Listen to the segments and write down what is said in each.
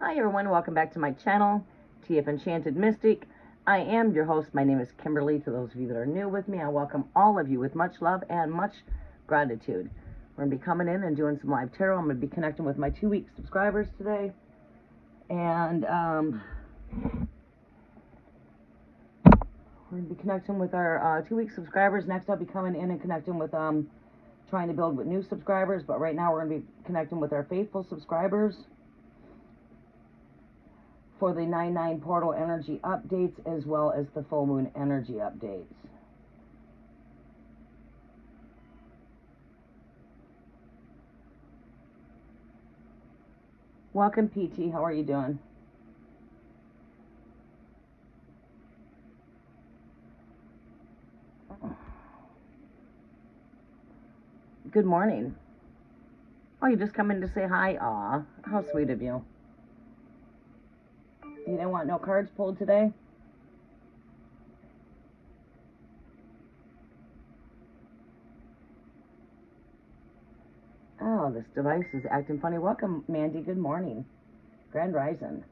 Hi everyone, welcome back to my channel, TF Enchanted Mystic. I am your host. My name is Kimberly. To those of you that are new with me, I welcome all of you with much love and much gratitude. We're going to be coming in and doing some live tarot. I'm going to be connecting with my 2-week subscribers today. And we're going to be connecting with our 2-week subscribers. Next I'll be coming in and connecting with trying to build with new subscribers. But right now we're going to be connecting with our faithful subscribers for the 9/9 portal energy updates as well as the full moon energy updates. Welcome, PT. How are you doing? Good morning. Oh, you just come in to say hi? Aw, how sweet of you. You didn't want no cards pulled today? Oh, this device is acting funny. Welcome, Mandy. Good morning. Grand Rising.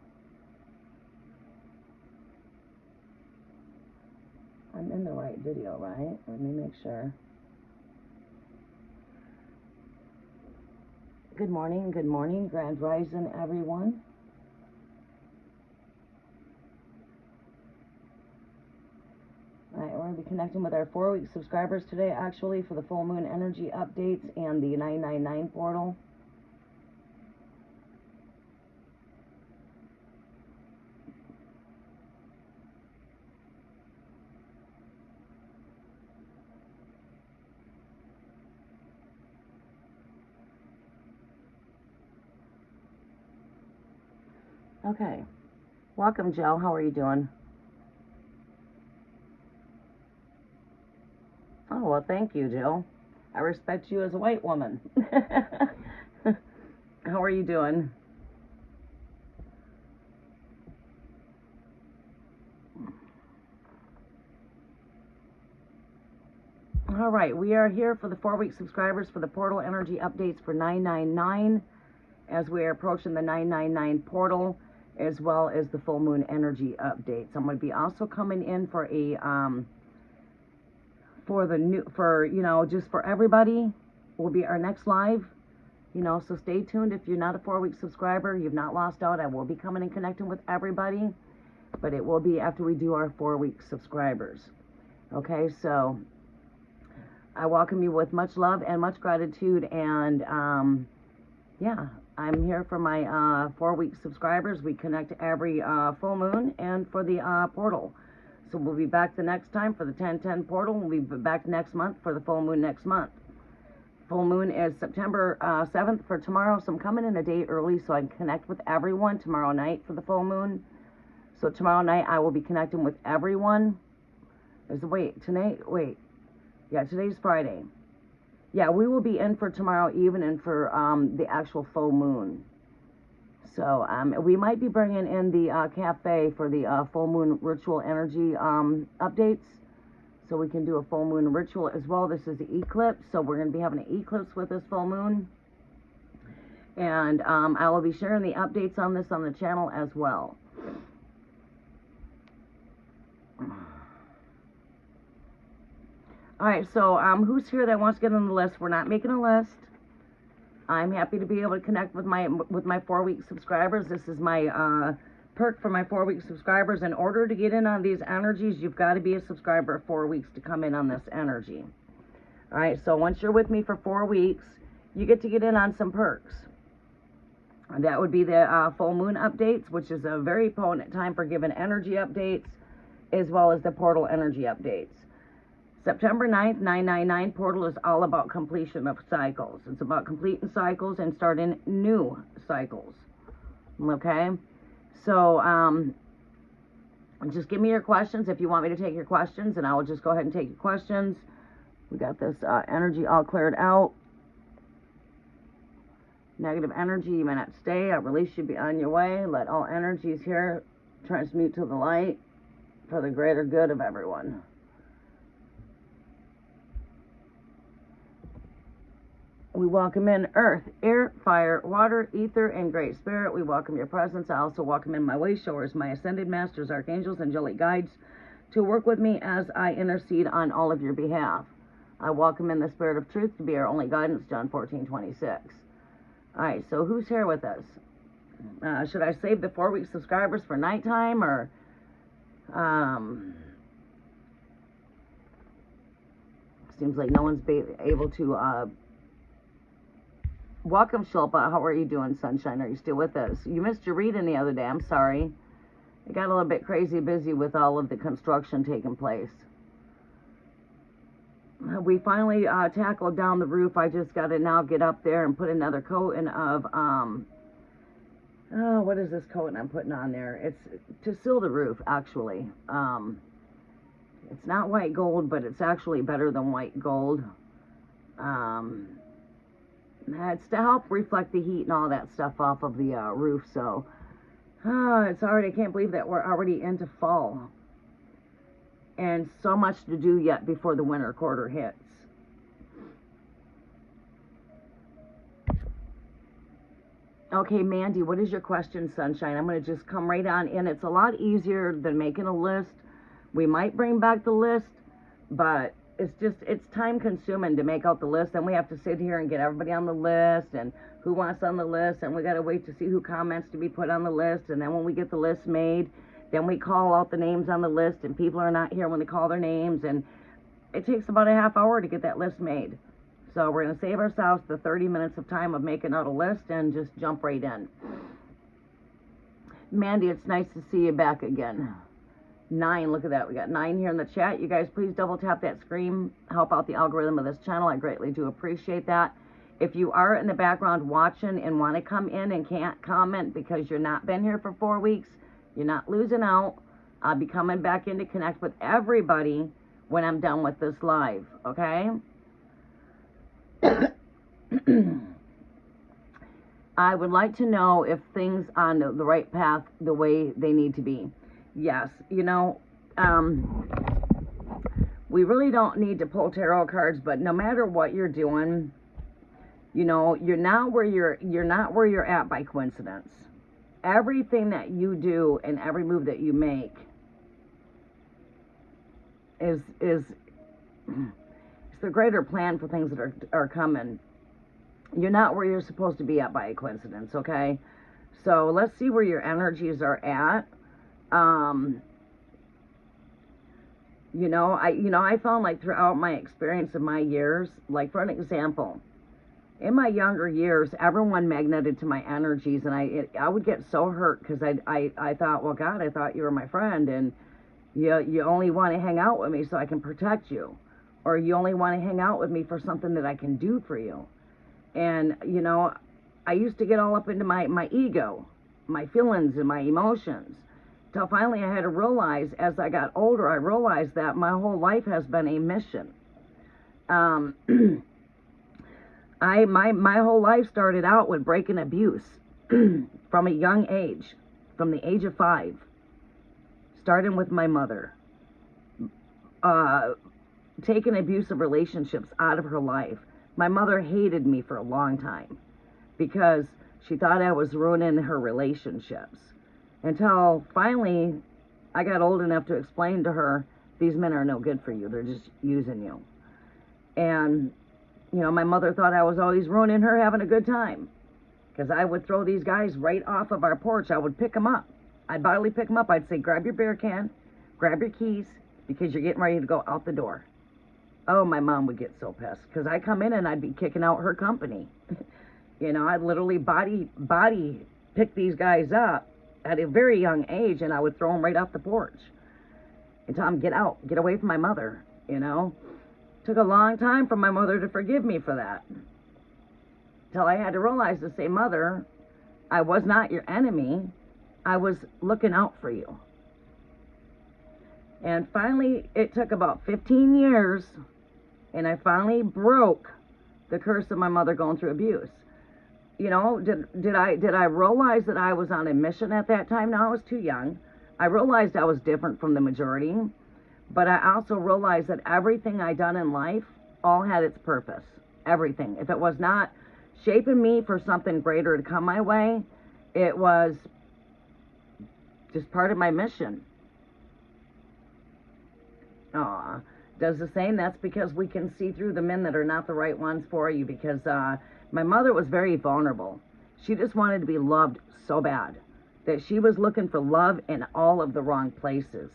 I'm in the right video, right? Let me make sure. Good morning, Grand Rising, everyone. Alright, we're going to be connecting with our 4-week subscribers today, actually, for the full moon energy updates and the 999 portal. Okay. Welcome, Jill. How are you doing? Oh, well, thank you, Jill. I respect you as a white woman. How are you doing? All right, we are here for the 4-week subscribers for the portal energy updates for 999 as we are approaching the 999 portal, as well as the full moon energy updates. I'm going to be also coming in for a just for everybody will be our next live, so stay tuned. If you're not a 4-week subscriber, you've not lost out. I will be coming and connecting with everybody, but it will be after we do our 4-week subscribers. Okay, so I welcome you with much love and much gratitude, and yeah, I'm here for my 4-week subscribers. We connect every full moon and for the portal. So we'll be back the next time for the 10/10 portal. We'll be back next month for the full moon next month. Full moon is September 7th for tomorrow, so I'm coming in a day early so I can connect with everyone tomorrow night for the full moon. So tomorrow night I will be connecting with everyone. Yeah, today's Friday. Yeah, we will be in for tomorrow evening for the actual full moon. So we might be bringing in the cafe for the full moon ritual energy updates. So we can do a full moon ritual as well. This is the eclipse, so we're going to be having an eclipse with this full moon. And I will be sharing the updates on this on the channel as well. Alright, so who's here that wants to get on the list? We're not making a list. I'm happy to be able to connect with my 4-week subscribers. This is my perk for my 4-week subscribers. In order to get in on these energies, you've got to be a subscriber 4 weeks to come in on this energy. Alright, so once you're with me for 4 weeks, you get to get in on some perks. And that would be the full moon updates, which is a very potent time for giving energy updates, as well as the portal energy updates. September 9th, 999 portal is all about completion of cycles. It's about completing cycles and starting new cycles. Okay? So, just give me your questions if you want me to take your questions, and I will just go ahead and take your questions. We got this energy all cleared out. Negative energy, you may not stay. A release should be on your way. Let all energies here transmute to the light for the greater good of everyone. We welcome in earth, air, fire, water, ether, and great spirit. We welcome your presence. I also welcome in my way showers, my ascended masters, archangels, angelic guides to work with me as I intercede on all of your behalf. I welcome in the spirit of truth to be our only guidance, John 14:26. All right, so who's here with us? Should I save the 4-week subscribers for nighttime, or seems like no one's able to welcome, Shilpa. How are you doing, sunshine? Are you still with us? You missed your reading the other day. I'm sorry. I got a little bit crazy busy with all of the construction taking place. We finally tackled down the roof. I just got to now get up there and put another coating of oh, what is this coating I'm putting on there? It's to seal the roof, actually. It's not white gold, but it's actually better than white gold. It's to help reflect the heat and all that stuff off of the roof. So it's already, I can't believe that we're already into fall, and so much to do yet before the winter quarter hits. Okay, Mandy, what is your question, sunshine? I'm going to just come right on in. It's a lot easier than making a list. We might bring back the list, but it's time consuming to make out the list. And we have to sit here and get everybody on the list and who wants on the list. And we got to wait to see who comments to be put on the list. And then when we get the list made, then we call out the names on the list, and people are not here when they call their names. And it takes about a half hour to get that list made. So we're going to save ourselves the 30 minutes of time of making out a list and just jump right in. Mandy, it's nice to see you back again. 9, look at that. We got 9 here in the chat. You guys, please double tap that screen. Help out the algorithm of this channel. I greatly do appreciate that. If you are in the background watching and want to come in and can't comment because you're not been here for 4 weeks, you're not losing out. I'll be coming back in to connect with everybody when I'm done with this live, okay? I would like to know if things on the right path the way they need to be. Yes, you know, we really don't need to pull tarot cards, but no matter what you're doing, you know, you're not where you're at by coincidence. Everything that you do and every move that you make is the greater plan for things that are coming. You're not where you're supposed to be at by a coincidence, okay? So let's see where your energies are at. I found, like, throughout my experience of my years, like, for an example, in my younger years, everyone magneted to my energies, and I would get so hurt because I thought, well, God, I thought you were my friend, and you only want to hang out with me so I can protect you, or you only want to hang out with me for something that I can do for you. And, you know, I used to get all up into my ego, my feelings and my emotions, till finally I had to realize, as I got older, I realized that my whole life has been a mission. My whole life started out with breaking abuse from a young age, from the age of 5, starting with my mother, taking abusive relationships out of her life. My mother hated me for a long time because she thought I was ruining her relationships, until finally I got old enough to explain to her, these men are no good for you. They're just using you. And, you know, my mother thought I was always ruining her having a good time, because I would throw these guys right off of our porch. I would pick them up. I'd bodily pick them up. I'd say, grab your beer can, grab your keys, because you're getting ready to go out the door. Oh, my mom would get so pissed, because I'd come in and I'd be kicking out her company. You know, I'd literally body pick these guys up at a very young age, and I would throw them right off the porch and tell them, get out, get away from my mother, you know. Took a long time for my mother to forgive me for that, till I had to realize to say, Mother, I was not your enemy. I was looking out for you. And finally, it took about 15 years, and I finally broke the curse of my mother going through abuse. You know, did I realize that I was on a mission at that time? No, I was too young. I realized I was different from the majority, but I also realized that everything I done in life all had its purpose. everything. If it was not shaping me for something greater to come my way, it was just part of my mission. Aw, does the same. That's because we can see through the men that are not the right ones for you, because my mother was very vulnerable. She just wanted to be loved so bad that she was looking for love in all of the wrong places.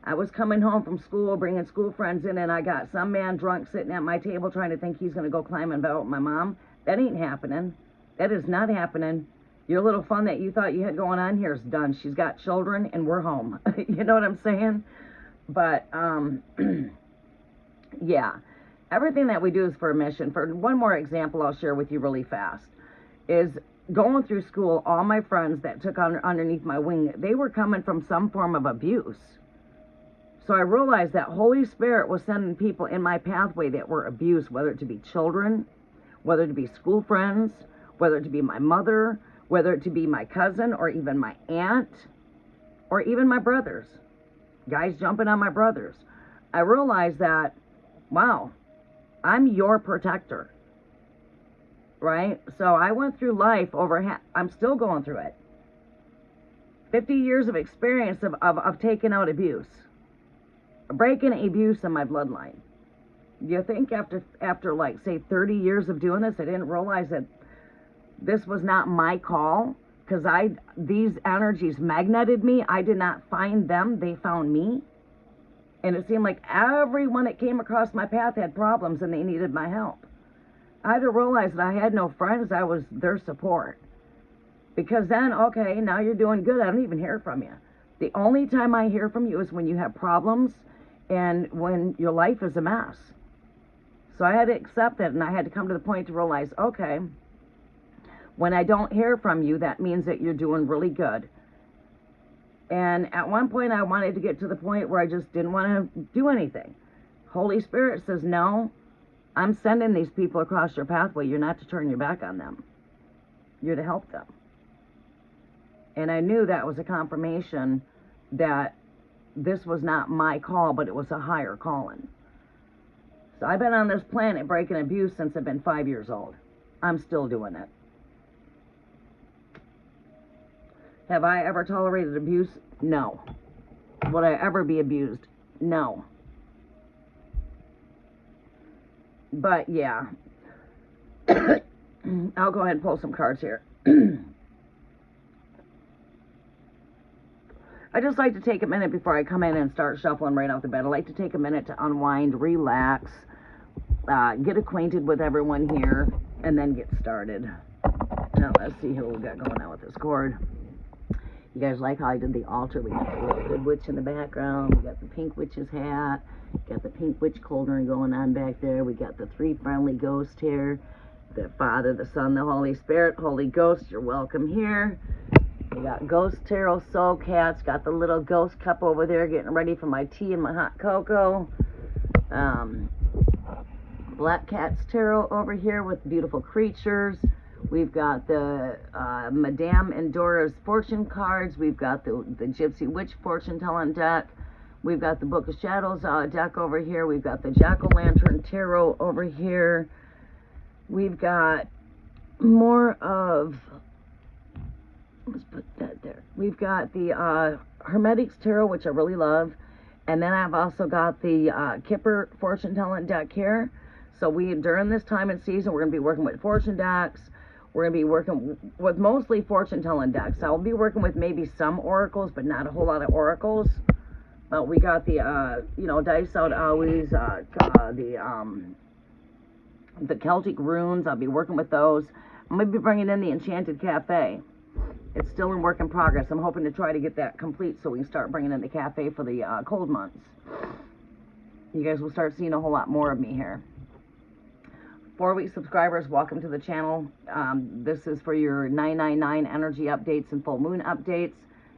I was coming home from school, bringing school friends in, and I got some man drunk sitting at my table trying to think he's going to go climb and vote with my mom. That ain't happening. That is not happening. Your little fun that you thought you had going on here is done. She's got children, and we're home. You know what I'm saying? But, yeah. Everything that we do is for a mission. For one more example I'll share with you really fast is going through school, all my friends that took underneath my wing, they were coming from some form of abuse. So I realized that Holy Spirit was sending people in my pathway that were abused, whether it to be children, whether it to be school friends, whether it to be my mother, whether it to be my cousin, or even my aunt, or even my brothers. Guys jumping on my brothers. I realized that, wow, I'm your protector. Right? So I went through life I'm still going through it. 50 years of experience of taking out abuse. Breaking abuse in my bloodline. You think after like, say, 30 years of doing this, I didn't realize that this was not my call? Because these energies magneted me. I did not find them. They found me. And it seemed like everyone that came across my path had problems and they needed my help. I had to realize that I had no friends. I was their support. Because then, okay, now you're doing good. I don't even hear from you. The only time I hear from you is when you have problems and when your life is a mess. So I had to accept it, and I had to come to the point to realize, okay, when I don't hear from you, that means that you're doing really good. And at one point, I wanted to get to the point where I just didn't want to do anything. Holy Spirit says, no, I'm sending these people across your pathway. You're not to turn your back on them. You're to help them. And I knew that was a confirmation that this was not my call, but it was a higher calling. So I've been on this planet breaking abuse since I've been 5 years old. I'm still doing it. Have I ever tolerated abuse? No. Would I ever be abused? No. But yeah. I'll go ahead and pull some cards here. I just like to take a minute before I come in and start shuffling right off the bed. I like to take a minute to unwind, relax, get acquainted with everyone here, and then get started. Now let's see who we got going on with this cord. You guys like how I did the altar? We got the little good witch in the background. We got the pink witch's hat. Got the pink witch cauldron going on back there. We got the three friendly ghosts here. The Father, the Son, the Holy Spirit. Holy Ghost, you're welcome here. We got Ghost Tarot, Soul Cats. Got the little ghost cup over there getting ready for my tea and my hot cocoa. Black Cat's Tarot over here with beautiful creatures. We've got the Madame Endora's fortune cards. We've got the Gypsy Witch fortune telling deck. We've got the Book of Shadows deck over here. We've got the Jack-o'-lantern Tarot over here. We've got more of, let's put that there. We've got the Hermetics Tarot, which I really love. And then I've also got the Kipper fortune telling deck here. So during this time and season, we're going to be working with fortune decks. We're going to be working with mostly fortune-telling decks. I'll be working with maybe some oracles, but not a whole lot of oracles. We got the, dice out always, the Celtic runes. I'll be working with those. I'm going to be bringing in the Enchanted Cafe. It's still in work in progress. I'm hoping to try to get that complete so we can start bringing in the cafe for the cold months. You guys will start seeing a whole lot more of me here. 4-week subscribers, welcome to the channel. This is for your 999 energy updates and full moon updates.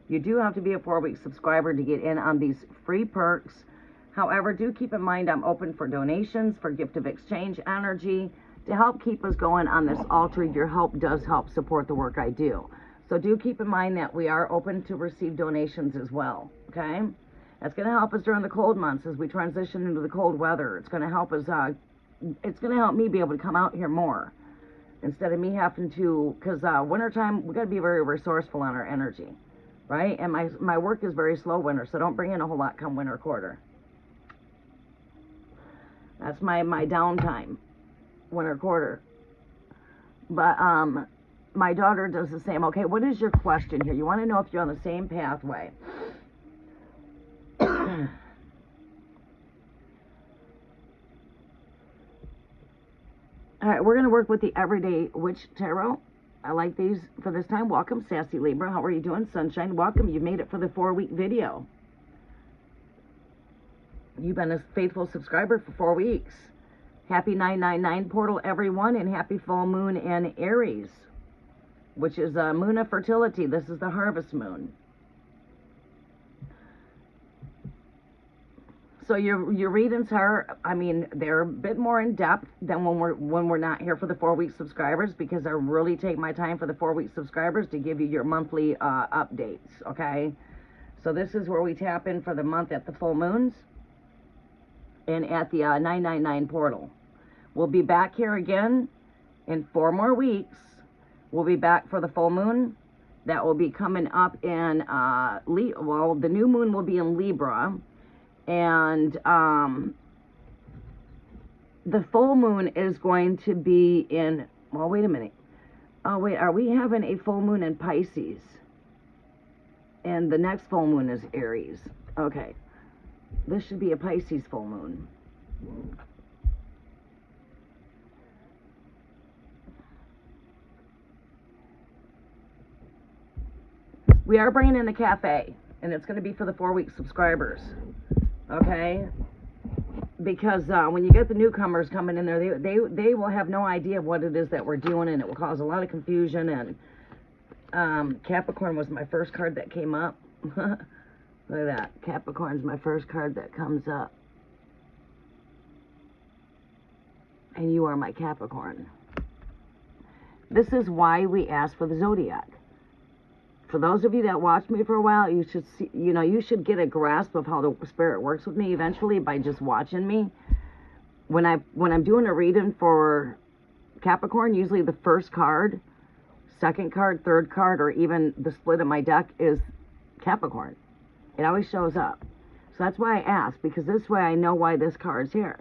You do have to be a 4-week subscriber to get in on these free perks. However, do keep in mind I'm open for donations, for gift of exchange energy, to help keep us going on this altar. Your help does help support the work I do. So do keep in mind that we are open to receive donations as well, okay? That's going to help us during the cold months as we transition into the cold weather. It's going to help us it's going to help me be able to come out here more instead of me having to, because wintertime, we got to be very resourceful on our energy, right? And my work is very slow winter, so don't bring in a whole lot come winter quarter. That's my downtime, winter quarter. But my daughter does the same. Okay, what is your question here? You want to know if you're on the same pathway. All right, we're going to work with the Everyday Witch Tarot. I like these for this time. Welcome, Sassy Libra. How are you doing, Sunshine? Welcome. You made it for the 4-week video. You've been a faithful subscriber for 4 weeks. Happy 999 portal, everyone, and happy full moon in Aries, which is a moon of fertility. This is the harvest moon. So your readings are, I mean, they're a bit more in depth than when we're not here for the 4-week subscribers, because I really take my time for the 4-week subscribers to give you your monthly updates. Okay, so this is where we tap in for the month at the full moons and at the 999 portal. We'll be back here again in 4 more weeks. We'll be back for the full moon. That will be coming up in well, the new moon will be in Libra. And the full moon is going to be in, well, wait a minute. Oh, wait, are we having a full moon in Pisces? And the next full moon is Aries. Okay. This should be a Pisces full moon. We are bringing in the cafe, and it's going to be for the 4-week subscribers. Okay, because when you get the newcomers coming in there, they will have no idea what it is that we're doing, and it will cause a lot of confusion. And Capricorn was my first card that came up. Look at that. Capricorn's my first card that comes up. And you are my Capricorn. This is why we ask for the zodiac. For those of you that watch me for a while, you should see, you should get a grasp of how the spirit works with me eventually by just watching me. When I'm doing a reading for Capricorn, usually the first card, second card, third card, or even the split of my deck is Capricorn. It always shows up. So that's why I ask, because this way I know why this card's here.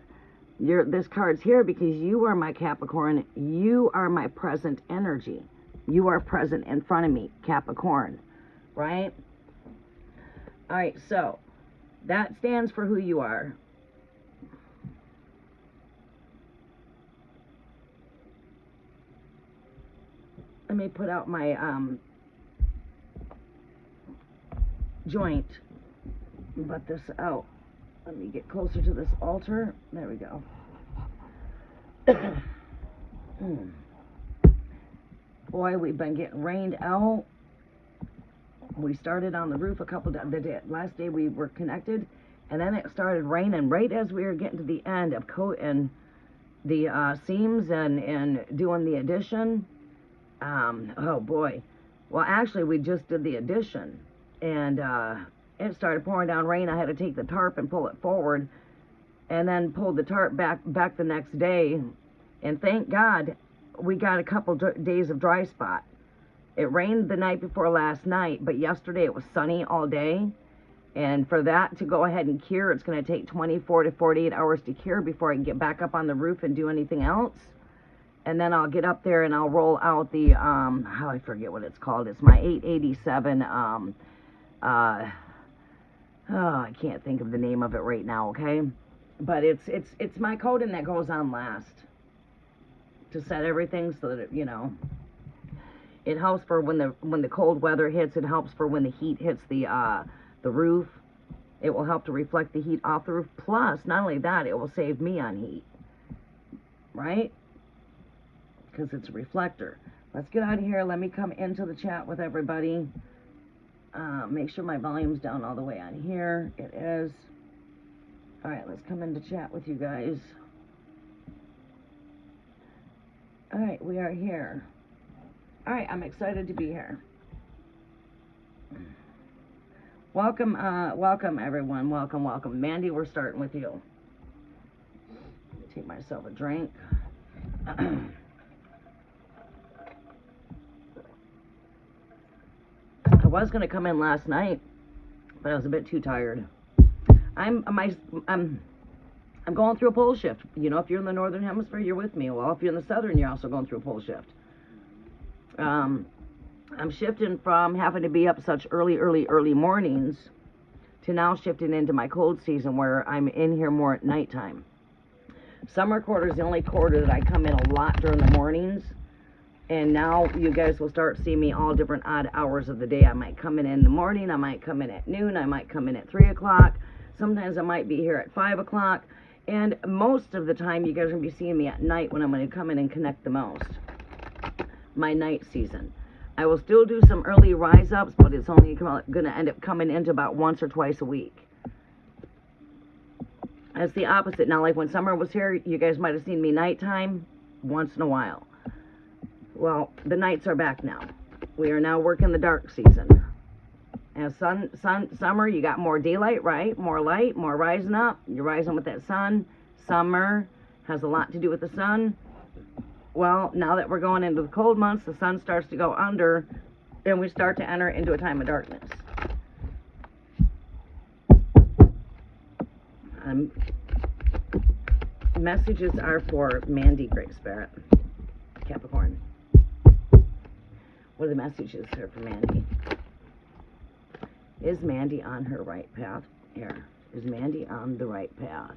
This card's here because you are my Capricorn. You are my present energy. You are present in front of me, Capricorn, right? All right, so that stands for who you are. Let me put out my joint, butt this out. Let me get closer to this altar. There we go. Boy, we've been getting rained out. We started on the roof a couple days. The last day we were connected, and then it started raining right as we were getting to the end of coating the seams and doing the addition. Oh boy. Well, actually, we just did the addition, and it started pouring down rain. I had to take the tarp and pull it forward, and then pulled the tarp back the next day. And thank God we got a couple days of dry spot. It rained the night before last night, but yesterday it was sunny all day. And for that to go ahead and cure, it's going to take 24 to 48 hours to cure before I can get back up on the roof and do anything else. And then I'll get up there and I'll roll out the, I forget what it's called. It's my 887, I can't think of the name of it right now, okay? But it's my coating that goes on last to set everything so that it helps for when the cold weather hits. It helps for when the heat hits the roof. It will help to reflect the heat off the roof. Plus, not only that, it will save me on heat, right? Because it's a reflector. Let's get out of here. Let me come into the chat with everybody. Make sure my volume's down all the way on here. It is. All right, let's come into chat with you guys. All right, we are here. All right, I'm excited to be here. Welcome, welcome everyone. Welcome, welcome. Mandy, we're starting with you. Take myself a drink. I was going to come in last night, but I was a bit too tired. I'm going through a pole shift. You know, if you're in the northern hemisphere, you're with me. Well, if you're in the southern, you're also going through a pole shift. I'm shifting from having to be up such early mornings to now shifting into my cold season where I'm in here more at nighttime. Summer quarter is the only quarter that I come in a lot during the mornings. And now you guys will start seeing me all different odd hours of the day. I might come in the morning. I might come in at noon. I might come in at 3 o'clock. Sometimes I might be here at 5 o'clock. And most of the time, you guys are going to be seeing me at night when I'm going to come in and connect the most. My night season. I will still do some early rise-ups, but it's only going to end up coming into about once or twice a week. That's the opposite. Now, like when summer was here, you guys might have seen me nighttime once in a while. Well, the nights are back now. We are now working the dark season. As summer, you got more daylight, right? More light, more rising up. You're rising with that sun. Summer has a lot to do with the sun. Well, now that we're going into the cold months, the sun starts to go under, and we start to enter into a time of darkness. Messages are for Mandy, Great Spirit, Capricorn. What are the messages here for Mandy? Is Mandy on her right path? Here. Is Mandy on the right path?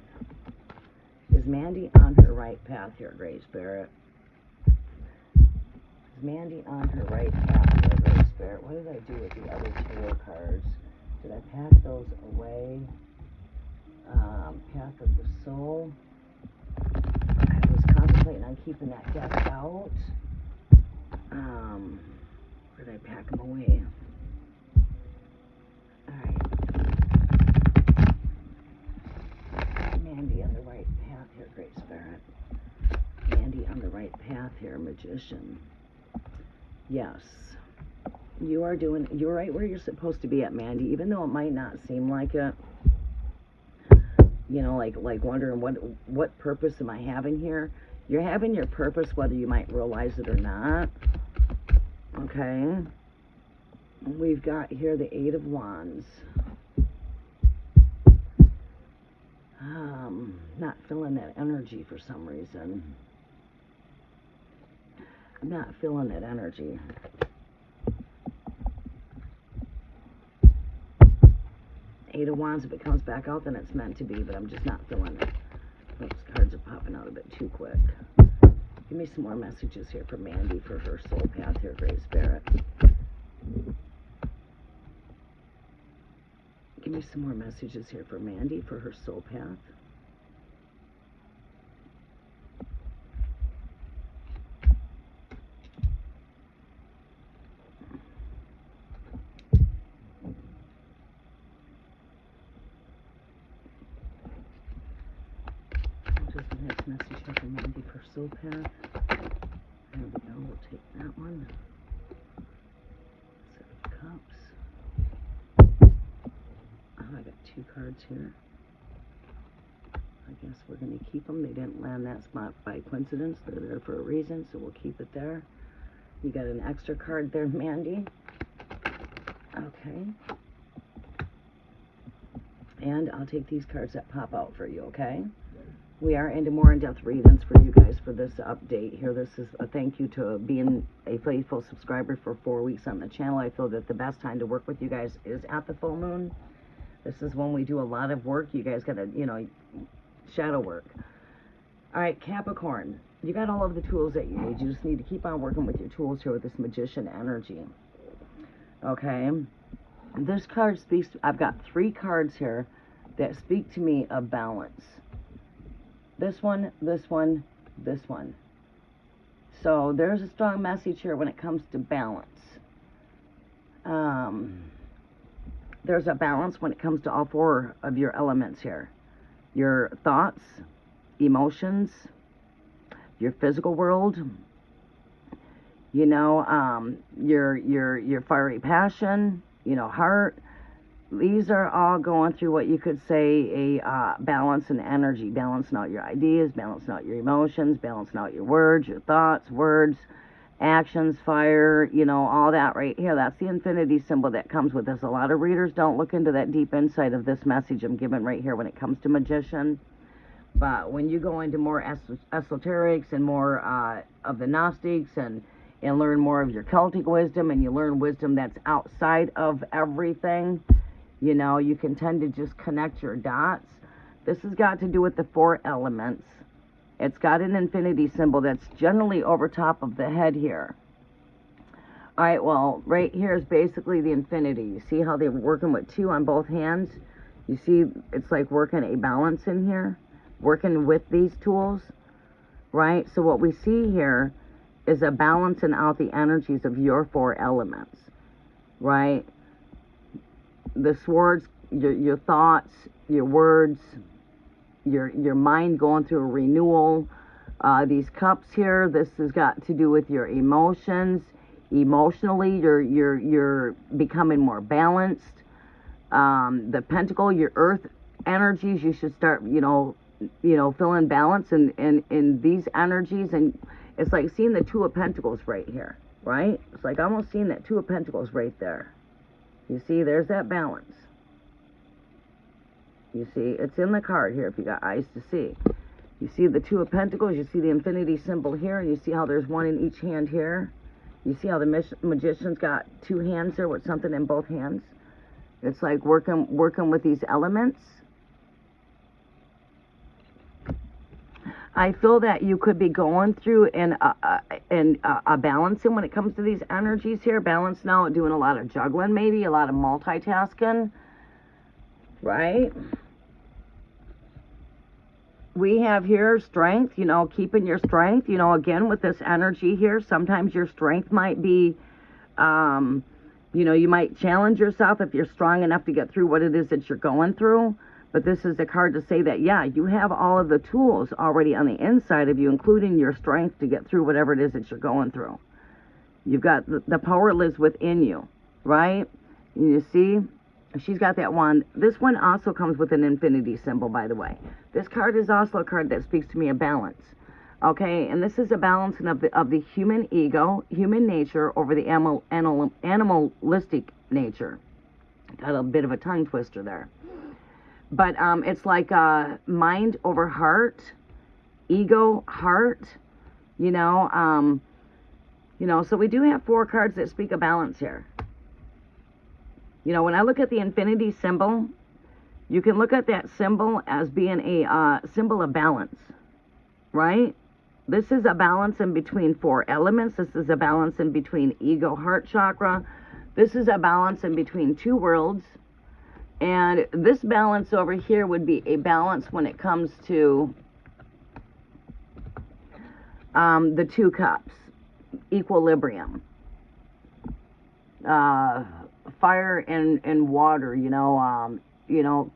Is Mandy on her right path here, Great Spirit? Is Mandy on her right path here, Great Spirit? What did I do with the other tarot cards? Did I pass those away? Path of the Soul. I was contemplating on keeping that deck out. Where did I pack them away? Alright. Mandy on the right path here, Great Spirit. Mandy on the right path here, Magician. Yes. You're right where you're supposed to be at, Mandy, even though it might not seem like it. You know, like wondering what purpose am I having here? You're having your purpose whether you might realize it or not. Okay. We've got here the Eight of Wands. Not feeling that energy for some reason. I'm not feeling that energy. Eight of Wands, if it comes back out, then it's meant to be, but I'm just not feeling it. Those cards are popping out a bit too quick. Give me some more messages here for Mandy for her soul path here, Great Spirit. Give me some more messages here for Mandy for her soul path. Just the next message here for Mandy for soul path. There we go. We'll take that one. Seven of Cups. Oh, I got two cards here. I guess we're going to keep them. They didn't land that spot by coincidence. They're there for a reason, so we'll keep it there. You got an extra card there, Mandy. Okay. And I'll take these cards that pop out for you, okay? We are into more in-depth readings for you guys for this update here. This is a thank you to being a faithful subscriber for 4 weeks on the channel. I feel that the best time to work with you guys is at the full moon. This is when we do a lot of work. You guys got to, you know, shadow work. All right, Capricorn, you got all of the tools that you need. You just need to keep on working with your tools here with this Magician energy. Okay. This card speaks, I've got 3 cards here that speak to me of balance. This one, this one, this one. So there's a strong message here when it comes to balance. There's a balance when it comes to all 4 of your elements here. Your thoughts, emotions, your physical world, you know, your fiery passion, you know, heart, These are all going through what you could say a balance and energy, balancing out your ideas, balancing out your emotions, balancing out your words, your thoughts, words, actions, fire, you know, all that right here. That's the infinity symbol that comes with this. A lot of readers don't look into that deep insight of this message I'm giving right here when it comes to magician. But when you go into more esoterics and more of the Gnostics and learn more of your Celtic wisdom, and you learn wisdom that's outside of everything, you know, you can tend to just connect your dots. This has got to do with the 4 elements. It's got an infinity symbol that's generally over top of the head here. All right, well, right here is basically the infinity. You see how they're working with 2 on both hands? You see it's like working a balance in here, working with these tools, right? So what we see here is a balancing out the energies of your 4 elements, right? The swords, your thoughts, your words, your mind going through a renewal. These cups here, this has got to do with your emotions. Emotionally, you're becoming more balanced. The pentacle, your earth energies, you should start, you know, feeling balance in these energies. And it's like seeing the 2 of Pentacles right here, right? It's like almost seeing that 2 of Pentacles right there. You see, there's that balance. You see, it's in the card here if you got eyes to see. You see the 2 of Pentacles, you see the infinity symbol here, and you see how there's 1 in each hand here. You see how the magician's got 2 hands there with something in both hands. It's like working with these elements. I feel that you could be going through a balancing when it comes to these energies here. Balance now, doing a lot of juggling, maybe a lot of multitasking, right? We have here strength, you know, keeping your strength, you know, again with this energy here. Sometimes your strength might be, you know, you might challenge yourself if you're strong enough to get through what it is that you're going through. But this is a card to say that, yeah, you have all of the tools already on the inside of you, including your strength to get through whatever it is that you're going through. You've got the power lives within you, right? And you see, she's got that wand. This one also comes with an infinity symbol, by the way. This card is also a card that speaks to me of balance. Okay, and this is a balancing of the human ego, human nature, over the animalistic nature. Got a bit of a tongue twister there. But it's like mind over heart, ego, heart, you know. So we do have 4 cards that speak of balance here. You know, when I look at the infinity symbol, you can look at that symbol as being a symbol of balance, right? This is a balance in between 4 elements. This is a balance in between ego, heart chakra. This is a balance in between 2 worlds. And this balance over here would be a balance when it comes to the 2 cups, equilibrium, fire and water. You know,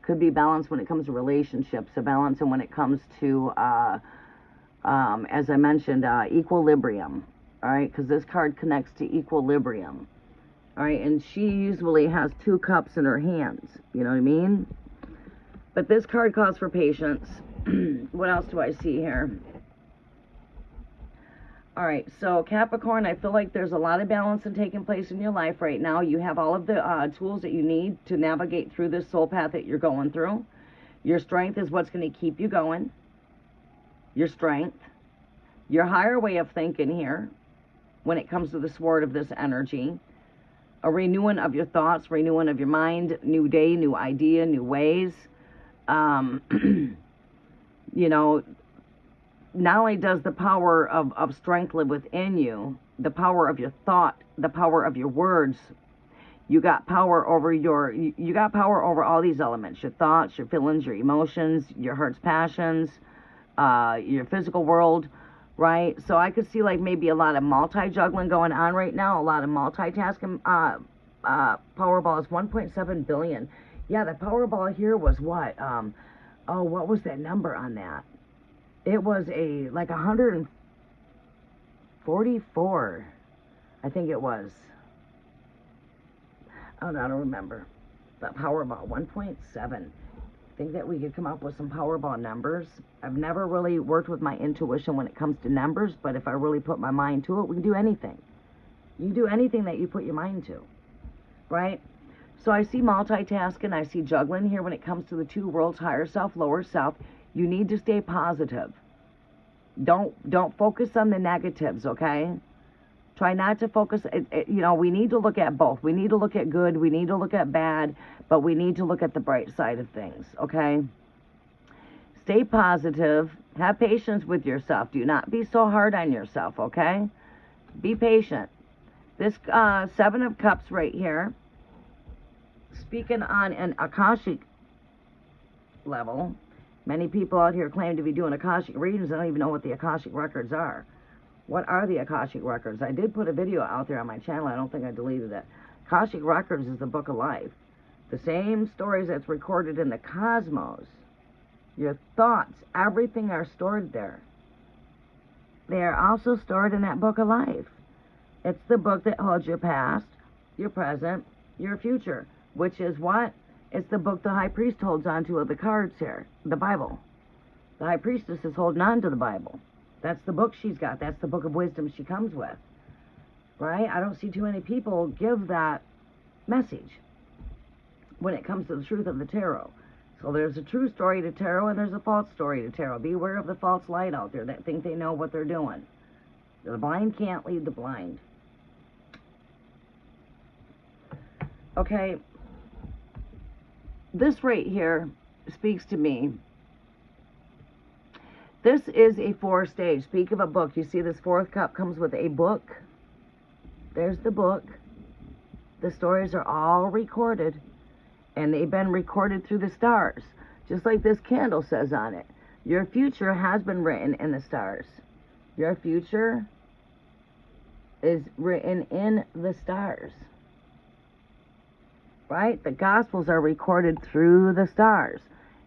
could be balance when it comes to relationships, a balance, and when it comes to, as I mentioned, equilibrium. All right, because this card connects to equilibrium. All right, and she usually has 2 cups in her hands. You know what I mean? But this card calls for patience. What else do I see here? All right, so Capricorn, I feel like there's a lot of balancing taking place in your life right now. You have all of the tools that you need to navigate through this soul path that you're going through. Your strength is what's going to keep you going. Your strength. Your higher way of thinking here when it comes to the sword of this energy. A renewing of your thoughts, renewing of your mind, new day, new idea, new ways. You know, not only does the power of strength live within you, the power of your thought, the power of your words, you got power over you got power over all these elements, your thoughts, your feelings, your emotions, your heart's passions, your physical world, right? So I could see like maybe a lot of multi-juggling going on right now, a lot of multitasking. Powerball is 1.7 billion. Yeah, the Powerball here was what? What was that number on that? It was like 144, I think it was. I don't remember. The Powerball, 1.7. Think that we could come up with some Powerball numbers. I've never really worked with my intuition when it comes to numbers, but if I really put my mind to it, we can do anything. You do anything that you put your mind to, right? So I see multitasking, I see juggling here when it comes to the two worlds, higher self, lower self. You need to stay positive. Don't focus on the negatives, okay? Try not to focus, you know, we need to look at both. We need to look at good, we need to look at bad, but we need to look at the bright side of things, okay? Stay positive. Have patience with yourself. Do not be so hard on yourself, okay? Be patient. This Seven of Cups right here, speaking on an Akashic level, many people out here claim to be doing Akashic readings. I don't even know what the Akashic records are. What are the Akashic records? I did put a video out there on my channel. I don't think I deleted it. Akashic records is the book of life. The same stories that's recorded in the cosmos. Your thoughts, everything are stored there. They are also stored in that book of life. It's the book that holds your past, your present, your future. Which is what? It's the book the high priest holds onto of the cards here. The Bible. The high priestess is holding on to the Bible. That's the book she's got. That's the book of wisdom she comes with. Right? I don't see too many people give that message when it comes to the truth of the tarot. So there's a true story to tarot and there's a false story to tarot. Beware of the false light out there that think they know what they're doing. The blind can't lead the blind. Okay. This right here speaks to me. This is a 4-stage. Speak of a book. You see this 4th cup comes with a book. There's the book. The stories are all recorded. And they've been recorded through the stars. Just like this candle says on it. Your future has been written in the stars. Your future is written in the stars. Right? The Gospels are recorded through the stars.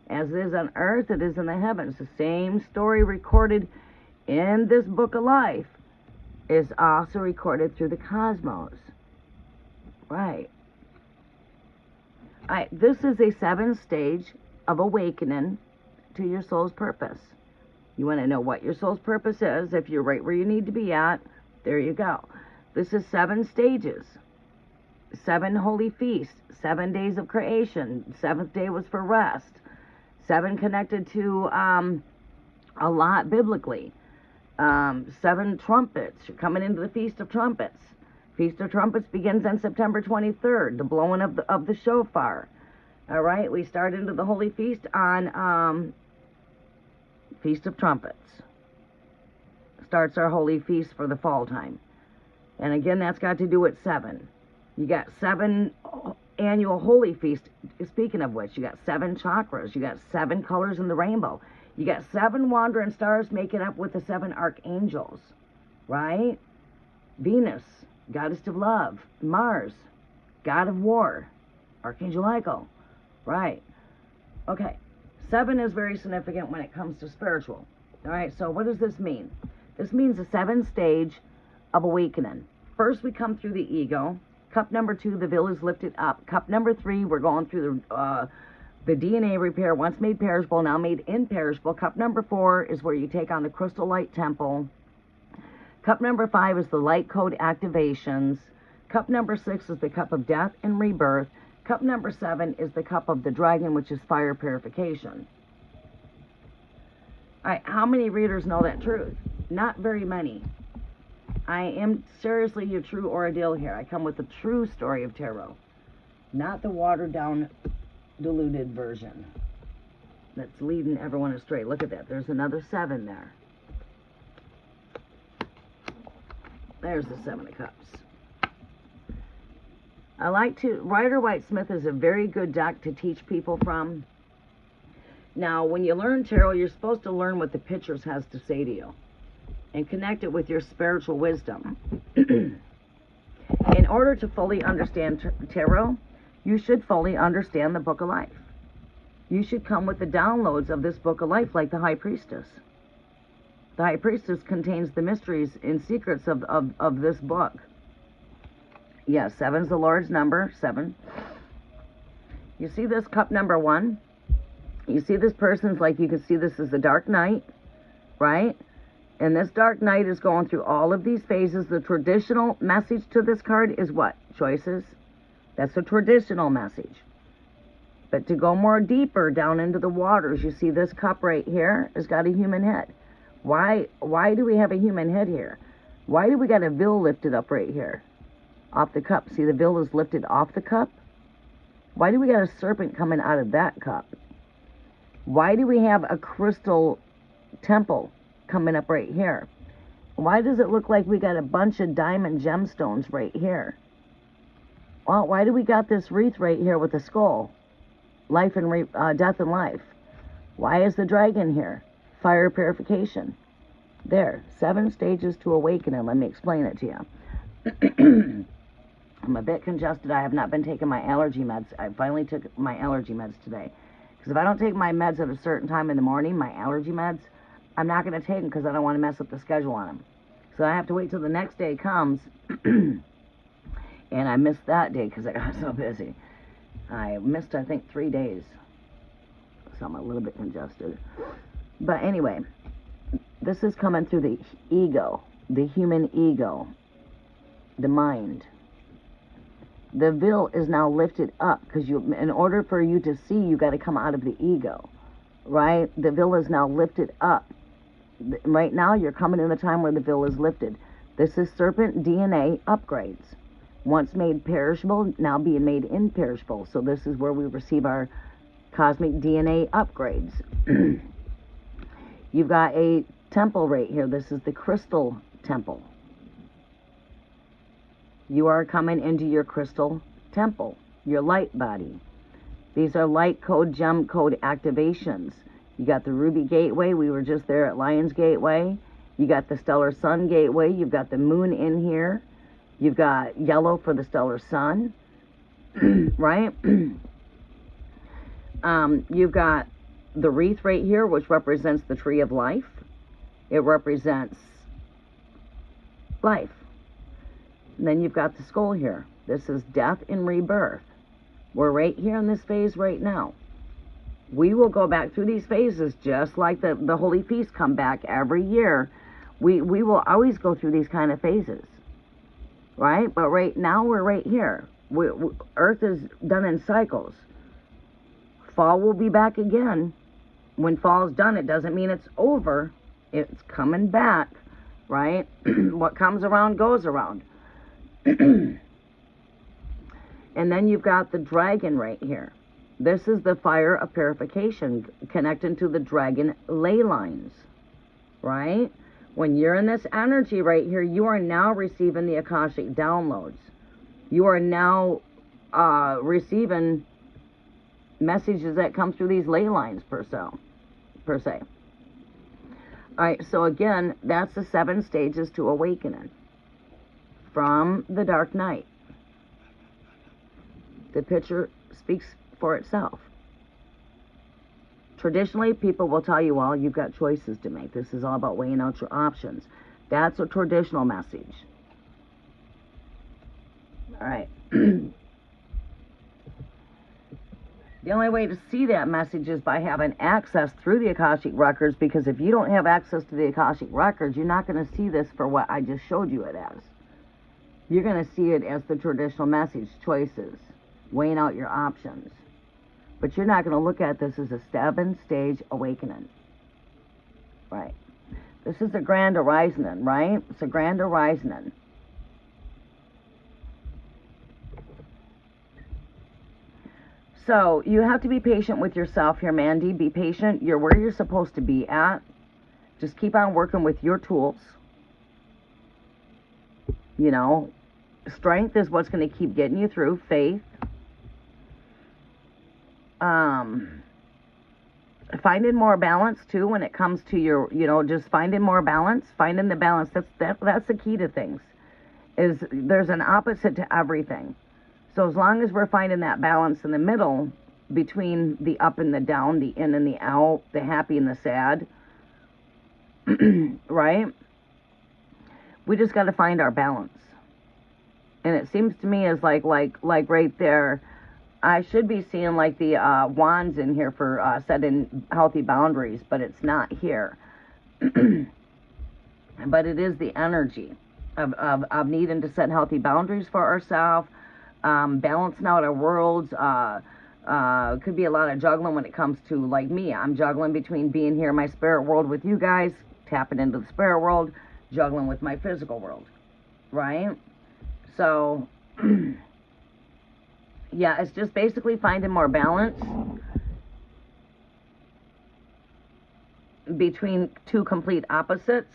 As it is on earth, it is in the heavens. The same story recorded in this book of life is also recorded through the cosmos. Right. Alright, this is a 7th stage of awakening to your soul's purpose. You want to know what your soul's purpose is. If you're right where you need to be at, there you go. This is 7 stages. 7 holy feasts. 7 days of creation. 7th day was for rest. 7 connected to a lot biblically. 7 trumpets. You're coming into the Feast of Trumpets. Feast of Trumpets begins on September 23rd. The blowing of the shofar. All right, we start into the Holy Feast on Feast of Trumpets. Starts our Holy Feast for the fall time. And again, that's got to do with 7. You got 7 annual Holy Feast. Speaking of which, you got 7 chakras. You got 7 colors in the rainbow. You got 7 wandering stars making up with the 7 archangels. Right? Venus, goddess of love. Mars, god of war. Archangel Michael. Right. Okay. 7 is very significant when it comes to spiritual. All right, so what does this mean? This means the 7th stage of awakening. First, we come through the ego. Cup number 2, the veil is lifted up. Cup number 3, we're going through the DNA repair, once made perishable, now made imperishable. Cup number 4 is where you take on the crystal light temple. Cup number 5 is the light code activations. Cup number 6 is the cup of death and rebirth. Cup number 7 is the cup of the dragon, which is fire purification. All right, how many readers know that truth? Not very many. I am seriously your true ordeal here. I come with the true story of tarot, not the watered down, diluted version that's leading everyone astray. Look at that. There's another 7 there. There's the 7 of Cups. I like to, Rider-Waite-Smith is a very good deck to teach people from. Now, when you learn tarot, you're supposed to learn what the pictures has to say to you and connect it with your spiritual wisdom. In order to fully understand tarot, you should fully understand the Book of Life. You should come with the downloads of this Book of Life like the High Priestess. The High Priestess contains the mysteries and secrets of this book. Yes, 7's the Lord's number, 7. You see this cup number 1? You see this person's like, you can see this is the dark night, right? And this dark night is going through all of these phases. The traditional message to this card is what? Choices. That's a traditional message. But to go more deeper down into the waters, you see this cup right here has got a human head. Why do we have a human head here? Why do we got a veil lifted up right here? Off the cup. See, the veil is lifted off the cup. Why do we got a serpent coming out of that cup? Why do we have a crystal temple coming up right here? Why does it look like we got a bunch of diamond gemstones right here? Well, why do we got this wreath right here with a skull? Life and death and life. Why is the dragon here? Fire purification. There, 7 stages to awakening. Let me explain it to you. I'm a bit congested. I have not been taking my allergy meds. I finally took my allergy meds today. Because if I don't take my meds at a certain time in the morning, my allergy meds, I'm not going to take them because I don't want to mess up the schedule on them. So I have to wait till the next day comes. And I missed that day because I got so busy. I missed, I think, 3 days. So I'm a little bit congested. But anyway, this is coming through the ego, the human ego, the mind. The veil is now lifted up because in order for you to see, you got to come out of the ego, right? The veil is now lifted up. Right now, you're coming in the time where the veil is lifted. This is serpent DNA upgrades. Once made perishable, now being made imperishable. So this is where we receive our cosmic DNA upgrades. You've got a temple right here. This is the crystal temple. You are coming into your crystal temple, your light body. These are light code, gem code activations. You got the Ruby Gateway. We were just there at Lion's Gateway. You got the Stellar Sun Gateway. You've got the moon in here. You've got yellow for the stellar sun, right? You've got the wreath right here, which represents the tree of life. It represents life. And then you've got the skull here. This is death and rebirth. We're right here in this phase right now. We will go back through these phases just like the Holy Feasts come back every year. We will always go through these kind of phases. Right? But right now, we're right here. Earth is done in cycles. Fall will be back again. When fall is done, it doesn't mean it's over. It's coming back, right? What comes around goes around. And then you've got the dragon right here. This is the fire of purification connecting to the dragon ley lines, right? When you're in this energy right here, you are now receiving the Akashic downloads. You are now receiving messages that come through these ley lines, per se. All right, so again, that's the 7 stages to awakening from the dark night. The picture speaks for itself. Traditionally, people will tell you, well, you've got choices to make. This is all about weighing out your options. That's a traditional message. All right. The only way to see that message is by having access through the Akashic Records, because if you don't have access to the Akashic Records, you're not going to see this for what I just showed you it as. You're going to see it as the traditional message, choices, weighing out your options. But you're not going to look at this as a 7-stage awakening. Right. This is a grand arising, right? It's a grand arising. So you have to be patient with yourself here, Mandy. Be patient. You're where you're supposed to be at. Just keep on working with your tools. You know, strength is what's going to keep getting you through. Faith. Finding more balance too when it comes to your, just finding more balance, finding the balance. That's the key to things. Is there's an opposite to everything. So as long as we're finding that balance in the middle between the up and the down, the in and the out, the happy and the sad, right? We just got to find our balance. And it seems to me as like right there, I should be seeing like the wands in here for setting healthy boundaries, but it's not here. But it is the energy of needing to set healthy boundaries for ourselves, balancing out our worlds. Could be a lot of juggling when it comes to, like me. I'm juggling between being here in my spirit world with you guys, tapping into the spirit world, juggling with my physical world, right? So, yeah, it's just basically finding more balance between two complete opposites.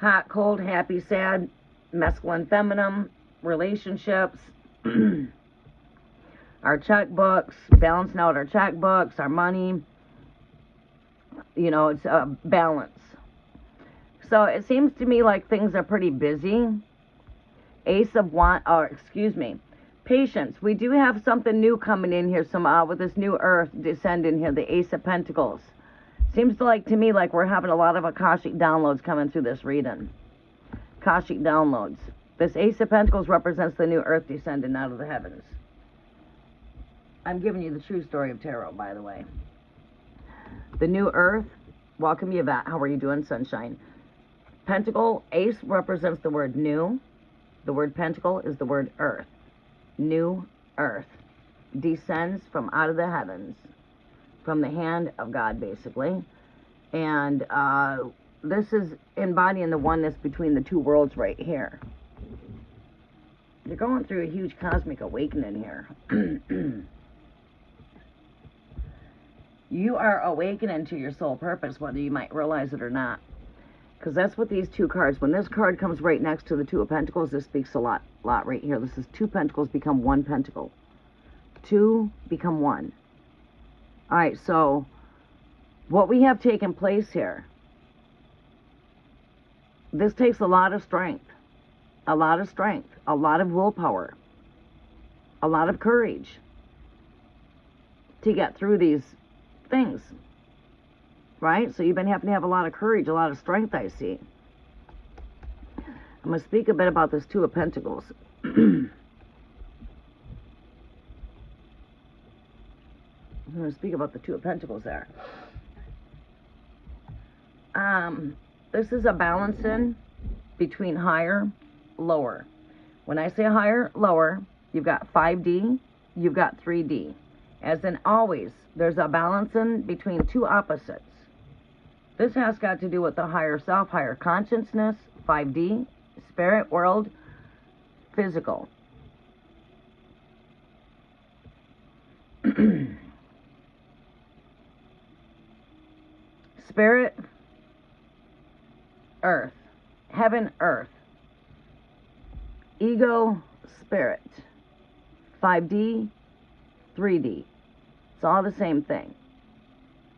Hot, cold, happy, sad, masculine, feminine, relationships, our checkbooks, balancing out our checkbooks, our money. You know, it's a balance. So it seems to me like things are pretty busy. Ace of Wands, or excuse me, Patience. We do have something new coming in here, with this new Earth descending here, the Ace of Pentacles. Seems to me like we're having a lot of Akashic downloads coming through this reading. Akashic downloads. This Ace of Pentacles represents the new Earth descending out of the heavens. I'm giving you the true story of tarot, by the way. The new Earth. Welcome, Yvette. How are you doing, sunshine? Pentacle, Ace represents the word new. The word Pentacle is the word Earth. New Earth descends from out of the heavens, from the hand of God, basically. And this is embodying the oneness between the two worlds right here. You're going through a huge cosmic awakening here. You are awakening to your soul purpose, whether you might realize it or not. Because that's what these two cards, when this card comes right next to the Two of Pentacles, this speaks a lot right here. This is two pentacles become one pentacle. Two become one. All right, so what we have taken place here, this takes a lot of strength, a lot of strength, a lot of willpower, a lot of courage to get through these things, right? So you've been having to have a lot of courage, a lot of strength, I see. I'm going to speak a bit about this Two of Pentacles. I'm going to speak about the Two of Pentacles there. This is a balancing between higher, lower. When I say higher, lower, you've got 5D, you've got 3D. As in always, there's a balancing between two opposites. This has got to do with the higher self, higher consciousness, 5D, spirit world, physical. Spirit, earth, heaven, earth, ego, spirit, 5D, 3D. It's all the same thing,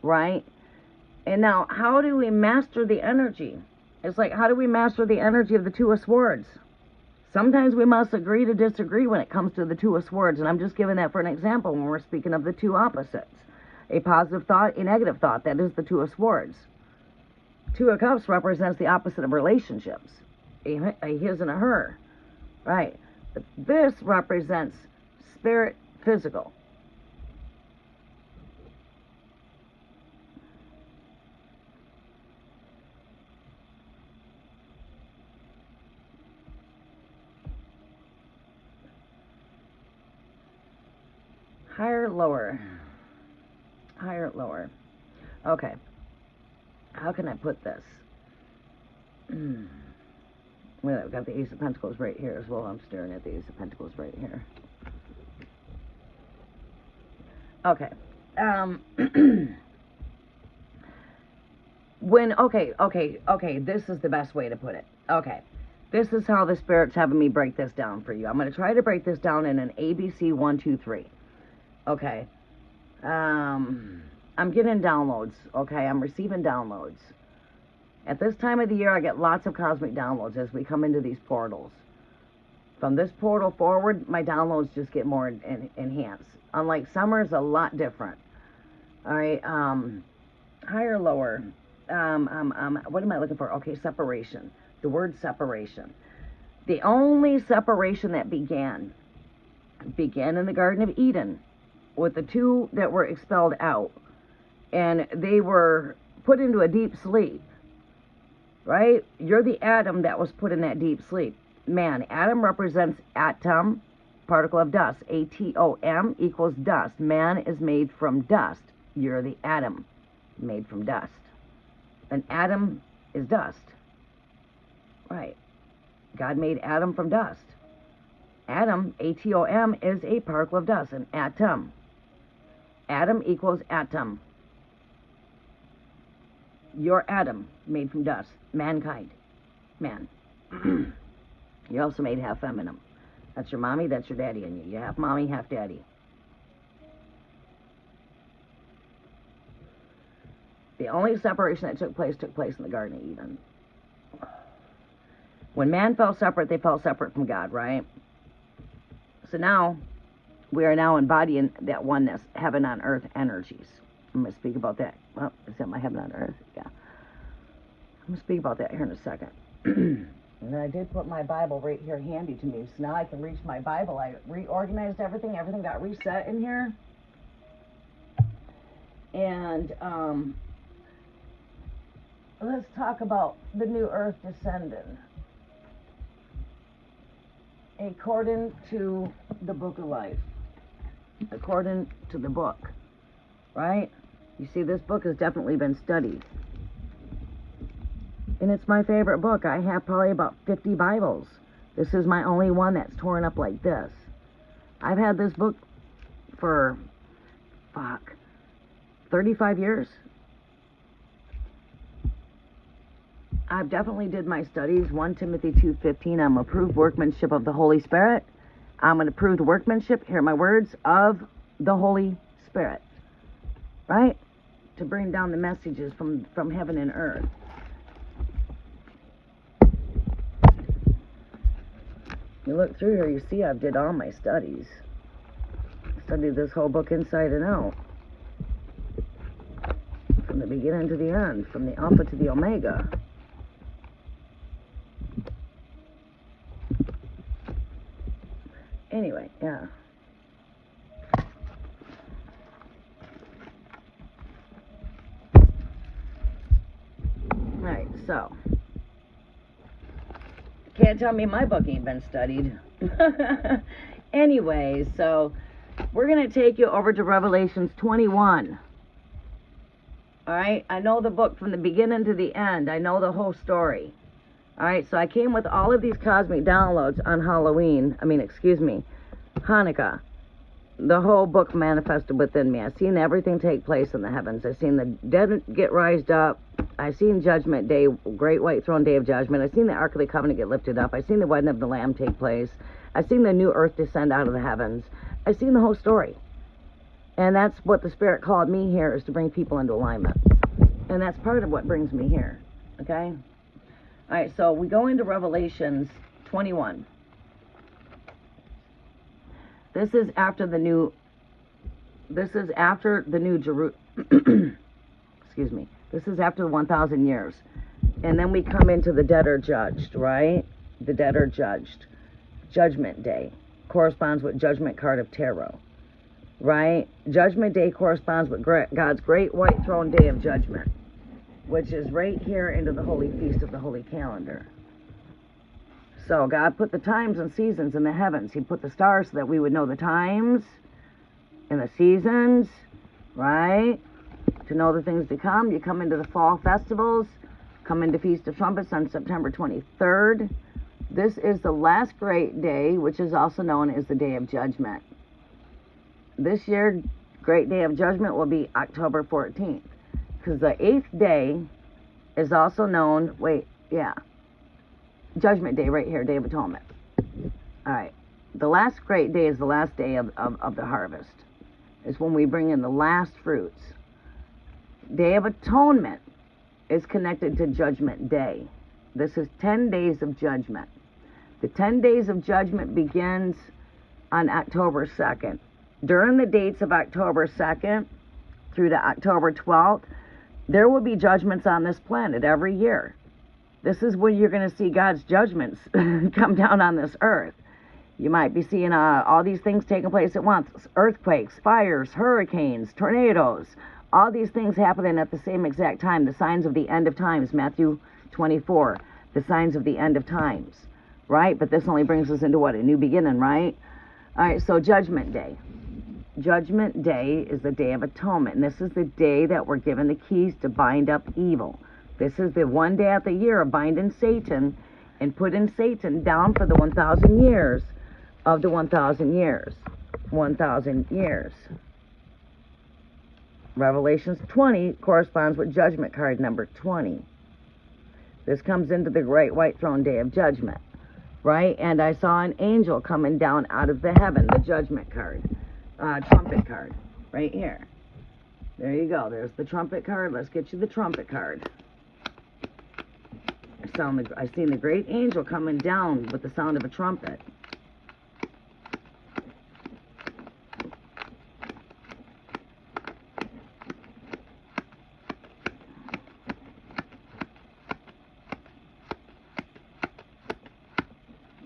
right? And now, how do we master the energy? It's like, how do we master the energy of the Two of Swords? Sometimes we must agree to disagree when it comes to the Two of Swords, and I'm just giving that for an example when we're speaking of the two opposites. A positive thought, a negative thought. That is the Two of Swords. Two of Cups represents the opposite of relationships. A his and a her. Right. But this represents spirit, physical. Higher, lower. Higher, lower. Okay. How can I put this? Well, I've got the Ace of Pentacles right here as well. I'm staring at the Ace of Pentacles right here. Okay. Okay, this is the best way to put it. Okay. This is how the Spirit's having me break this down for you. I'm going to try to break this down in an ABC 1, 2, 3. Okay. I'm getting downloads, okay? I'm receiving downloads. At this time of the year, I get lots of cosmic downloads as we come into these portals. From this portal forward, my downloads just get more enhanced. Unlike summer, is a lot different. All right, higher, lower. What am I looking for? Okay, separation. The word separation. The only separation that began in the Garden of Eden with the two that were expelled out, and they were put into a deep sleep, right? You're the atom that was put in that deep sleep. Man, atom represents atom, particle of dust. A-T-O-M equals dust. Man is made from dust. You're the atom made from dust. An atom is dust. Right. God made Adam from dust. Atom, A-T-O-M, is a particle of dust, an atom. Atom equals atom. Your atom made from dust. Mankind. Man. You're also made half feminine. That's your mommy, that's your daddy in you. You're half mommy, half daddy. The only separation that took place in the Garden of Eden. When man fell separate, they fell separate from God, right? So now, we are now embodying that oneness, heaven on earth energies. I'm going to speak about that. Well, is that my heaven on earth? Yeah. I'm going to speak about that here in a second. And then I did put my Bible right here handy to me. So now I can reach my Bible. I reorganized everything. Everything got reset in here. And let's talk about the new earth descending. According to the book of life. According to the book. Right? You see, this book has definitely been studied. And it's my favorite book. I have probably about 50 Bibles. This is my only one that's torn up like this. I've had this book for, 35 years. I've definitely did my studies. 1 Timothy 2:15. I'm approved workmanship of the Holy Spirit. I'm an approved workmanship, hear my words, of the Holy Spirit. Right? To bring down the messages from heaven and earth. You look through here, you see I've did all my studies. I studied this whole book inside and out. From the beginning to the end. From the Alpha to the Omega. Anyway, yeah. Alright, so. Can't tell me my book ain't been studied. Anyway, so we're going to take you over to Revelations 21. Alright, I know the book from the beginning to the end. I know the whole story. Alright, so I came with all of these cosmic downloads on Hanukkah. The whole book manifested within me. I've seen everything take place in the heavens. I've seen the dead get raised up. I've seen Judgment Day, Great White Throne Day of Judgment. I've seen the Ark of the Covenant get lifted up. I've seen the wedding of the Lamb take place. I've seen the new earth descend out of the heavens. I've seen the whole story. And that's what the Spirit called me here, is to bring people into alignment. And that's part of what brings me here. Okay? Alright, so we go into Revelations 21. This is after the new Jerusalem. Excuse me. This is after the 1,000 years. And then we come into the dead are judged, right? The dead are judged. Judgment Day corresponds with Judgment Card of Tarot, right? Judgment Day corresponds with God's Great White Throne Day of Judgment, which is right here into the Holy Feast of the Holy Calendar. So God put the times and seasons in the heavens. He put the stars so that we would know the times and the seasons, right? To know the things to come. You come into the fall festivals, come into Feast of Trumpets on September 23rd. This is the last great day, which is also known as the Day of Judgment. This year, Great Day of Judgment will be October 14th. Because the 8th day is also known, Judgment Day right here, Day of Atonement. Alright. The last great day is the last day of the harvest. It's when we bring in the last fruits. Day of Atonement is connected to Judgment Day. This is 10 days of judgment. The 10 days of judgment begins on October 2nd. During the dates of October 2nd through to October 12th, there will be judgments on this planet every year. This is when you're going to see God's judgments come down on this earth. You might be seeing all these things taking place at once. Earthquakes, fires, hurricanes, tornadoes. All these things happening at the same exact time. The signs of the end of times. Matthew 24. The signs of the end of times. Right? But this only brings us into what? A new beginning, right? All right, so Judgment Day. Judgment Day is the Day of Atonement. And this is the day that we're given the keys to bind up evil. This is the one day of the year of binding Satan and putting Satan down for the 1,000 years of the 1,000 years. 1,000 years. Revelations 20 corresponds with judgment card number 20. This comes into the great white throne day of judgment, right? And I saw an angel coming down out of the heaven, the judgment card, trumpet card, right here. There you go. There's the trumpet card. Let's get you the trumpet card. I seen the great angel coming down with the sound of a trumpet.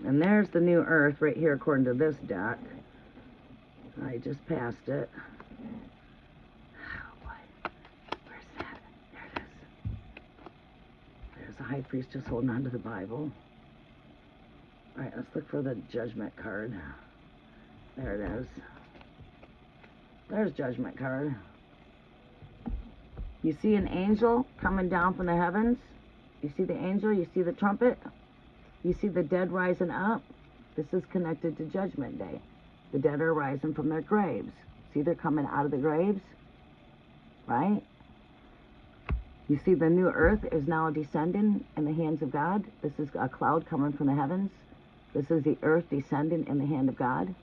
And there's the new earth right here according to this deck. I just passed it. Oh boy. Where's that? There it is. There's the high priest just holding on to the Bible. Alright, let's look for the judgment card. There it is. There's judgment card. You see an angel coming down from the heavens? You see the angel? You see the trumpet? You see the dead rising up? This is connected to Judgment Day. The dead are rising from their graves. See, they're coming out of the graves, right? You see the new earth is now descending in the hands of God. This is a cloud coming from the heavens. This is the earth descending in the hand of God.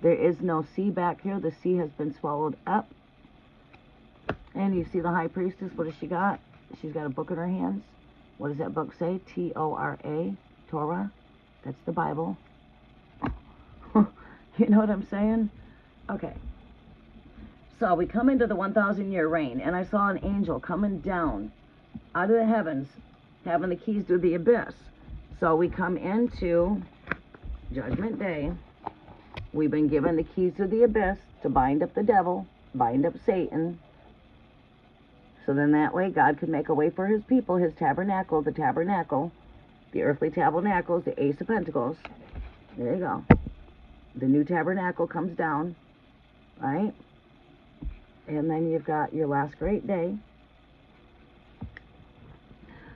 There is no sea back here. The sea has been swallowed up. And you see the high priestess. What has she got? She's got a book in her hands. What does that book say? T-O-R-A. Torah. That's the Bible. You know what I'm saying? Okay. So we come into the 1,000 year reign, and I saw an angel coming down out of the heavens, having the keys to the abyss. So we come into Judgment Day. We've been given the keys to the abyss to bind up the devil, bind up Satan. So then that way God could make a way for his people, his tabernacle, the earthly tabernacle is the Ace of Pentacles. There you go. The new tabernacle comes down, right? And then you've got your last great day.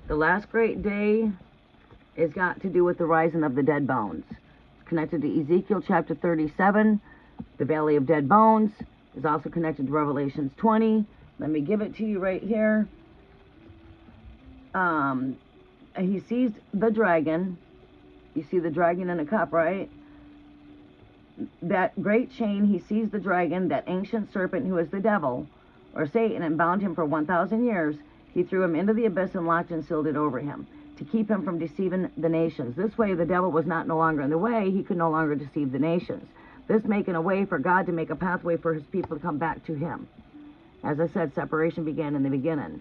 The last great day has got to do with the rising of the dead bones. It's connected to Ezekiel chapter 37, the Valley of Dead Bones. Is also connected to Revelations 20. Let me give it to you right here. He sees the dragon. You see the dragon in a cup, right? That great chain, he sees the dragon, that ancient serpent who is the devil, or Satan, and bound him for 1,000 years. He threw him into the abyss and locked and sealed it over him to keep him from deceiving the nations. This way, the devil was no longer in the way. He could no longer deceive the nations. This making a way for God to make a pathway for his people to come back to him. As I said, separation began in the beginning.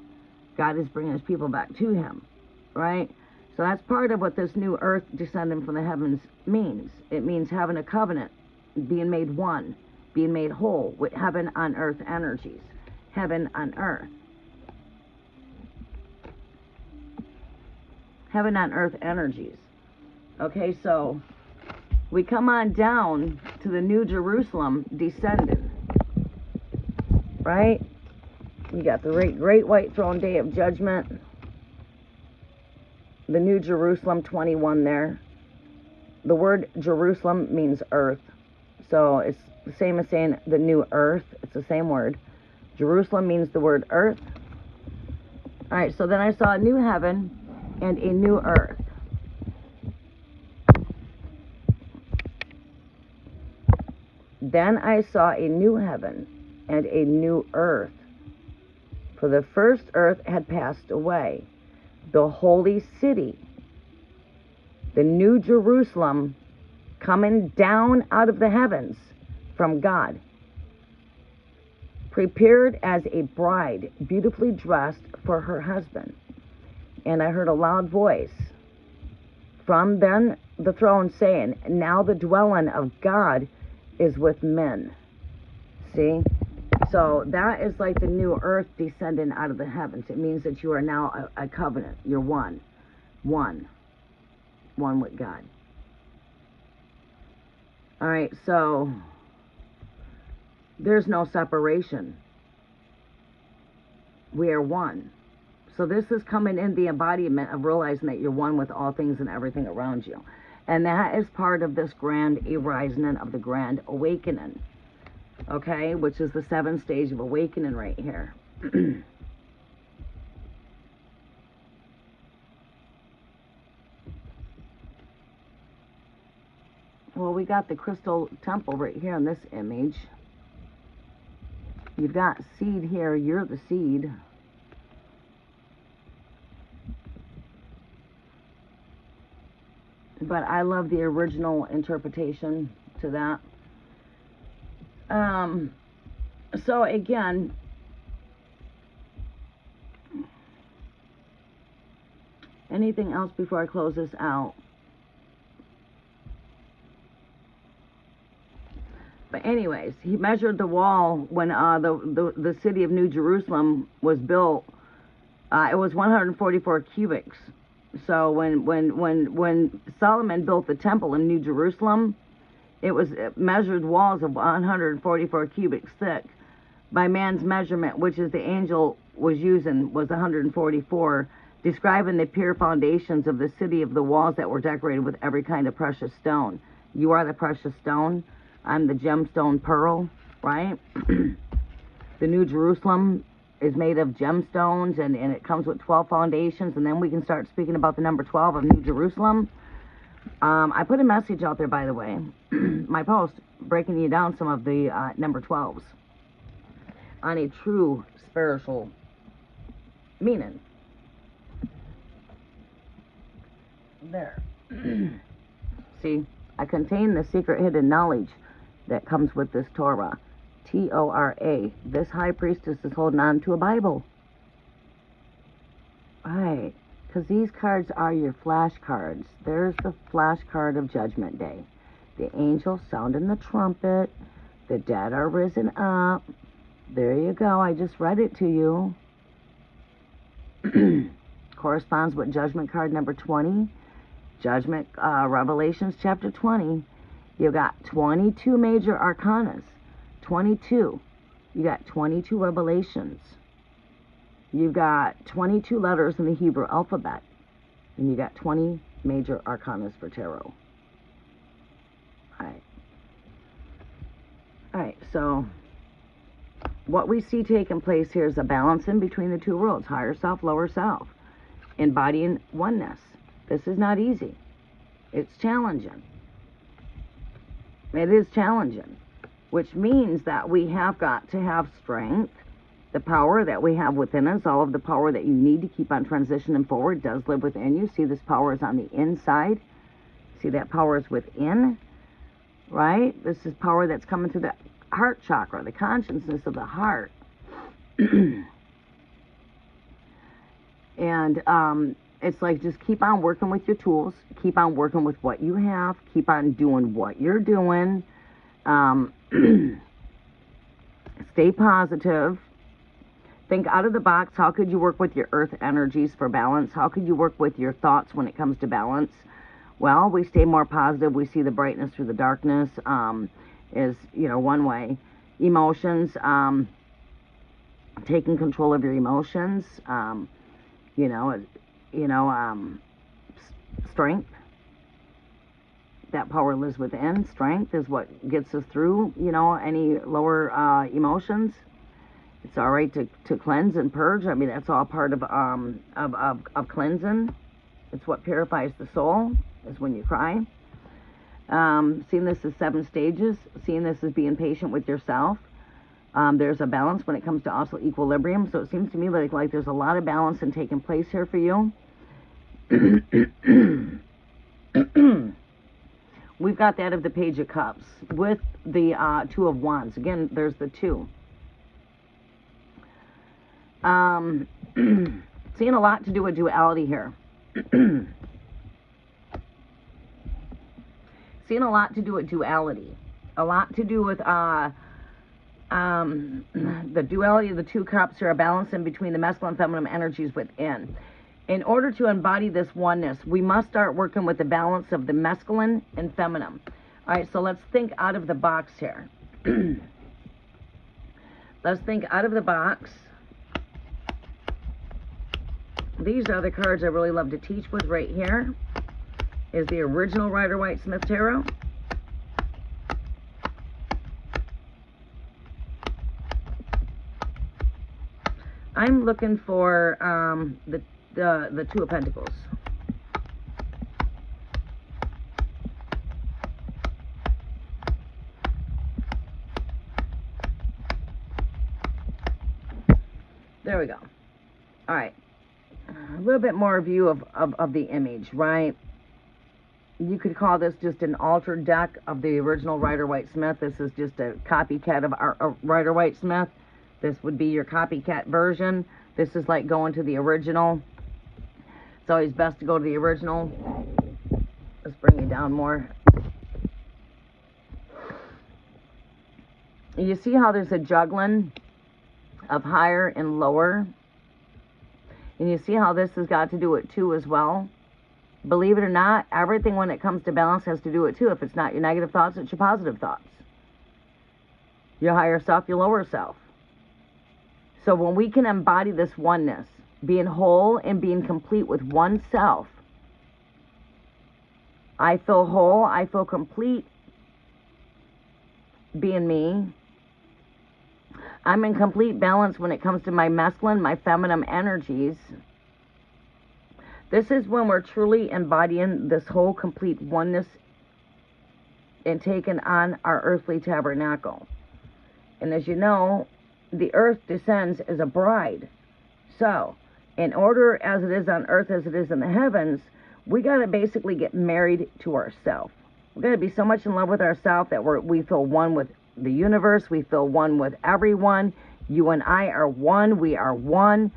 God is bringing his people back to him, right? So that's part of what this new earth descending from the heavens means. It means having a covenant, being made one, being made whole with heaven on earth energies. Heaven on earth. Heaven on earth energies. Okay, so we come on down to the New Jerusalem descending. Right? We got the great white throne day of judgment. The New Jerusalem 21 there. The word Jerusalem means earth. So it's the same as saying the new earth. It's the same word. Jerusalem means the word earth. Alright, so then I saw a new heaven and a new earth. Then I saw a new heaven and a new earth. For the first earth had passed away. The holy city, the New Jerusalem, coming down out of the heavens from God, prepared as a bride, beautifully dressed for her husband. And I heard a loud voice from then the throne saying, now the dwelling of God is with men. See? So that is like the new earth descending out of the heavens. It means that you are now a covenant. You're one with God. All right, so there's no separation. We are one. So this is coming in the embodiment of realizing that you're one with all things and everything around you. And that is part of this grand arising of the grand awakening. Okay, which is the 7th stage of awakening right here. Well, we got the crystal temple right here in this image. You've got seed here. You're the seed. But I love the original interpretation to that. So again, anything else before I close this out? But anyways, he measured the wall when the city of New Jerusalem was built. It was 144 cubits. So when Solomon built the temple in New Jerusalem, it was measured walls of 144 cubits thick. By man's measurement, which is the angel was using, was 144, describing the pure foundations of the city of the walls that were decorated with every kind of precious stone. You are the precious stone. I'm the gemstone pearl, right? The New Jerusalem is made of gemstones, and it comes with 12 foundations, and then we can start speaking about the number 12 of New Jerusalem. I put a message out there, by the way, my post, breaking you down some of the number 12s on a true spiritual meaning. There. See, I contain the secret hidden knowledge that comes with this Torah. T-O-R-A. This high priestess is holding on to a Bible. Right. Because these cards are your flashcards. There's the flashcard of Judgment Day. The angel sounding the trumpet. The dead are risen up. There you go. I just read it to you. Corresponds with Judgment card number 20. Judgment, Revelations chapter 20. You got 22 major arcanas. 22. You got 22 revelations. You got 22 letters in the Hebrew alphabet. And you got 20 major arcanas for tarot. Alright. Alright, so what we see taking place here is a balancing between the two worlds, higher self, lower self, embodying oneness. This is not easy. It's challenging. It is challenging, which means that we have got to have strength. The power that we have within us, all of the power that you need to keep on transitioning forward does live within you. See, this power is on the inside. See, that power is within, right? This is power that's coming through the heart chakra, the consciousness of the heart. And it's like, just keep on working with your tools. Keep on working with what you have. Keep on doing what you're doing. Stay positive. Think out of the box. How could you work with your earth energies for balance? How could you work with your thoughts when it comes to balance? Well, we stay more positive. We see the brightness through the darkness, is, one way. Emotions, taking control of your emotions, strength. That power lives within. Strength is what gets us through, any lower emotions. It's all right to cleanse and purge. I mean, that's all part of cleansing. It's what purifies the soul, is when you cry. Seeing this as 7 stages. Seeing this as being patient with yourself. There's a balance when it comes to also equilibrium. So it seems to me like there's a lot of balance in taking place here for you. We've got that of the Page of Cups with the 2 of Wands. Again, there's the 2. Seeing a lot to do with duality here. Seeing a lot to do with duality. A lot to do with the duality of the two cups, or a balance in between the masculine and feminine energies within. In order to embody this oneness, we must start working with the balance of the masculine and feminine. All right, so let's think out of the box here. Let's think out of the box. These are the cards I really love to teach with right here. Is the original Rider-Waite-Smith Tarot. I'm looking for the Two of Pentacles. There we go. All right. A little bit more view of the image, right? You could call this just an altered deck of the original Rider-Waite-Smith. This is just a copycat of our Rider-Waite-Smith. This would be your copycat version. This is like going to the original. It's always best to go to the original. Let's bring you down more. You see how there's a juggling of higher and lower? And you see how this has got to do with two as well? Believe it or not, everything when it comes to balance has to do with two. If it's not your negative thoughts, it's your positive thoughts. Your higher self, your lower self. So when we can embody this oneness, being whole and being complete with oneself, I feel whole, I feel complete being me. I'm in complete balance when it comes to my masculine, my feminine energies. This is when we're truly embodying this whole complete oneness and taking on our earthly tabernacle. And as you know, the earth descends as a bride. So, in order as it is on earth as it is in the heavens, we got to basically get married to ourselves. We got to be so much in love with ourselves that we feel one with the universe. We feel one with everyone. You and I are one. We are one.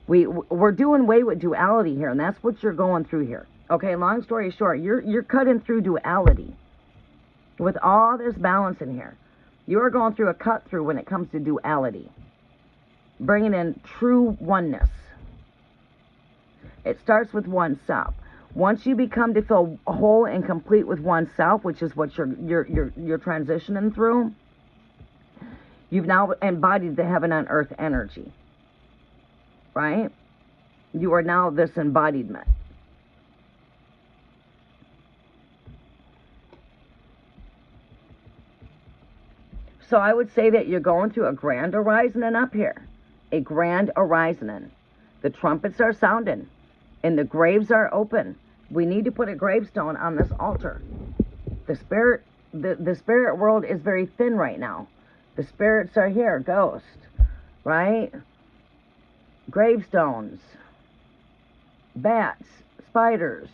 We're doing away with duality here, and that's what you're going through here. Okay, long story short, you're cutting through duality with all this balance in here. You are going through a cut through when it comes to duality, bringing in true oneness. It starts with oneself. Once you become to feel whole and complete with oneself, which is what you're transitioning through, you've now embodied the heaven on earth energy, right? You are now this embodiment. So I would say that you're going through a grand arising up here. A grand arising. The trumpets are sounding. And the graves are open. We need to put a gravestone on this altar. The spirit world is very thin right now. The spirits are here. Ghosts. Right? Gravestones. Bats. Spiders.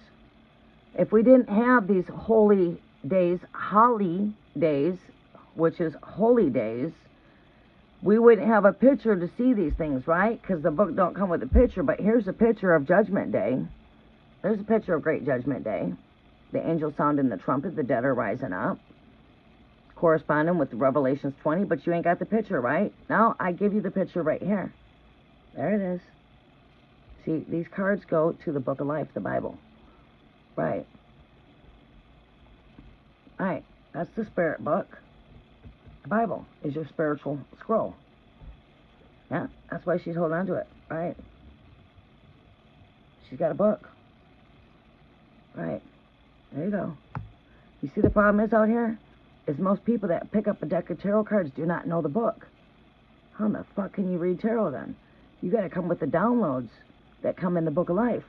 If we didn't have these holy days, holly days, which is holy days, we wouldn't have a picture to see these things, right? Because the book don't come with a picture. But here's a picture of Judgment Day. There's a picture of Great Judgment Day. The angels sounding the trumpet, the dead are rising up, corresponding with Revelations 20. But you ain't got the picture, right? Now I give you the picture right here. There it is. See, these cards go to the book of life, the Bible. Right. All right. That's the spirit book. The Bible is your spiritual scroll. Yeah, that's why she's holding on to it, right? She's got a book. Right. There you go. You see the problem is out here? Is most people that pick up a deck of tarot cards do not know the book. How in the fuck can you read tarot then? You got to come with the downloads that come in the book of life.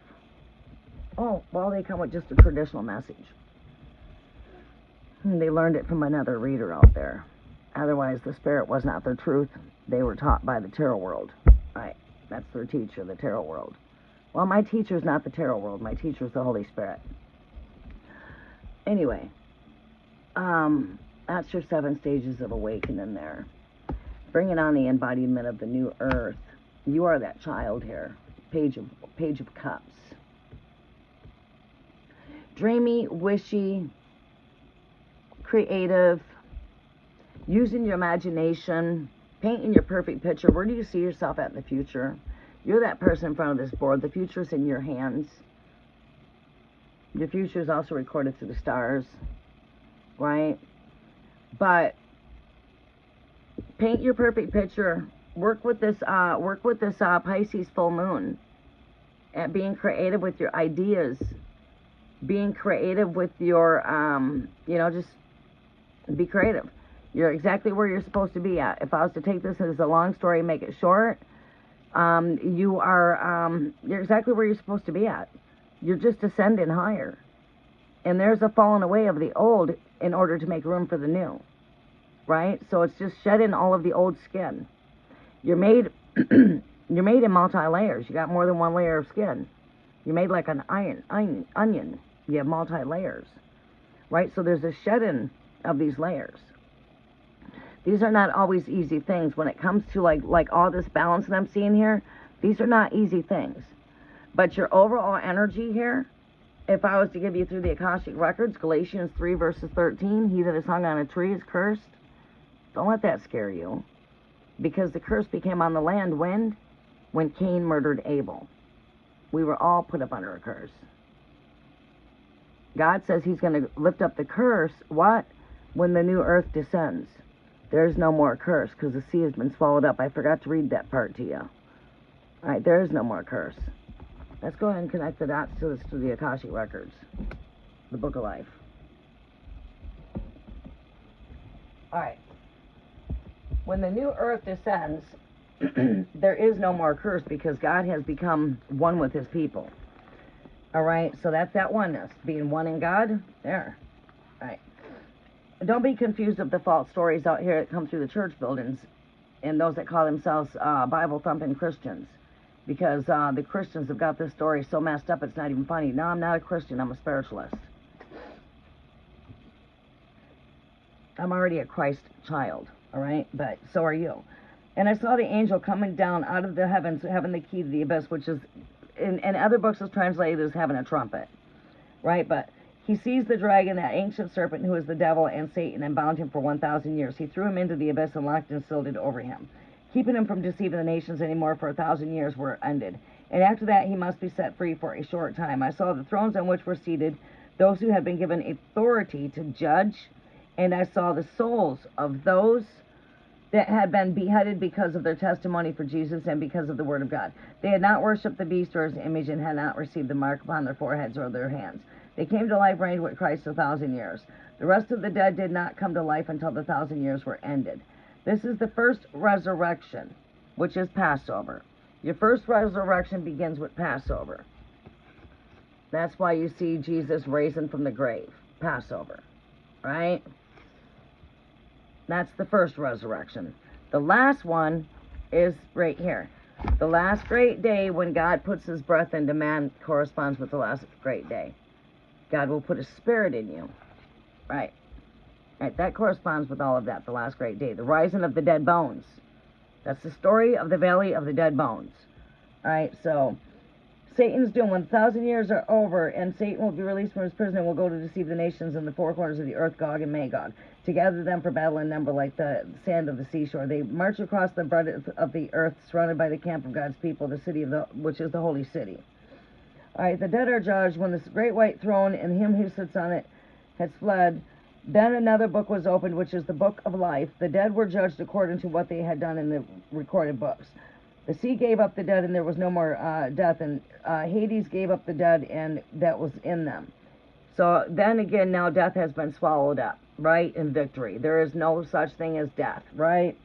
Oh, well, they come with just a traditional message. And they learned it from another reader out there. Otherwise, the spirit was not their truth. They were taught by the tarot world. Right. That's their teacher, the tarot world. Well, my teacher's not the tarot world. My teacher's the Holy Spirit. Anyway, that's your 7 stages of awakening there. Bringing on the embodiment of the new earth. You are that child here. Page of Cups. Dreamy, wishy, creative, using your imagination, painting your perfect picture. Where do you see yourself at in the future? You're that person in front of this board. The future's in your hands. Your future is also recorded through the stars, right? But paint your perfect picture. Work with this Pisces full moon at being creative with your ideas, being creative with your, just be creative. You're exactly where you're supposed to be at. If I was to take this as a long story and make it short, you're exactly where you're supposed to be at. You're just ascending higher. And there's a falling away of the old in order to make room for the new, right? So it's just shedding all of the old skin. You're made you're made in multi-layers. You got more than one layer of skin. You're made like an onion. You have multi-layers, right? So there's a shedding of these layers. These are not always easy things. When it comes to like all this balance that I'm seeing here, these are not easy things. But your overall energy here, if I was to give you through the Akashic Records, Galatians 3 verses 13, he that is hung on a tree is cursed. Don't let that scare you. Because the curse became on the land when Cain murdered Abel. We were all put up under a curse. God says he's going to lift up the curse, what? When the new earth descends. There's no more curse because the sea has been swallowed up. I forgot to read that part to you. All right, there is no more curse. Let's go ahead and connect the dots to the Akashic Records, the Book of Life. All right. When the new earth descends, there is no more curse because God has become one with his people. All right, so that's that oneness, being one in God. There. All right. Don't be confused of the false stories out here that come through the church buildings and those that call themselves Bible-thumping Christians. Because the Christians have got this story so messed up it's not even funny. No, I'm not a Christian. I'm a spiritualist. I'm already a Christ child. All right, but so are you. And I saw the angel coming down out of the heavens, having the key to the abyss, which is, in other books is translated as having a trumpet, right? But he seized the dragon, that ancient serpent who is the devil and Satan, and bound him for 1,000 years. He threw him into the abyss and locked and sealed it over him, keeping him from deceiving the nations anymore for 1,000 years were ended. And after that he must be set free for a short time. I saw the thrones on which were seated those who had been given authority to judge, and I saw the souls of those that had been beheaded because of their testimony for Jesus and because of the word of God. They had not worshipped the beast or his image and had not received the mark upon their foreheads or their hands. They came to life, reigned with Christ 1,000 years. The rest of the dead did not come to life until the 1,000 years were ended. This is the first resurrection, which is Passover. Your first resurrection begins with Passover. That's why you see Jesus raising from the grave. Passover, right? That's the first resurrection. The last one is right here. The last great day when God puts his breath into man corresponds with the last great day. God will put a spirit in you. Right. Right. That corresponds with all of that. The last great day. The rising of the dead bones. That's the story of the valley of the dead bones. All right. So Satan's doing, when 1,000 years are over and Satan will be released from his prison and will go to deceive the nations in the four corners of the earth, Gog and Magog, to gather them for battle in number like the sand of the seashore. They march across the breadth of the earth, surrounded by the camp of God's people, the city which is the holy city. All right, the dead are judged when this great white throne and him who sits on it has fled. Then another book was opened, which is the book of life. The dead were judged according to what they had done in the recorded books. The sea gave up the dead, and there was no more death, and Hades gave up the dead, and that was in them. So then again, now death has been swallowed up, right, in victory. There is no such thing as death, right?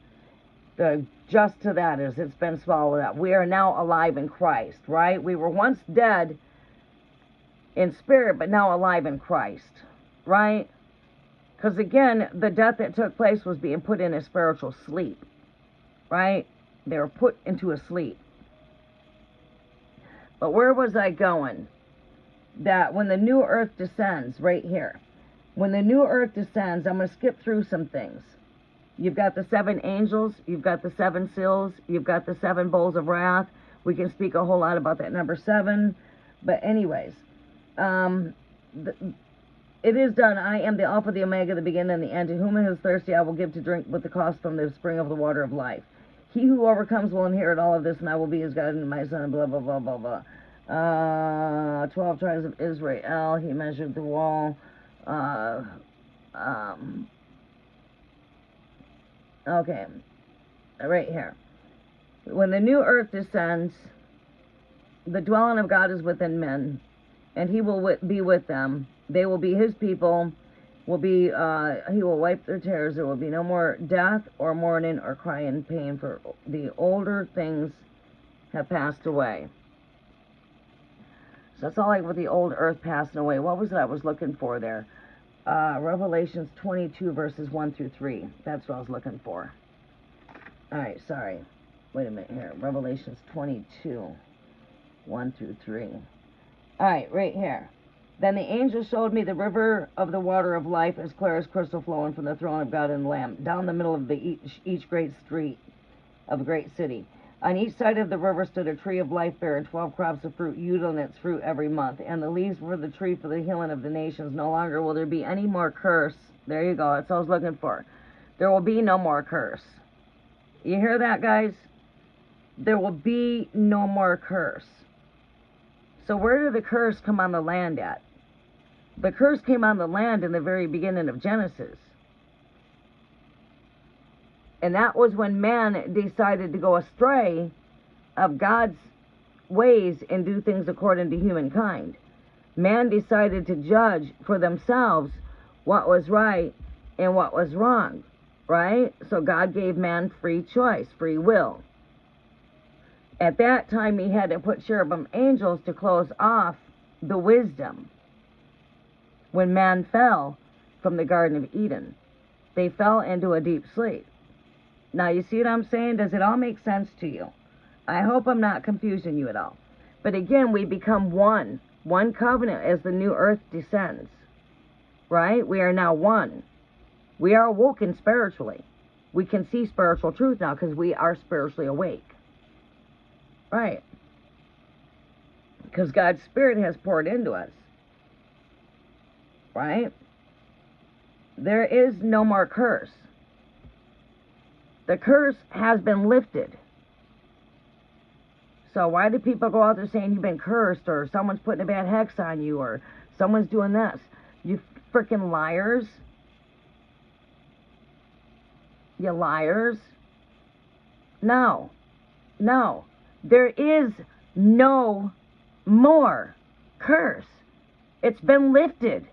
The just to that is it's been swallowed up. We are now alive in Christ, right? We were once dead in spirit, but now alive in Christ, right? Because again, the death that took place was being put in a spiritual sleep, right? They were put into a sleep. But where was I going? That when the new earth descends, right here, when the new earth descends, I'm going to skip through some things. You've got the 7 angels, you've got the 7 seals, you've got the 7 bowls of wrath, We can speak a whole lot about that number 7. But anyways, it is done. I am the Alpha, the Omega, the beginning and the end. To whom is thirsty, I will give to drink with the cost from the spring of the water of life. He who overcomes will inherit all of this, and I will be his God and my son, blah, blah, blah, blah, blah. 12 tribes of Israel. He measured the wall. Okay. Right here. When the new earth descends, the dwelling of God is within men, and he will be with them. They will be his people. He will wipe their tears. There will be no more death or mourning or crying and pain, for the older things have passed away. So that's all like with the old earth passing away. What was it I was looking for there? Revelations 22 verses 1 through 3. That's what I was looking for. Alright, sorry. Wait a minute here. Revelations 22, 1 through 3. Alright, right here. Then the angel showed me the river of the water of life, as clear as crystal, flowing from the throne of God and the Lamb, down the middle of each great street of a great city. On each side of the river stood a tree of life, bearing 12 crops of fruit, yielding its fruit every month. And the leaves were the tree for the healing of the nations. No longer will there be any more curse. There you go. That's what I was looking for. There will be no more curse. You hear that, guys? There will be no more curse. So where did the curse come on the land at? The curse came on the land in the very beginning of Genesis. And that was when man decided to go astray of God's ways and do things according to humankind. Man decided to judge for themselves what was right and what was wrong, right? So God gave man free choice, free will. At that time, he had to put cherubim angels to close off the wisdom. When man fell from the Garden of Eden, they fell into a deep sleep. Now, you see what I'm saying? Does it all make sense to you? I hope I'm not confusing you at all. But again, we become one covenant as the new earth descends, right? We are now one. We are awoken spiritually. We can see spiritual truth now because we are spiritually awake. Right. Because God's Spirit has poured into us. Right? There is no more curse. The curse has been lifted. So why do people go out there saying you've been cursed, or someone's putting a bad hex on you, or someone's doing this? You freaking liars. You liars. No. No. There is no more curse. It's been lifted.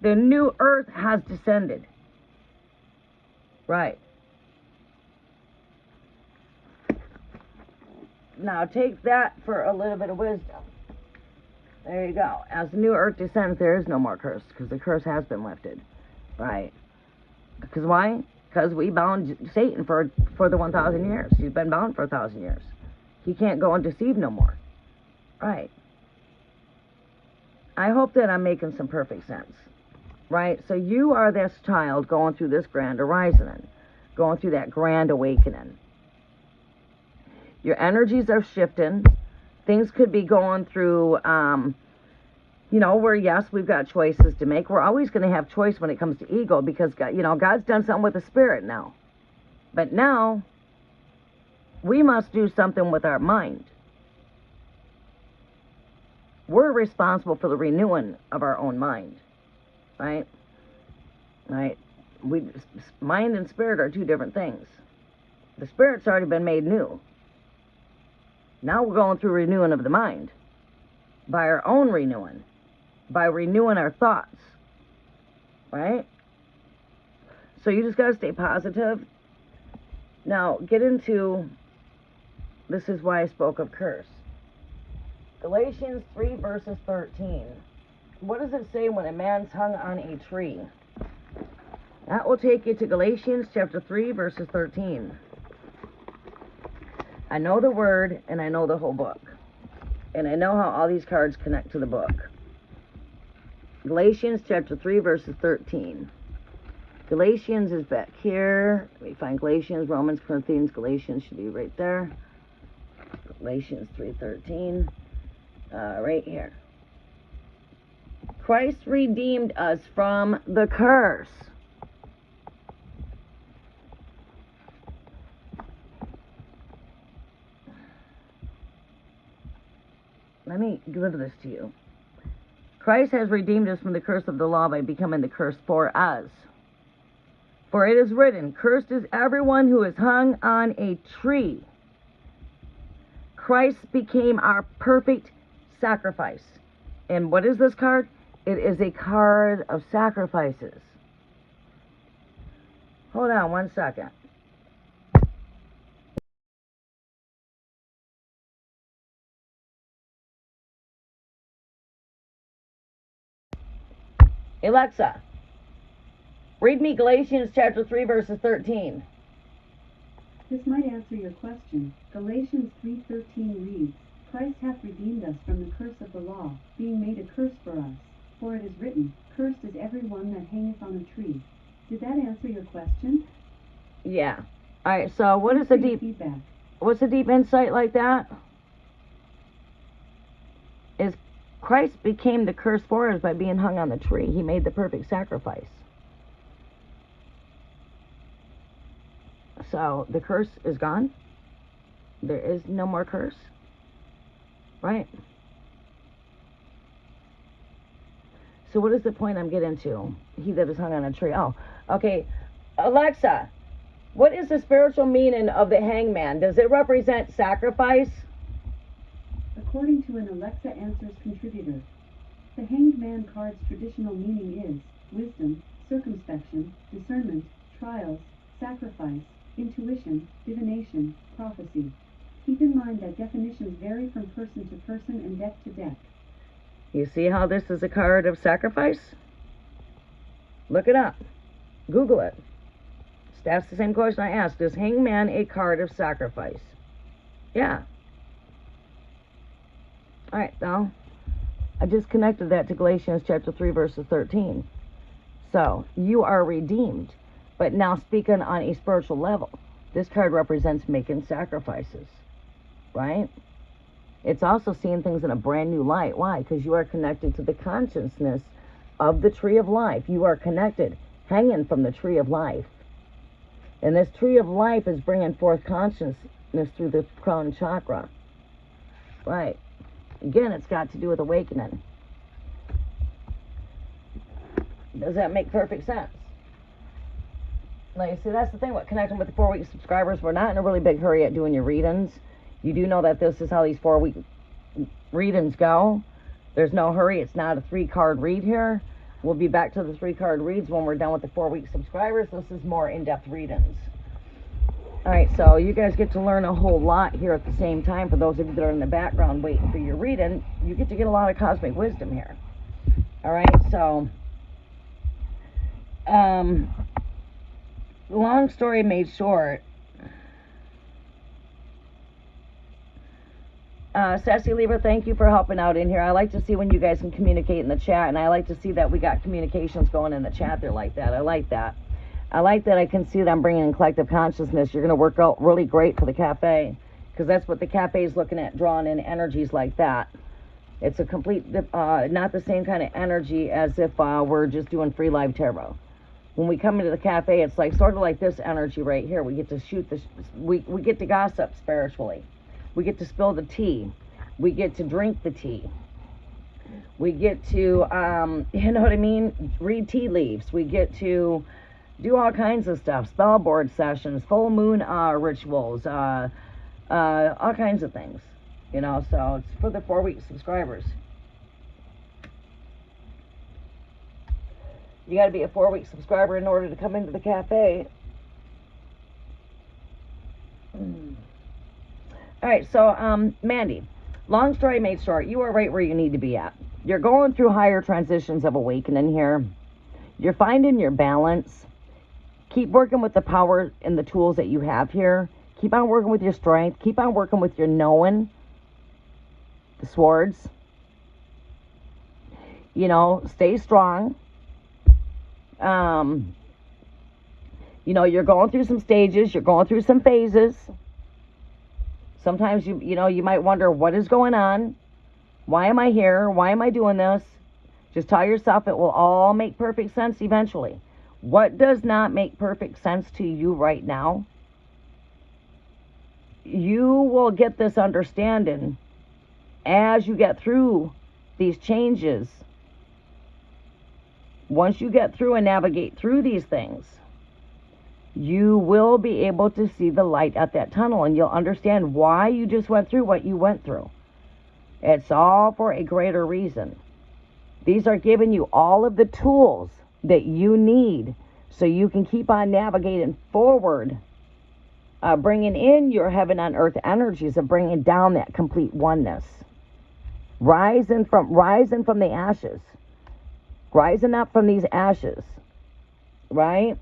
The new earth has descended. Right. Now take that for a little bit of wisdom. There you go. As the new earth descends, there is no more curse, because the curse has been lifted. Right. Because why? Because we bound Satan for the 1,000 years. He's been bound for 1,000 years. He can't go and deceive no more. Right. I hope that I'm making some perfect sense. Right? So you are this child going through this grand arising, going through that grand awakening. Your energies are shifting. Things could be going through, where, yes, we've got choices to make. We're always going to have choice when it comes to ego, because, God, God's done something with the spirit now. But now, we must do something with our mind. We're responsible for the renewing of our own mind. Right? Right? Mind and spirit are two different things. The spirit's already been made new. Now we're going through renewing of the mind. By our own renewing. By renewing our thoughts. Right? So you just got to stay positive. Now, get into... This is why I spoke of curse. Galatians 3 verses 13. What does it say when a man's hung on a tree? That will take you to Galatians chapter 3 verses 13. I know the word, and I know the whole book. And I know how all these cards connect to the book. Galatians chapter 3 verses 13. Galatians is back here. Let me find Galatians, Romans, Corinthians, Galatians should be right there. Galatians 3:13. Right here. Christ redeemed us from the curse. Let me deliver this to you. Christ has redeemed us from the curse of the law by becoming the curse for us. For it is written, cursed is everyone who is hung on a tree. Christ became our perfect sacrifice. And what is this card? It is a card of sacrifices. Hold on one second. Alexa, read me Galatians chapter 3, verses 13. This might answer your question. Galatians 3:13 reads, Christ hath redeemed us from the curse of the law, being made a curse for us. For it is written, cursed is every one that hangeth on a tree. Did that answer your question? Yeah. All right, so what's the deep insight like that? Is Christ became the curse for us by being hung on the tree. He made the perfect sacrifice. So the curse is gone. There is no more curse. Right? So what is the point I'm getting to? He that is hung on a tree. Oh, okay. Alexa, what is the spiritual meaning of the hangman? Does it represent sacrifice? According to an Alexa Answers contributor, the Hanged Man card's traditional meaning is wisdom, circumspection, discernment, trials, sacrifice, intuition, divination, prophecy. Keep in mind that definitions vary from person to person and deck to deck. You see how this is a card of sacrifice? Look it up. Google it. That's the same question I asked. Is hangman a card of sacrifice? Yeah. All right, now, I just connected that to Galatians chapter 3, verses 13. So, you are redeemed. But now, speaking on a spiritual level, this card represents making sacrifices, right? It's also seeing things in a brand new light. Why? Because you are connected to the consciousness of the tree of life. You are connected, hanging from the tree of life. And this tree of life is bringing forth consciousness through the crown chakra. Right. Again, it's got to do with awakening. Does that make perfect sense? Like I said, that's the thing with connecting with the 4-week subscribers. We're not in a really big hurry at doing your readings. You do know that this is how these 4-week readings go. There's no hurry. It's not a 3-card read here. We'll be back to the 3-card reads when we're done with the 4-week subscribers. This is more in-depth readings. All right, so you guys get to learn a whole lot here at the same time. For those of you that are in the background waiting for your reading, you get to get a lot of cosmic wisdom here. All right, so long story made short, Sassy Libra, thank you for helping out in here. I like to see when you guys can communicate in the chat, and I like to see that we got communications going in the chat there like that. I like that. I like that I can see that I'm bringing in collective consciousness. You're going to work out really great for the cafe, because that's what the cafe is looking at, drawing in energies like that. It's a complete, not the same kind of energy as if we're just doing free live tarot. When we come into the cafe, it's like sort of like this energy right here. We get to shoot the, we get to gossip spiritually. We get to spill the tea. We get to drink the tea. We get to, you know what I mean? Read tea leaves. We get to do all kinds of stuff. Spell board sessions, full moon rituals, all kinds of things. You know, so it's for the 4-week subscribers. You got to be a 4-week subscriber in order to come into the cafe. All right, so Mandy, long story made short, you are right where you need to be at. You're going through higher transitions of awakening here. You're finding your balance. Keep working with the power and the tools that you have here. Keep on working with your strength. Keep on working with your knowing. The swords. You know, stay strong. You know, you're going through some stages. You're going through some phases. Sometimes you might wonder, what is going on? Why am I here? Why am I doing this? Just tell yourself it will all make perfect sense eventually. What does not make perfect sense to you right now? You will get this understanding as you get through these changes. Once you get through and navigate through these things, you will be able to see the light at that tunnel, and you'll understand why you just went through what you went through. It's all for a greater reason. These are giving you all of the tools that you need so you can keep on navigating forward, bringing in your heaven on earth energies of bringing down that complete oneness. Rising from the ashes. Rising up from these ashes. Right?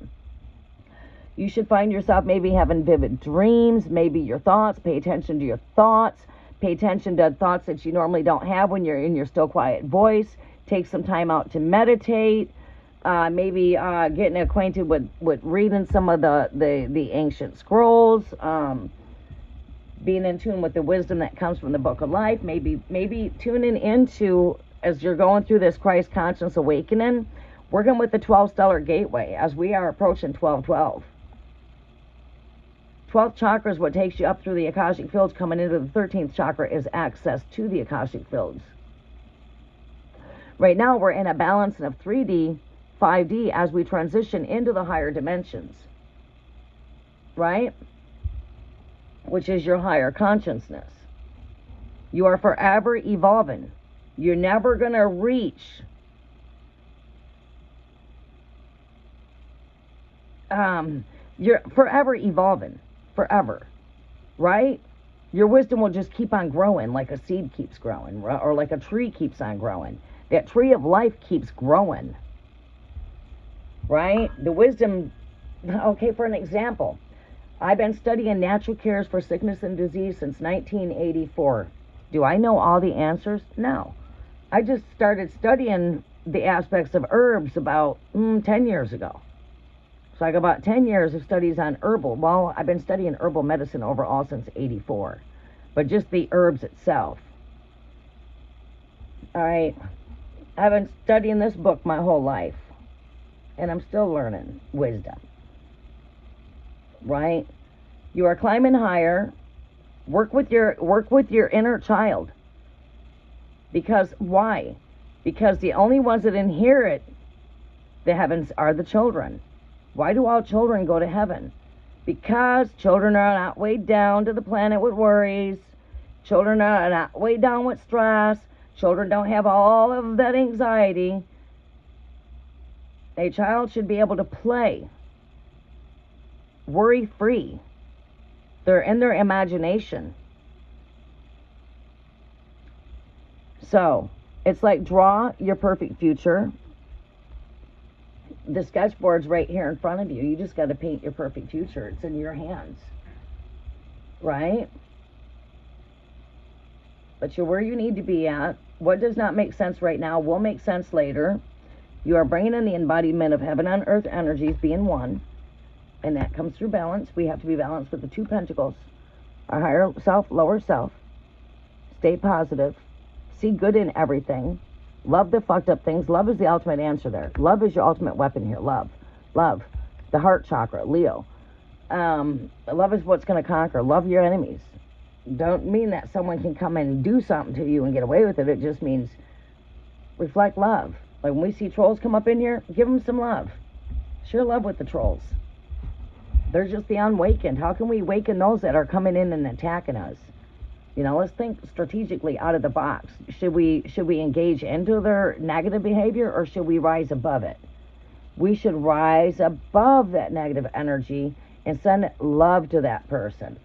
You should find yourself maybe having vivid dreams, maybe your thoughts. Pay attention to your thoughts. Pay attention to thoughts that you normally don't have when you're in your still quiet voice. Take some time out to meditate. Maybe getting acquainted with reading some of the ancient scrolls. Being in tune with the wisdom that comes from the book of life. Maybe tuning into, as you're going through this Christ conscious awakening, working with the 12 stellar gateway as we are approaching 1212. 12th chakra is what takes you up through the Akashic fields. Coming into the 13th chakra is access to the Akashic fields. Right now we're in a balance of 3D, 5D as we transition into the higher dimensions. Right? Which is your higher consciousness. You are forever evolving. You're never going to reach you're forever evolving. Forever. Right? Your wisdom will just keep on growing like a seed keeps growing, or like a tree keeps on growing. That tree of life keeps growing. Right? The wisdom, okay, for an example, I've been studying natural cures for sickness and disease since 1984. Do I know all the answers? No. I just started studying the aspects of herbs about 10 years ago. So I got about 10 years of studies on herbal. Well, I've been studying herbal medicine overall since 84. But just the herbs itself. All right. I've been studying this book my whole life. And I'm still learning wisdom. Right? You are climbing higher. Work with your inner child. Because why? Because the only ones that inherit the heavens are the children. Why do all children go to heaven? Because children are not weighed down to the planet with worries. Children are not weighed down with stress. Children don't have all of that anxiety. A child should be able to play worry-free. They're in their imagination. So, it's like draw your perfect future. The sketchboard's right here in front of you. You just got to paint your perfect future. It's in your hands. Right? But you're where you need to be at. What does not make sense right now will make sense later. You are bringing in the embodiment of heaven on earth energies being one. And that comes through balance. We have to be balanced with the two pentacles. Our higher self, lower self. Stay positive. See good in everything. Love the fucked up things. Love is the ultimate answer there. Love is your ultimate weapon here. Love. Love. The heart chakra. Leo. Love is what's going to conquer. Love your enemies. Don't mean that someone can come and do something to you and get away with it. It just means reflect love. Like when we see trolls come up in here, give them some love. Share love with the trolls. They're just the unawakened. How can we awaken those that are coming in and attacking us? You know, let's think strategically out of the box. Should we engage into their negative behavior, or should we rise above it? We should rise above that negative energy and send love to that person.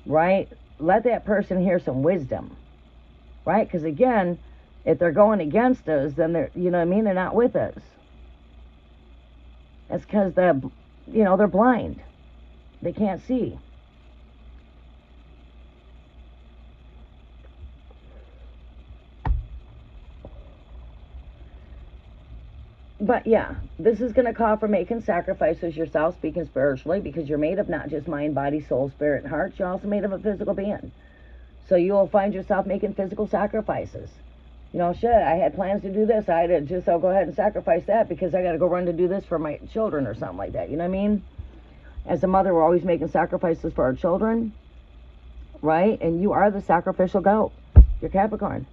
Right? Let that person hear some wisdom. Right? Because again, if they're going against us, then they're, you know what I mean, they're not with us. That's because they're blind. They can't see. But yeah, this is going to call for making sacrifices yourself, speaking spiritually, because you're made of not just mind, body, soul, spirit, and heart. You're also made of a physical being. So you will find yourself making physical sacrifices. You know, shit, I had plans to do this. I'll go ahead and sacrifice that because I got to go run to do this for my children or something like that. You know what I mean? As a mother, we're always making sacrifices for our children, right? And you are the sacrificial goat. You're Capricorn.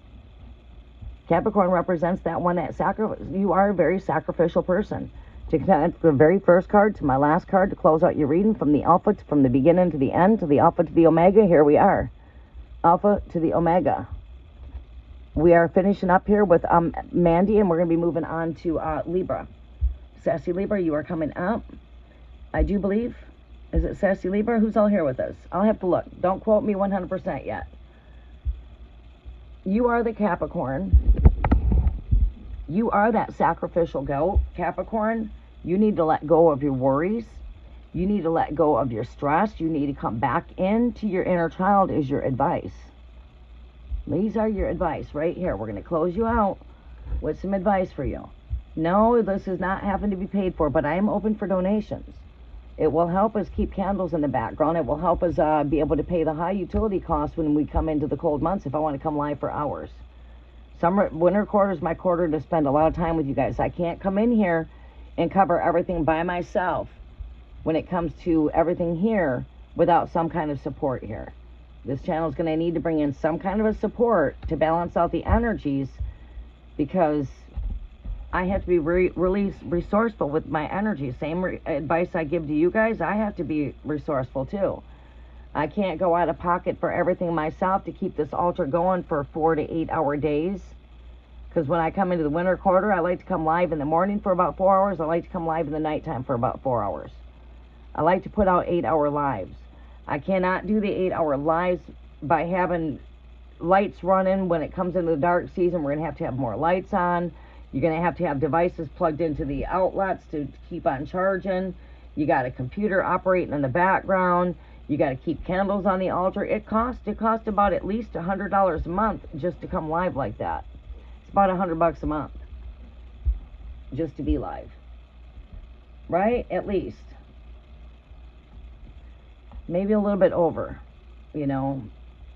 Capricorn represents that one that sacrifice. You are a very sacrificial person. To connect the very first card to my last card to close out your reading, from the alpha, from the beginning to the end, to the alpha to the omega, here we are. Alpha to the omega. We are finishing up here with Mandy, and we're going to be moving on to Libra. Sassy Libra, you are coming up. I do believe. Is it Sassy Libra? Who's all here with us? I'll have to look. Don't quote me 100% yet. You are the Capricorn. You are that sacrificial goat, Capricorn. You need to let go of your worries. You need to let go of your stress. You need to come back into your inner child is your advice. These are your advice right here. We're going to close you out with some advice for you. No, this is not having to be paid for, but I am open for donations. It will help us keep candles in the background. It will help us be able to pay the high utility costs when we come into the cold months if I want to come live for hours. Winter quarter is my quarter to spend a lot of time with you guys. I can't come in here and cover everything by myself when it comes to everything here without some kind of support here. This channel is going to need to bring in some kind of a support to balance out the energies, because I have to be really resourceful with my energy. Same advice I give to you guys, I have to be resourceful too. I can't go out of pocket for everything myself to keep this altar going for 4 to 8 hour days. Because when I come into the winter quarter, I like to come live in the morning for about 4 hours. I like to come live in the nighttime for about 4 hours. I like to put out 8 hour lives. I cannot do the 8 hour lives by having lights running. When it comes into the dark season, we're going to have more lights on. You're going to have devices plugged into the outlets to keep on charging. You got a computer operating in the background. You got to keep candles on the altar. It costs about at least $100 a month just to come live like that. It's about $100 a month just to be live, right? At least, maybe a little bit over, you know,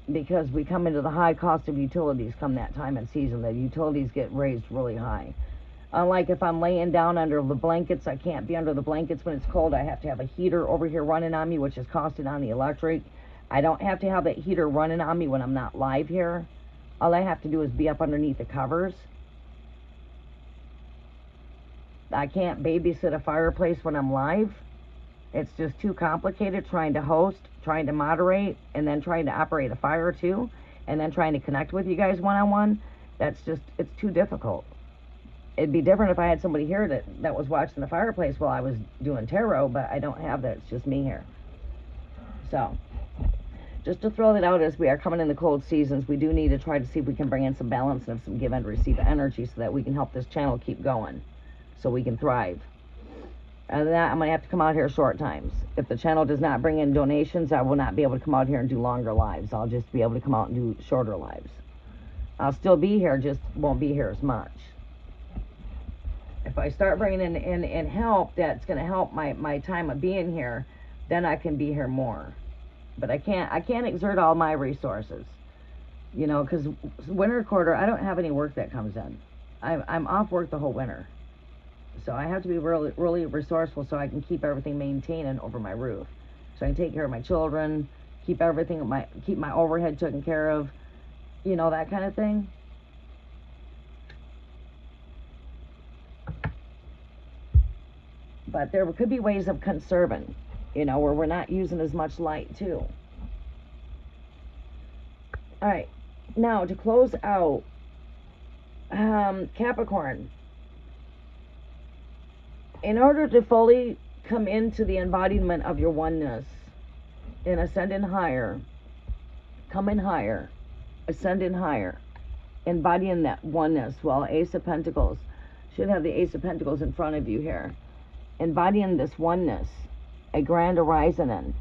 because we come into the high cost of utilities come that time and season. The utilities get raised really high. Unlike if I'm laying down under the blankets, I can't be under the blankets when it's cold. I have to have a heater over here running on me, which is costing on the electric. I don't have to have that heater running on me when I'm not live here. All I have to do is be up underneath the covers. I can't babysit a fireplace when I'm live. It's just too complicated trying to host, trying to moderate, and then trying to operate a fire too, and then trying to connect with you guys one-on-one. It's too difficult. It'd be different if I had somebody here that was watching the fireplace while I was doing tarot, but I don't have that. It's just me here. So, just to throw that out, as we are coming in the cold seasons, we do need to try to see if we can bring in some balance and some give and receive energy so that we can help this channel keep going, so we can thrive. Other than that, I'm going to have to come out here short times. If the channel does not bring in donations, I will not be able to come out here and do longer lives. I'll just be able to come out and do shorter lives. I'll still be here, just won't be here as much. If I start bringing in help, that's going to help my time of being here, then I can be here more. But I can't exert all my resources, you know, because winter quarter, I don't have any work that comes in. I'm off work the whole winter. So I have to be really resourceful so I can keep everything maintained over my roof. So I can take care of my children, keep my overhead taken care of, you know, that kind of thing. But there could be ways of conserving, you know, where we're not using as much light too. All right, now to close out, Capricorn. In order to fully come into the embodiment of your oneness and ascend in higher, come in higher, ascend in higher, embodying that oneness. Well, Ace of Pentacles, should have the Ace of Pentacles in front of you here. Embodying this oneness, a grand horizon.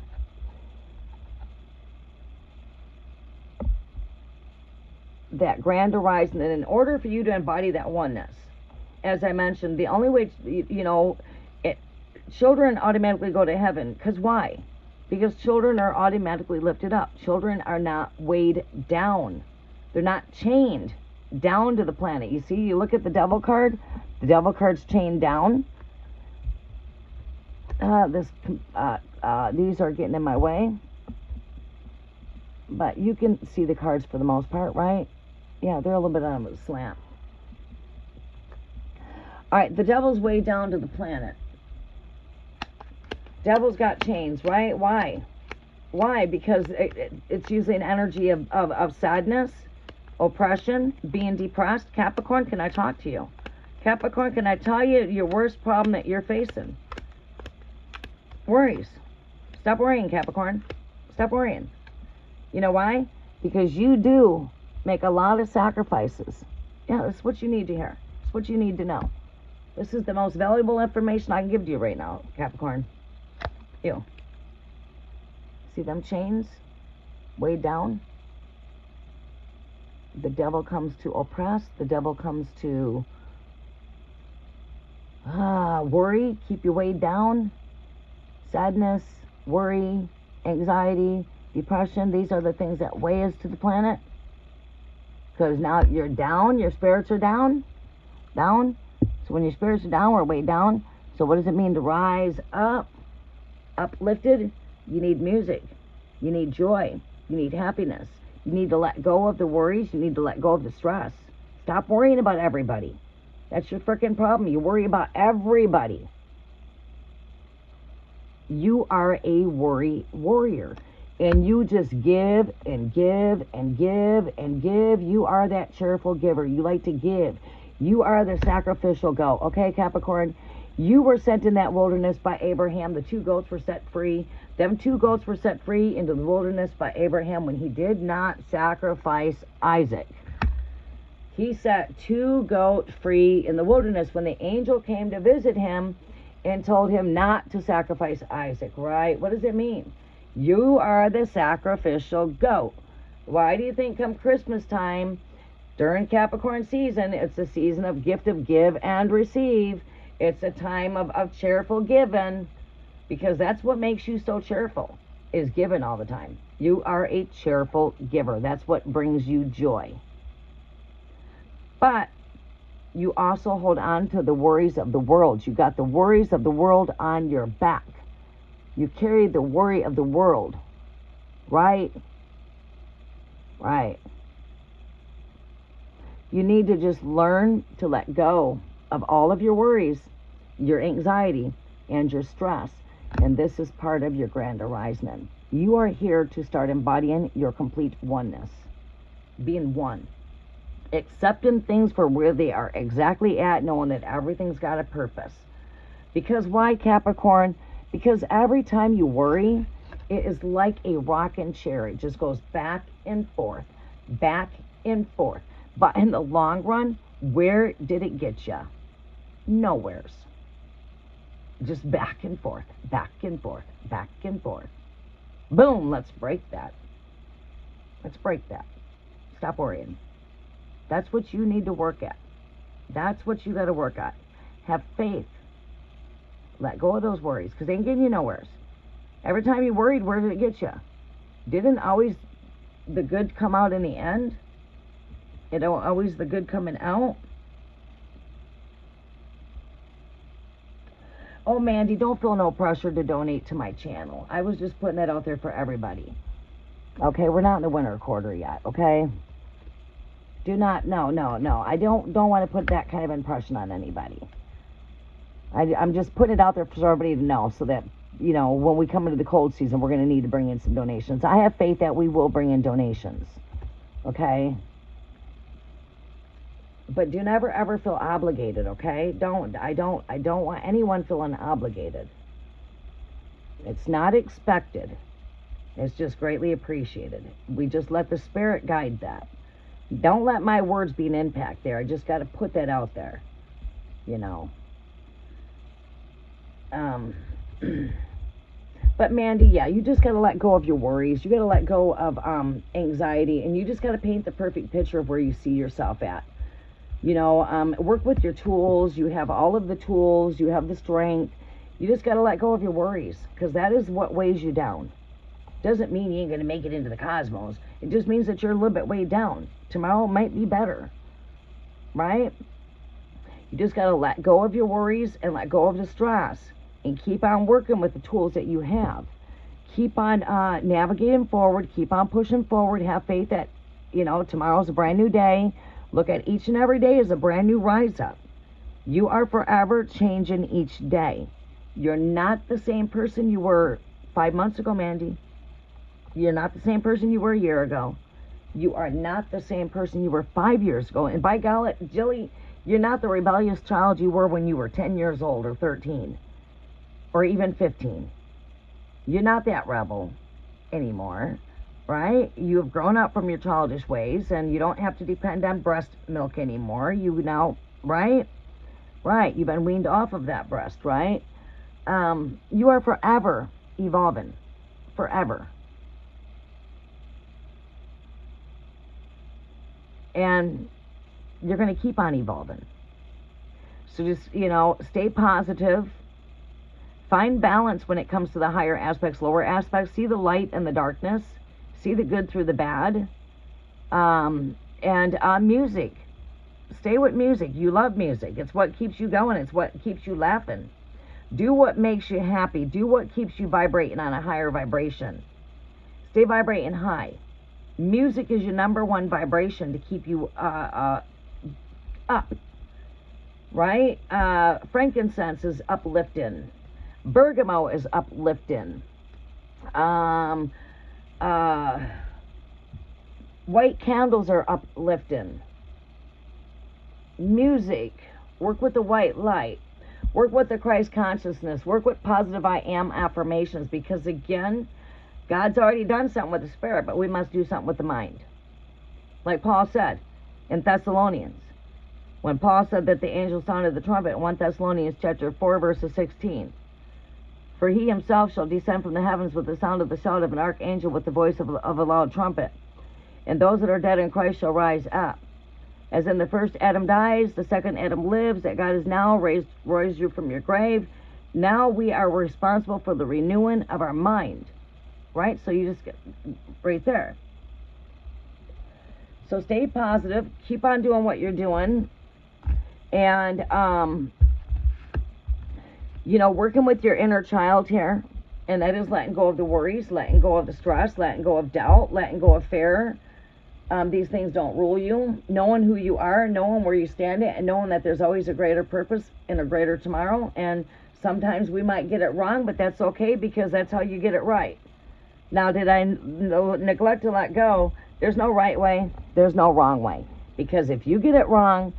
That grand horizon, and in order for you to embody that oneness, as I mentioned, the only way, children automatically go to heaven. Because why? Because children are automatically lifted up. Children are not weighed down. They're not chained down to the planet. You see, you look at the devil card. The devil card's chained down. These are getting in my way. But you can see the cards for the most part, right? Yeah, they're a little bit on a slant. All right, the devil's way down to the planet. Devil's got chains, right? Why? Why? Because it's usually an energy of sadness, oppression, being depressed. Capricorn, can I talk to you? Capricorn, can I tell you your worst problem that you're facing? Worries. Stop worrying, Capricorn. Stop worrying. You know why? Because you do make a lot of sacrifices. Yeah, that's what you need to hear. That's what you need to know. This is the most valuable information I can give to you right now, Capricorn. You. See them chains? Weighed down? The devil comes to oppress. The devil comes to worry, keep you weighed down. Sadness, worry, anxiety, depression. These are the things that weigh us to the planet. Because now you're down, your spirits are down. Down. So when your spirits are down, we're weighed down. So what does it mean to rise up? Uplifted? You need music. You need joy. You need happiness. You need to let go of the worries. You need to let go of the stress. Stop worrying about everybody. That's your freaking problem. You worry about everybody. You are a worry warrior. And you just give and give and give and give. You are that cheerful giver. You like to give. You are the sacrificial goat. Okay, Capricorn? You were sent in that wilderness by Abraham. The 2 goats were set free. Them 2 goats were set free into the wilderness by Abraham when he did not sacrifice Isaac. He set 2 goats free in the wilderness when the angel came to visit him and told him not to sacrifice Isaac, right? What does it mean? You are the sacrificial goat. Why do you think come Christmas time, during Capricorn season, it's a season of gift of give and receive. It's a time of cheerful giving, because that's what makes you so cheerful, is giving all the time. You are a cheerful giver. That's what brings you joy. But you also hold on to the worries of the world. You got the worries of the world on your back. You carry the worry of the world, right? Right. You need to just learn to let go of all of your worries, your anxiety, and your stress. And this is part of your grand arising. You are here to start embodying your complete oneness. Being one. Accepting things for where they are exactly at, knowing that everything's got a purpose. Because why, Capricorn? Because every time you worry, it is like a rocking chair. It just goes back and forth, back and forth. But in the long run, where did it get you? Nowheres. Just back and forth, back and forth, back and forth. Boom, let's break that. Let's break that. Stop worrying. That's what you need to work at. That's what you got to work at. Have faith. Let go of those worries, because they ain't getting you nowheres. Every time you worried, where did it get you? Didn't always the good come out in the end? It don't always the good coming out? Oh, Mandy, don't feel no pressure to donate to my channel. I was just putting that out there for everybody. Okay, we're not in the winter quarter yet, okay? Do not, no. I don't want to put that kind of impression on anybody. I'm just putting it out there for everybody to know, so that, you know, when we come into the cold season, we're going to need to bring in some donations. I have faith that we will bring in donations, okay? But do never ever feel obligated, okay? I don't want anyone feeling obligated. It's not expected. It's just greatly appreciated. We just let the spirit guide that. Don't let my words be an impact there. I just got to put that out there, you know. But Mandy, yeah, you just got to let go of your worries. You got to let go of anxiety, and you just got to paint the perfect picture of where you see yourself at. You know, work with your tools. You have all of the tools. You have the strength. You just got to let go of your worries, because that is what weighs you down. Doesn't mean you ain't going to make it into the cosmos. It just means that you're a little bit weighed down. Tomorrow might be better, right? You just got to let go of your worries and let go of the stress and keep on working with the tools that you have. Keep on navigating forward. Keep on pushing forward. Have faith that, you know, tomorrow's a brand new day. Look at each and every day as a brand new rise up. You are forever changing each day. You're not the same person you were 5 months ago, Mandy. You're not the same person you were a year ago. You are not the same person you were 5 years ago. And by golly, Jilly, you're not the rebellious child you were when you were 10 years old or 13 or even 15. You're not that rebel anymore, right? You have grown up from your childish ways, and you don't have to depend on breast milk anymore. You now, right? Right, you've been weaned off of that breast, right? You are forever evolving. Forever. And you're going to keep on evolving. So just, you know, stay positive. Find balance when it comes to the higher aspects, lower aspects. See the light and the darkness. See the good through the bad. And music. Stay with music. You love music. It's what keeps you going. It's what keeps you laughing. Do what makes you happy. Do what keeps you vibrating on a higher vibration. Stay vibrating high. Music is your number one vibration to keep you up, right? Frankincense is uplifting. Bergamot is uplifting. White candles are uplifting. Music, work with the white light. Work with the Christ consciousness. Work with positive I am affirmations, because again, God's already done something with the spirit, but we must do something with the mind. Like Paul said in Thessalonians, when Paul said that the angel sounded the trumpet in 1 Thessalonians chapter 4, verses 16. For he himself shall descend from the heavens with the sound of the shout of an archangel, with the voice of a loud trumpet. And those that are dead in Christ shall rise up. As in the first Adam dies, the second Adam lives, that God has now raised you from your grave. Now we are responsible for the renewing of our mind. Right? So you just get right there. So stay positive. Keep on doing what you're doing. And, you know, working with your inner child here. And that is letting go of the worries, letting go of the stress, letting go of doubt, letting go of fear. These things don't rule you. Knowing who you are, knowing where you stand at, and knowing that there's always a greater purpose and a greater tomorrow. And sometimes we might get it wrong, but that's okay, because that's how you get it right. Now, did I neglect to let go? There's no right way. There's no wrong way. Because if you get it wrong,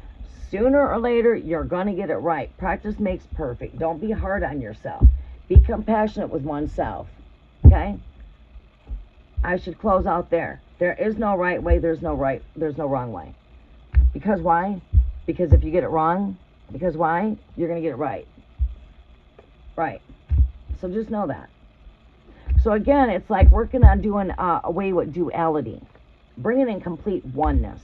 sooner or later, you're going to get it right. Practice makes perfect. Don't be hard on yourself. Be compassionate with oneself. Okay? I should close out there. There is no right way. There's no wrong way. Because why? Because if you get it wrong, because why? You're going to get it right. Right. So just know that. So again, it's like working on doing away with duality. Bringing in complete oneness.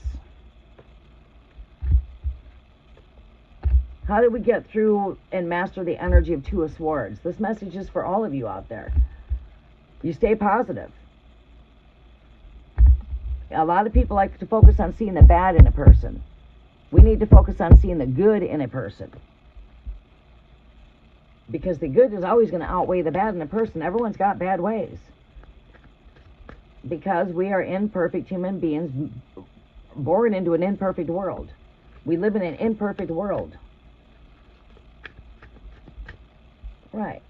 How do we get through and master the energy of Two of Swords? This message is for all of you out there. You stay positive. A lot of people like to focus on seeing the bad in a person. We need to focus on seeing the good in a person. Because the good is always going to outweigh the bad in a person. Everyone's got bad ways. Because we are imperfect human beings born into an imperfect world. We live in an imperfect world. Right.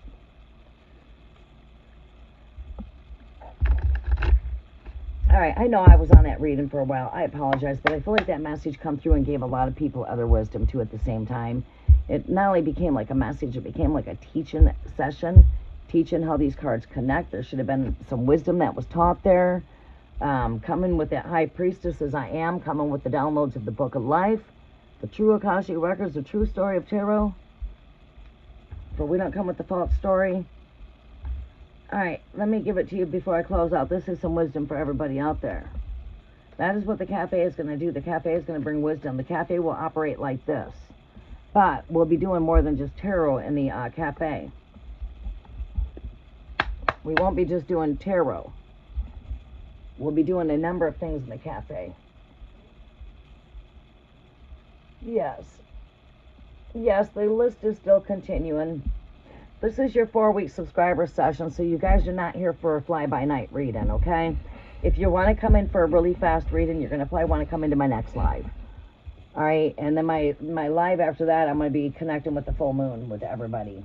All right, I know I was on that reading for a while. I apologize, but I feel like that message come through and gave a lot of people other wisdom too at the same time. It not only became like a message, it became like a teaching session, teaching how these cards connect. There should have been some wisdom that was taught there. Coming with that high priestess as I am, coming with the downloads of the Book of Life, the true Akashic Records, the true story of tarot. For we don't come with the false story. All right, let me give it to you before I close out. This is some wisdom for everybody out there. That is what the cafe is going to do. The cafe is going to bring wisdom. The cafe will operate like this. But we'll be doing more than just tarot in the cafe. We won't be just doing tarot. We'll be doing a number of things in the cafe. Yes. Yes, the list is still continuing. This is your 4-week subscriber session, so you guys are not here for a fly-by-night reading, okay? If you want to come in for a really fast reading, you're going to probably want to come into my next live. All right, and then my live after that, I'm going to be connecting with the full moon with everybody.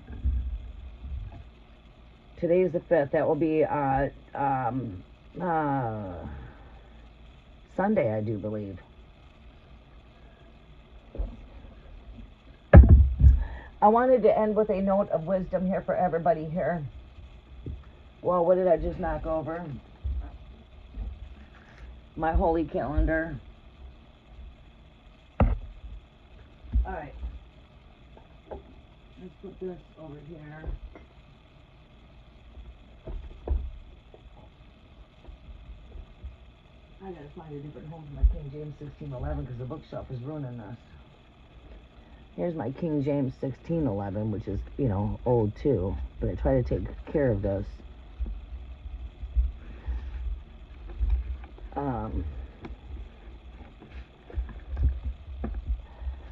Today is the 5th. That will be Sunday, I do believe. I wanted to end with a note of wisdom here for everybody here. Well, what did I just knock over? My holy calendar. All right. Let's put this over here. I gotta find a different home for my King James 1611 because the bookshelf is ruining this. Here's my King James 1611, which is, you know, old too. But I try to take care of this.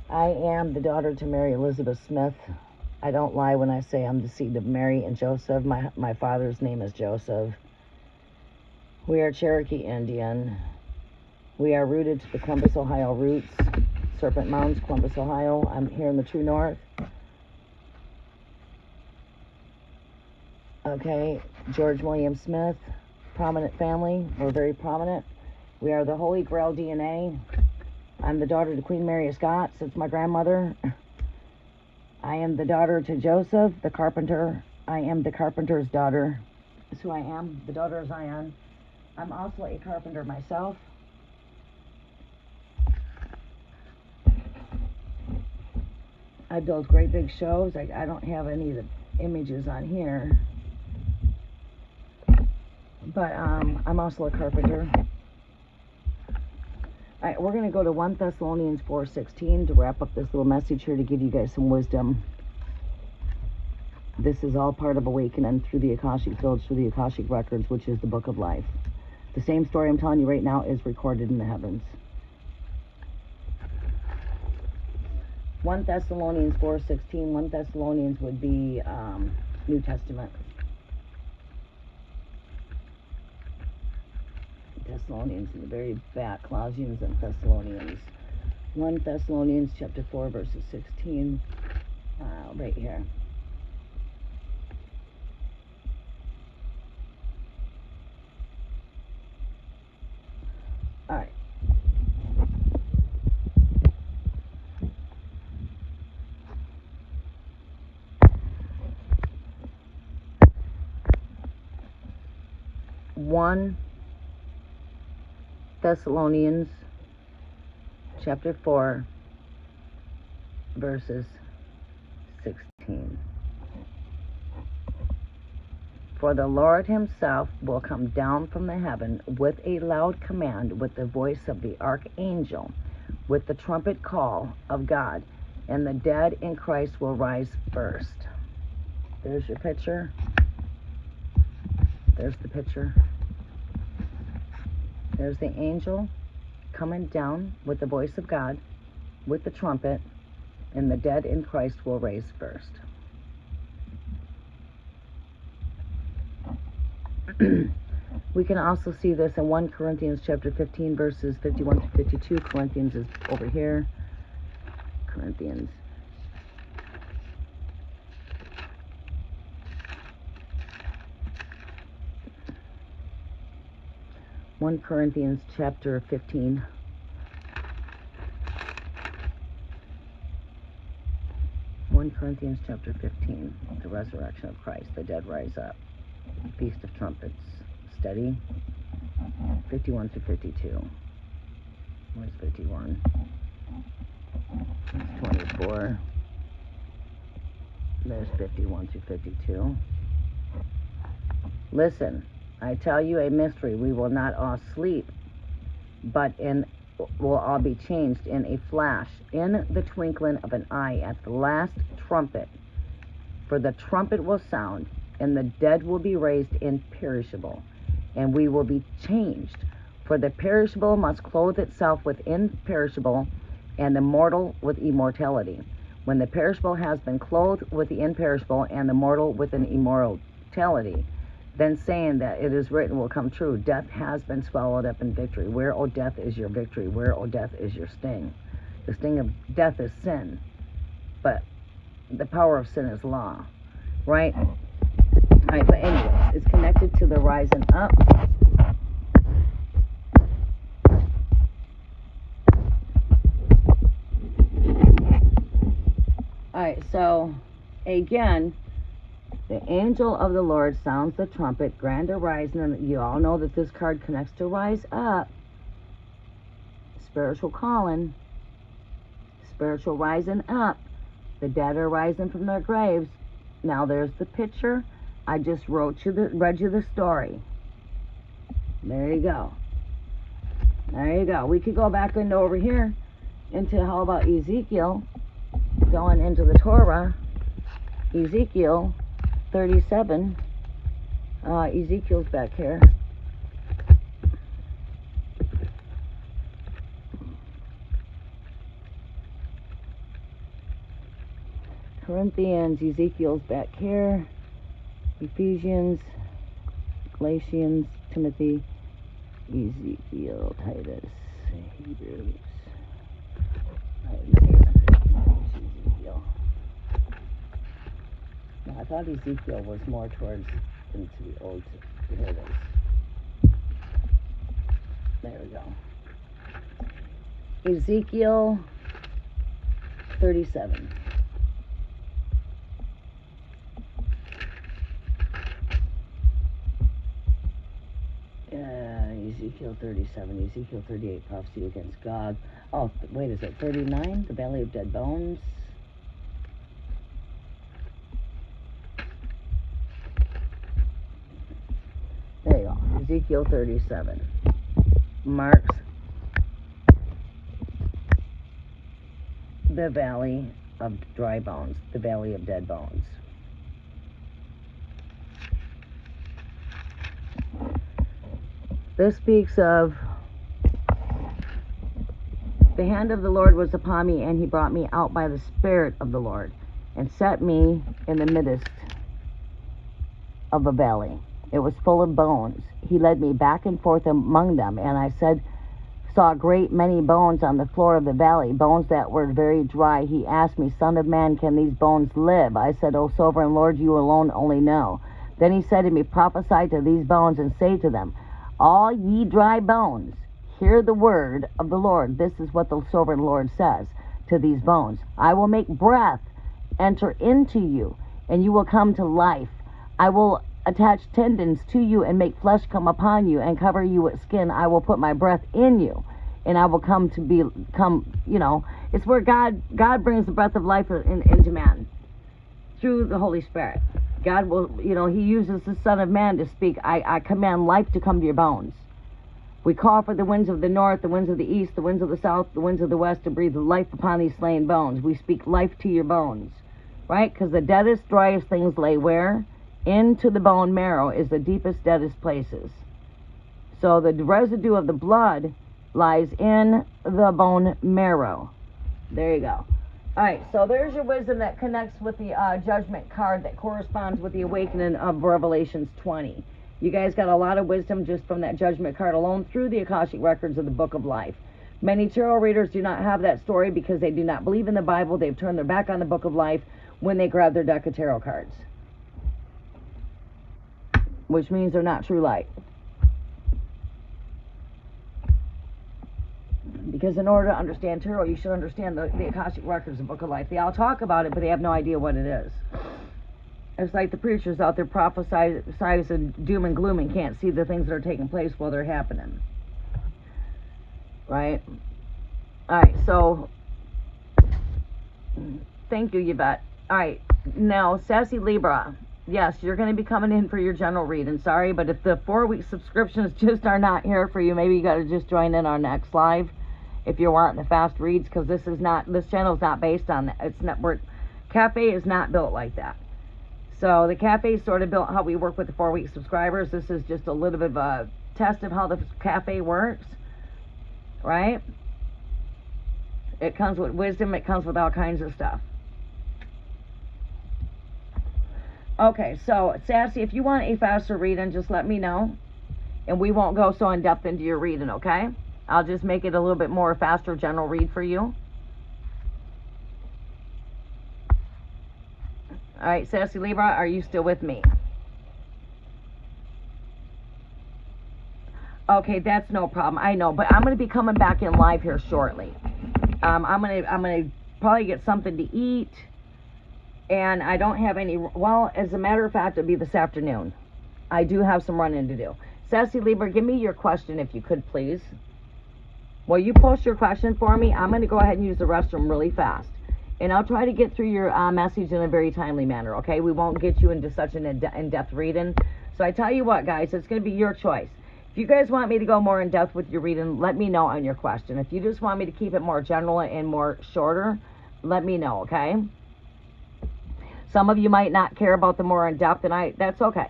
I am the daughter to Mary Elizabeth Smith. I don't lie when I say I'm the seed of Mary and Joseph. My father's name is Joseph. We are Cherokee Indian. We are rooted to the Columbus, Ohio roots. Serpent Mounds, Columbus, Ohio. I'm here in the true north. Okay, George William Smith, prominent family. We're very prominent. We are the Holy Grail DNA. I'm the daughter to Queen Mary of Scots. It's my grandmother. I am the daughter to Joseph, the carpenter. I am the carpenter's daughter. That's who I am, the daughter of Zion. I'm also a carpenter myself. I build great big shows. I don't have any of the images on here. But I'm also a carpenter. All right, we're going to go to 1 Thessalonians 4:16 to wrap up this little message here to give you guys some wisdom. This is all part of awakening through the Akashic fields, through the Akashic records, which is the book of life. The same story I'm telling you right now is recorded in the heavens. 1 Thessalonians 4:16. 1 Thessalonians would be New Testament. Thessalonians in the very back, Colossians and Thessalonians. 1 Thessalonians chapter 4 verses 16, right here. All right. One Thessalonians chapter 4 verses 16. For the Lord himself will come down from the heaven with a loud command, with the voice of the archangel, with the trumpet call of God, and the dead in Christ will rise first. There's your picture. There's the picture. There's the angel coming down with the voice of God, with the trumpet, and the dead in Christ will rise first. We can also see this in 1 Corinthians chapter 15 verses 51 to 52. Corinthians is over here. Corinthians. One Corinthians chapter 15. Corinthians chapter 15. The resurrection of Christ. The dead rise up. Feast of Trumpets. Steady. 51 to 52. Where's 51? 24. There's 51 to 52. Listen, I tell you a mystery. We will not all sleep, but will all be changed in a flash, in the twinkling of an eye, at the last trumpet. For the trumpet will sound, and the dead will be raised imperishable, and we will be changed. For the perishable must clothe itself with imperishable, and the mortal with immortality. When the perishable has been clothed with the imperishable, and the mortal with an immortality, then saying that it is written will come true, death has been swallowed up in victory. Where, O death, is your victory? Where, O death, is your sting? The sting of death is sin, but the power of sin is law, right? All right, but anyways, it's connected to the rising up. All right, so again, the angel of the Lord sounds the trumpet, grand arising, and you all know that this card connects to rise up, spiritual calling, spiritual rising up. The dead are rising from their graves. Now there's the picture. I just read you the story. There you go. There you go. We could go back into over here into, how about Ezekiel, going into the Torah, Ezekiel 37. Ezekiel's back here. Corinthians, Ezekiel's back here. Ephesians, Galatians, Timothy, Ezekiel, Titus, Hebrews. Ezekiel. Now, I thought Ezekiel was more towards into the old. Here it is. There we go. Ezekiel 37. Ezekiel 37, Ezekiel 38, prophecy against God. Oh, wait, is it 39? The Valley of Dead Bones. There you go. Ezekiel 37 marks the Valley of Dry Bones, the Valley of Dead Bones. This speaks of the hand of the Lord was upon me, and he brought me out by the Spirit of the Lord, and set me in the midst of a valley. It was full of bones. He led me back and forth among them, and I saw a great many bones on the floor of the valley, bones that were very dry. He asked me, Son of man, can these bones live? I said, O sovereign Lord, you alone only know. Then he said to me, prophesy to these bones and say to them, all ye dry bones, hear the word of the Lord. This is what the sovereign Lord says to these bones. I will make breath enter into you, and you will come to life. I will attach tendons to you and make flesh come upon you and cover you with skin. I will put my breath in you, and I will come, it's where God brings the breath of life into man through the Holy Spirit. God will, he uses the Son of Man to speak. I command life to come to your bones. We call for the winds of the north, the winds of the east, the winds of the south, the winds of the west to breathe life upon these slain bones. We speak life to your bones, right? Because the deadest, driest things lay where? Into the bone marrow is the deepest, deadest places. So the residue of the blood lies in the bone marrow. There you go. All right, so there's your wisdom that connects with the judgment card that corresponds with the awakening of Revelations 20. You guys got a lot of wisdom just from that judgment card alone through the Akashic records of the Book of Life. Many tarot readers do not have that story because they do not believe in the Bible. They've turned their back on the Book of Life when they grab their deck of tarot cards, which means they're not true light. Because in order to understand tarot, you should understand the Akashic records of the Book of Life. They all talk about it, but they have no idea what it is. It's like the preachers out there prophesizing doom and gloom and can't see the things that are taking place while they're happening. Right? All right, so thank you, Yvette. All right, now, Sassy Libra. Yes, you're going to be coming in for your general reading. Sorry, but if the 4-week subscriptions just are not here for you, maybe you got to just join in our next live if you're wanting the fast reads, because this channel is not based on that. It's not, Cafe is not built like that. So the Cafe is sort of built how we work with the 4-week subscribers. This is just a little bit of a test of how the Cafe works, right? It comes with wisdom. It comes with all kinds of stuff. Okay, so Sassy, if you want a faster reading, just let me know, and we won't go so in depth into your reading, okay? I'll just make it a little bit more faster general read for you. All right, Sassy Libra, are you still with me? Okay, that's no problem. I know, but I'm going to be coming back in live here shortly. I'm gonna probably get something to eat. And I don't have any, well, as a matter of fact, it'll be this afternoon. I do have some running to do. Sassy Libra, give me your question if you could, please. Well, you post your question for me. I'm going to go ahead and use the restroom really fast. And I'll try to get through your message in a very timely manner, okay? We won't get you into such an in-depth reading. So I tell you what, guys, it's going to be your choice. If you guys want me to go more in-depth with your reading, let me know on your question. If you just want me to keep it more general and more shorter, let me know, okay? Some of you might not care about the more in-depth, and that's okay.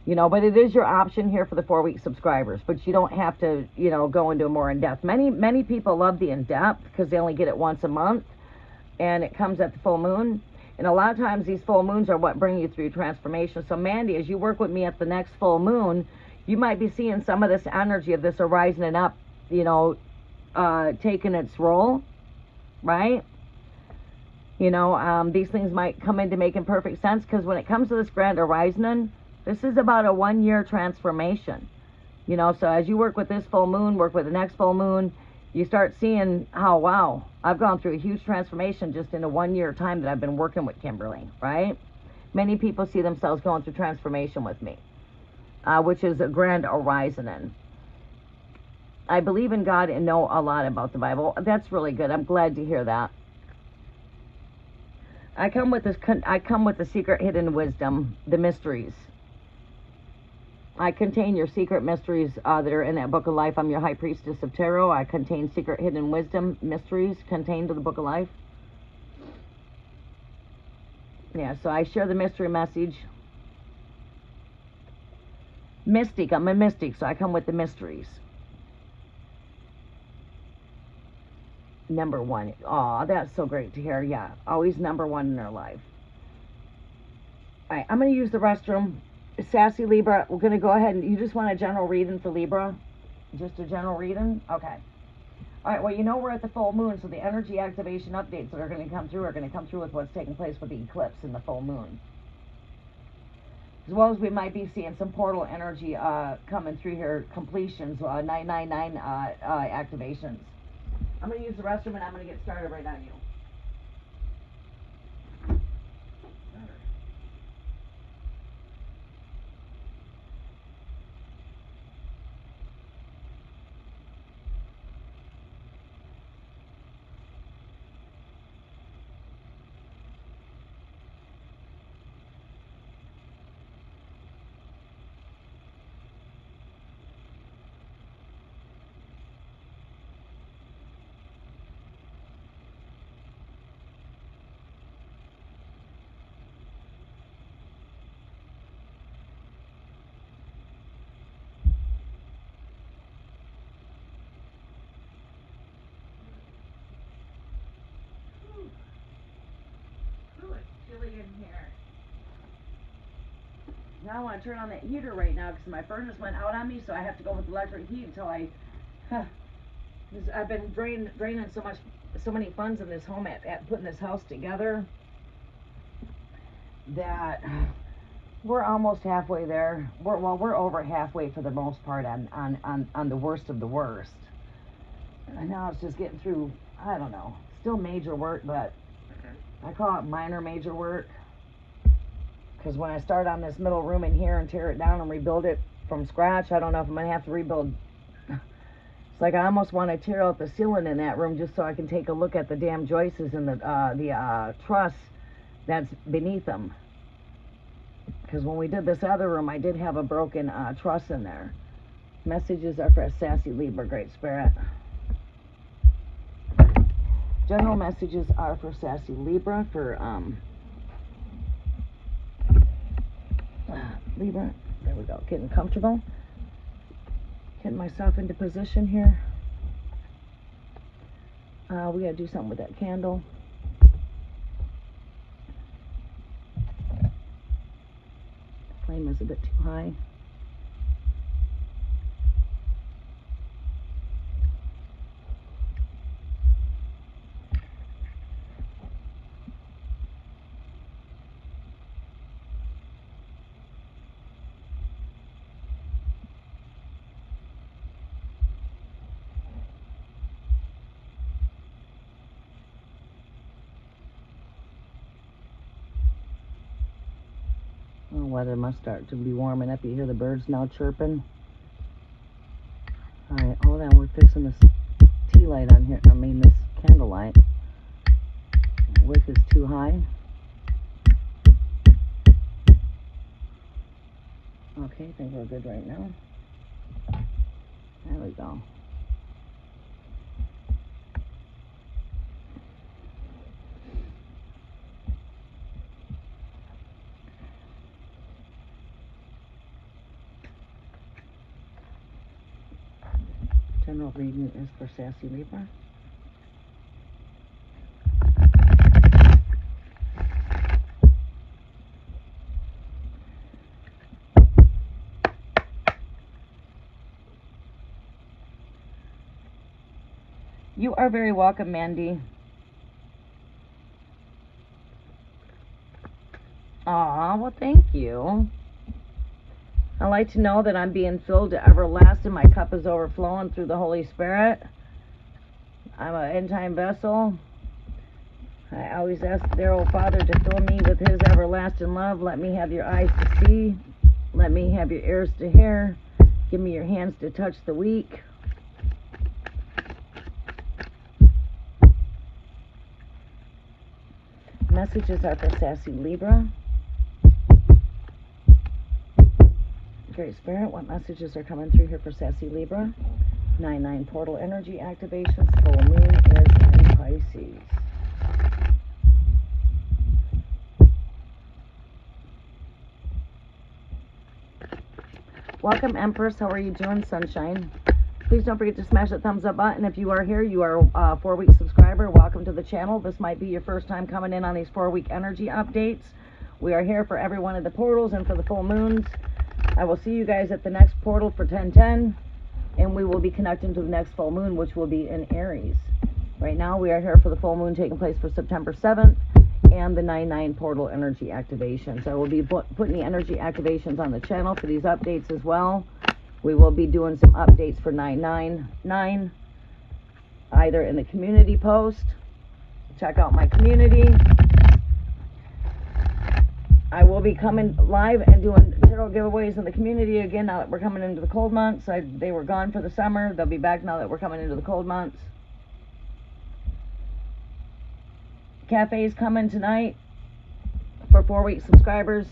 You know, but it is your option here for the 4-week subscribers. But you don't have to, you know, go into a more in-depth. Many people love the in-depth because they only get it once a month, and it comes at the full moon. And a lot of times these full moons are what bring you through transformation. So, Mandy, as you work with me at the next full moon, you might be seeing some of this energy of this arising and up, you know, taking its role, right? You know, these things might come into making perfect sense, because when it comes to this grand arising, this is about a 1-year transformation. You know, so as you work with this full moon, work with the next full moon, you start seeing how, wow, I've gone through a huge transformation just in a 1-year time that I've been working with Kimberly, right? Many people see themselves going through transformation with me, which is a grand arising. I believe in God and know a lot about the Bible. That's really good. I'm glad to hear that. I come with the secret hidden wisdom, the mysteries. I contain your secret mysteries that are in that book of life. I'm your high priestess of tarot. I contain secret hidden wisdom, mysteries contained in the book of life. Yeah, so I share the mystery message. Mystic, I'm a mystic, so I come with the mysteries. Number one. Aw, that's so great to hear. Yeah, always number one in their life. All right, I'm going to use the restroom. Sassy Libra, we're going to go ahead and, you just want a general reading for Libra? Just a general reading? Okay. All right, well, you know we're at the full moon, so the energy activation updates that are going to come through with what's taking place with the eclipse and the full moon. As well as we might be seeing some portal energy coming through here, completions, 999 activations. I'm going to use the restroom, and I'm going to get started right on you. In here. Now I want to turn on that heater right now because my furnace went out on me, so I have to go with electric heat until I've been draining so many funds in this home at putting this house together that we're almost halfway there. We're over halfway for the most part on the worst of the worst. And now it's just getting through, I don't know, still major work, but I call it minor major work, because when I start on this middle room in here and tear it down and rebuild it from scratch, I don't know if I'm going to have to rebuild. It's like I almost want to tear out the ceiling in that room just so I can take a look at the damn joists and the truss that's beneath them. Because when we did this other room, I did have a broken truss in there. Messages are for a sassy Libra, Great Spirit. General messages are for sassy Libra, for Libra. There we go. Getting comfortable. Getting myself into position here. We got to do something with that candle. Flame is a bit too high. The weather must start to be warming up. You hear the birds now chirping. Alright, hold on. We're fixing this tea light on here. This candle light. The wick is too high. Okay, I think we're good right now. There we go. General reading is for sassy Libra. You are very welcome, Mandy. Aw, well, thank you. I like to know that I'm being filled to everlasting. My cup is overflowing through the Holy Spirit. I'm an end-time vessel. I always ask their old Father to fill me with His everlasting love. Let me have your eyes to see. Let me have your ears to hear. Give me your hands to touch the weak. Messages are for sassy Libra. Great Spirit, what messages are coming through here for sassy Libra? 9/9 portal energy activations. Full moon is in Pisces. Welcome, Empress. How are you doing, Sunshine? Please don't forget to smash that thumbs up button. If you are here, you are a 4-week subscriber. Welcome to the channel. This might be your first time coming in on these 4-week energy updates. We are here for every one of the portals and for the full moons. I will see you guys at the next portal for 10/10, and we will be connecting to the next full moon, which will be in Aries. Right now, we are here for the full moon taking place for September 7th and the 9/9 portal energy activations. I will be putting the energy activations on the channel for these updates as well. We will be doing some updates for 9/9 either in the community post. Check out my community. I will be coming live and doing tarot giveaways in the community again now that we're coming into the cold months. They were gone for the summer. They'll be back now that we're coming into the cold months. Cafe's coming tonight for 4-week subscribers.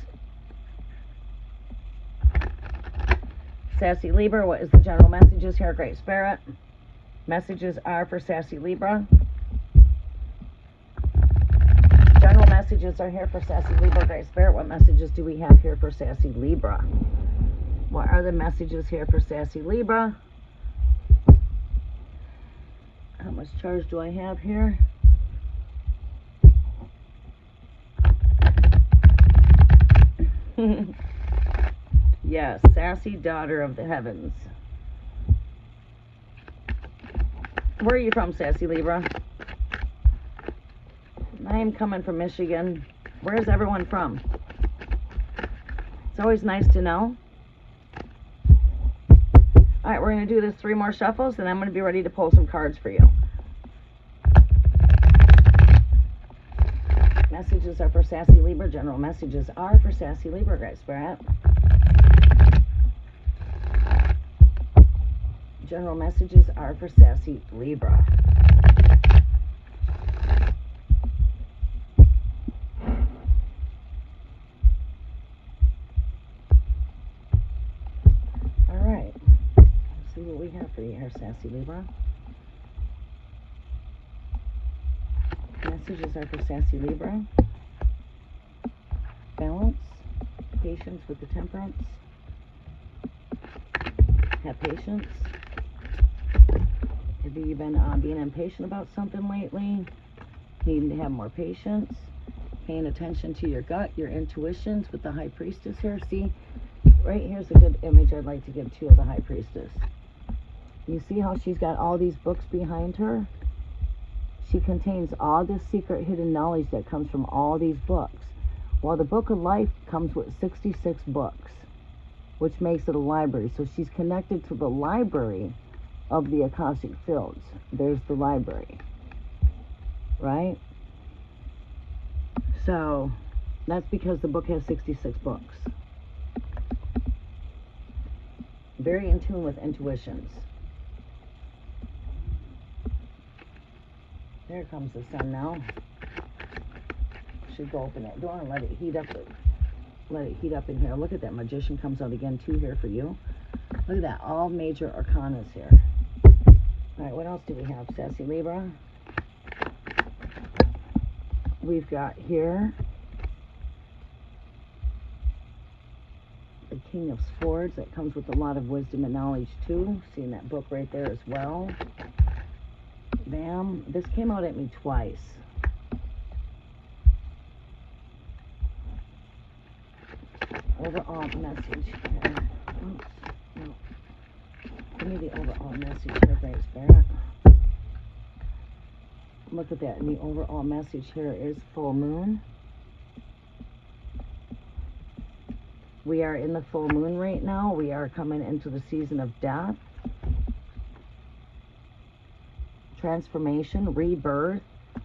Sassy Libra, what is the general messages here, Great Spirit? Messages are for sassy Libra. General messages are here for sassy Libra, Great Spirit. What messages do we have here for sassy Libra? What are the messages here for sassy Libra? How much charge do I have here? Yes, sassy daughter of the heavens. Where are you from, sassy Libra? I am coming from Michigan. Where is everyone from? It's always nice to know. Alright, we're going to do this 3 more shuffles, and I'm going to be ready to pull some cards for you. Messages are for sassy Libra. General messages are for sassy Libra, Great Spirit. General messages are for sassy Libra. see what we have for you here, Sassy Libra. Messages are for Sassy Libra. Balance. Patience with the temperance. Have patience. Have you been being impatient about something lately? Needing to have more patience. Paying attention to your gut, your intuitions with the High Priestess here. See, right here's a good image I'd like to give to you of the High Priestess. You see how she's got all these books behind her? She contains all this secret hidden knowledge that comes from all these books. Well, the Book of Life comes with 66 books, which makes it a library. So she's connected to the library of the Akashic fields. There's the library, right? So that's because the book has 66 books. Very in tune with intuitions. There comes the sun now. Should go open it. Don't want to let it heat up. Let it heat up in here. Look at that. Magician comes out again too here for you. Look at that. All major arcanas here. All right, what else do we have, Sassy Libra? We've got here the King of Swords. That comes with a lot of wisdom and knowledge too. Seeing that book right there as well. Bam. This came out at me twice. Overall message here. Oops. No. Give me the overall message here, Great Spirit. Look at that. And the overall message here is full moon. We are in the full moon right now. We are coming into the season of death. Transformation, rebirth.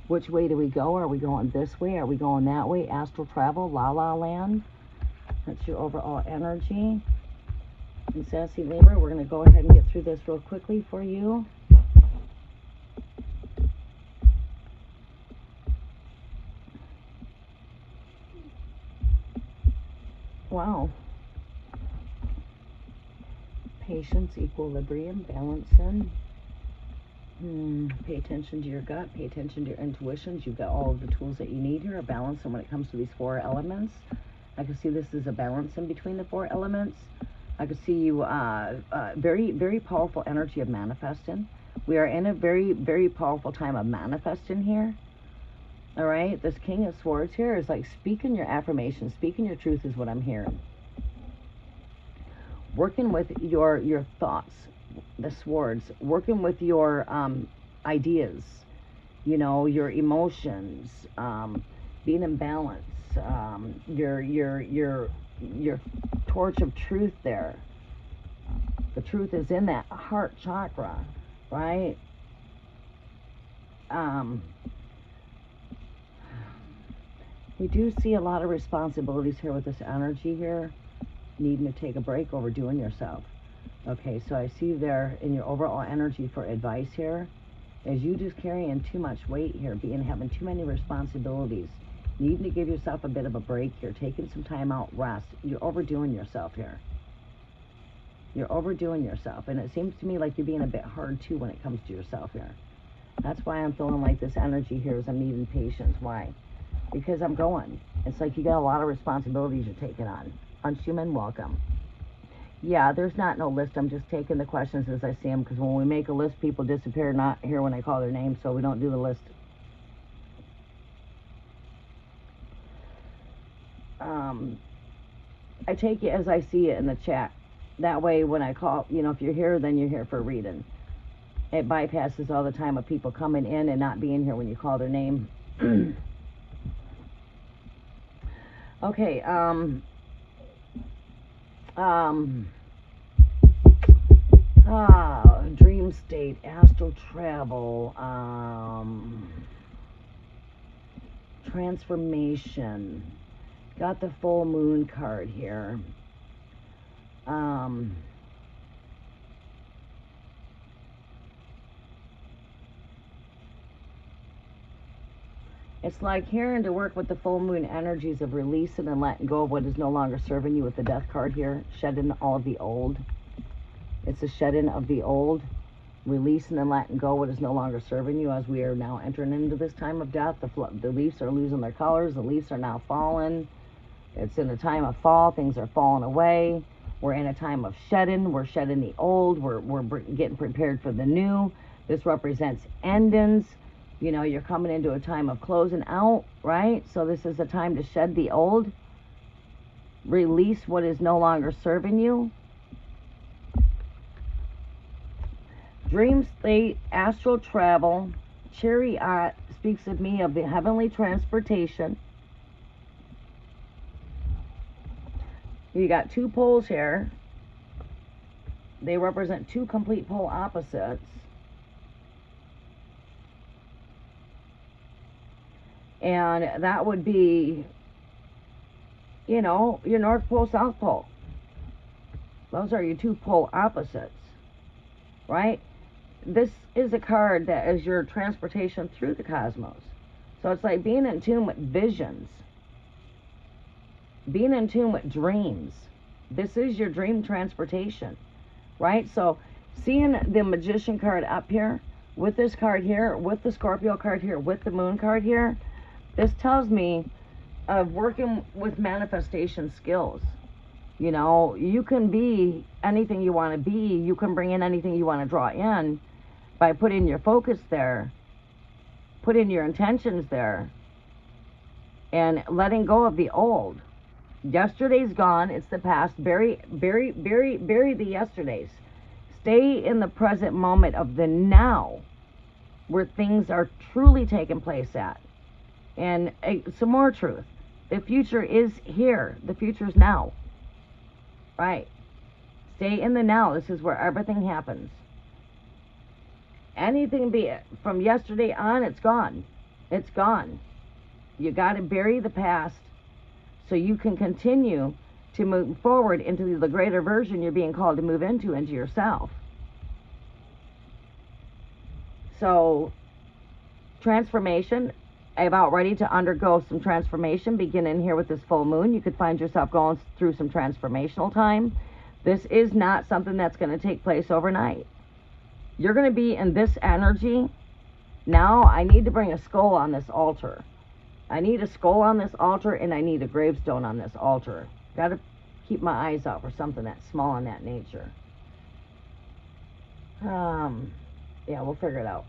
Which way do we go? Are we going this way? Are we going that way? Astral travel, la la land. That's your overall energy. And Sassy Libra, we're going to go ahead and get through this real quickly for you. Wow. Patience, equilibrium, balancing. Pay attention to your gut. Pay attention to your intuitions. You've got all of the tools that you need here. A balance when it comes to these 4 elements. I can see this is a balance in between the 4 elements. I can see you very, very powerful energy of manifesting. We are in a very, very powerful time of manifesting here. All right, this King of Swords here is like speaking your affirmations, speaking your truth is what I'm hearing. Working with your thoughts, the swords, working with your ideas, you know, your emotions, being in balance, your torch of truth there. The truth is in that heart chakra, right? We do see a lot of responsibilities here with this energy here. Needing to take a break, overdoing yourself. Okay, so I see there in your overall energy for advice here, is you just carrying too much weight here, having too many responsibilities. Needing to give yourself a bit of a break here, taking some time out, rest. You're overdoing yourself here. You're overdoing yourself, and it seems to me like you're being a bit hard too when it comes to yourself here. That's why I'm feeling like this energy here is I'm needing patience. Why? Because I'm going. It's like you got a lot of responsibilities you're taking on. Unshuman, welcome. Yeah, there's not no list. I'm just taking the questions as I see them, because when we make a list, people disappear, not here when I call their name, so we don't do the list. I take it as I see it in the chat. That way, when I call, you know, if you're here, then you're here for a reading. It bypasses all the time of people coming in and not being here when you call their name. Okay, dream state, astral travel, transformation. Got the full moon card here. It's like hearing to work with the full moon energies of releasing and letting go of what is no longer serving you with the death card here, shedding all of the old. It's a shedding of the old, releasing and letting go what is no longer serving you, as we are now entering into this time of death. The leaves are losing their colors. The leaves are now falling. It's in a time of fall. Things are falling away. We're in a time of shedding. We're shedding the old. We're getting prepared for the new. This represents endings. You know, you're coming into a time of closing out, right? So this is a time to shed the old. Release what is no longer serving you. Dream state, astral travel, chariot speaks of me of the heavenly transportation. You got two poles here. They represent two complete pole opposites. And that would be, you know, your North Pole, South Pole. Those are your two pole opposites, right? This is a card that is your transportation through the cosmos. So it's like being in tune with visions, being in tune with dreams. This is your dream transportation, right? So seeing the Magician card up here, with this card here, with the Scorpio card here, with the Moon card here, this tells me of working with manifestation skills. You know, you can be anything you want to be. You can bring in anything you want to draw in by putting your focus there, putting your intentions there, and letting go of the old. Yesterday's gone. It's the past. Bury the yesterdays. Stay in the present moment of the now, where things are truly taking place at. And some more truth. The future is here. The future is now. Right? Stay in the now. This is where everything happens. Anything be it from yesterday on, it's gone. It's gone. You got to bury the past so you can continue to move forward into the greater version you're being called to move into yourself. So, transformation, about ready to undergo some transformation, beginning here with this full moon. You could find yourself going through some transformational time. This is not something that's going to take place overnight. You're going to be in this energy. Now, I need to bring a skull on this altar. I need a skull on this altar, and I need a gravestone on this altar. Got to keep my eyes out for something that's small in that nature. Yeah, we'll figure it out.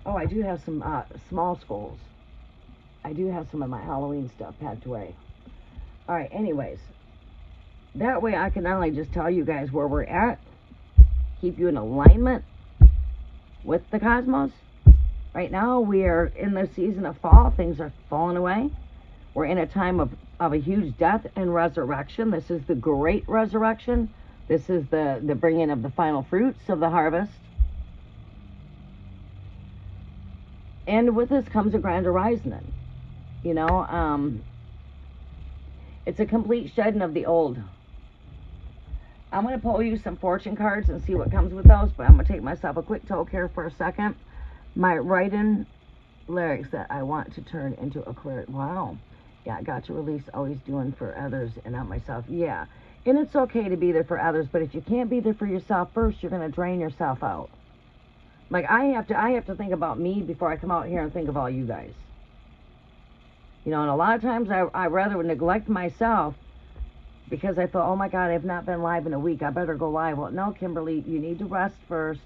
Oh, I do have some small skulls. I do have some of my Halloween stuff packed away. All right, anyways. That way I can not only just tell you guys where we're at, keep you in alignment with the cosmos. Right now, we are in the season of fall. Things are falling away. We're in a time of a huge death and resurrection. This is the great resurrection. This is the bringing of the final fruits of the harvest. And with this comes a grand arising. You know, it's a complete shedding of the old. I'm going to pull you some fortune cards and see what comes with those, but I'm going to take myself a quick toke here for a second. My write-in lyrics that I want to turn into a clear. Wow. Yeah, I got to release always doing for others and not myself. Yeah. And it's okay to be there for others, but if you can't be there for yourself first, you're going to drain yourself out. Like, I have to think about me before I come out here and think of all you guys. You know, and a lot of times I rather neglect myself because I thought, oh my God, I've not been live in a week. I better go live. Well, no, Kimberly, you need to rest first.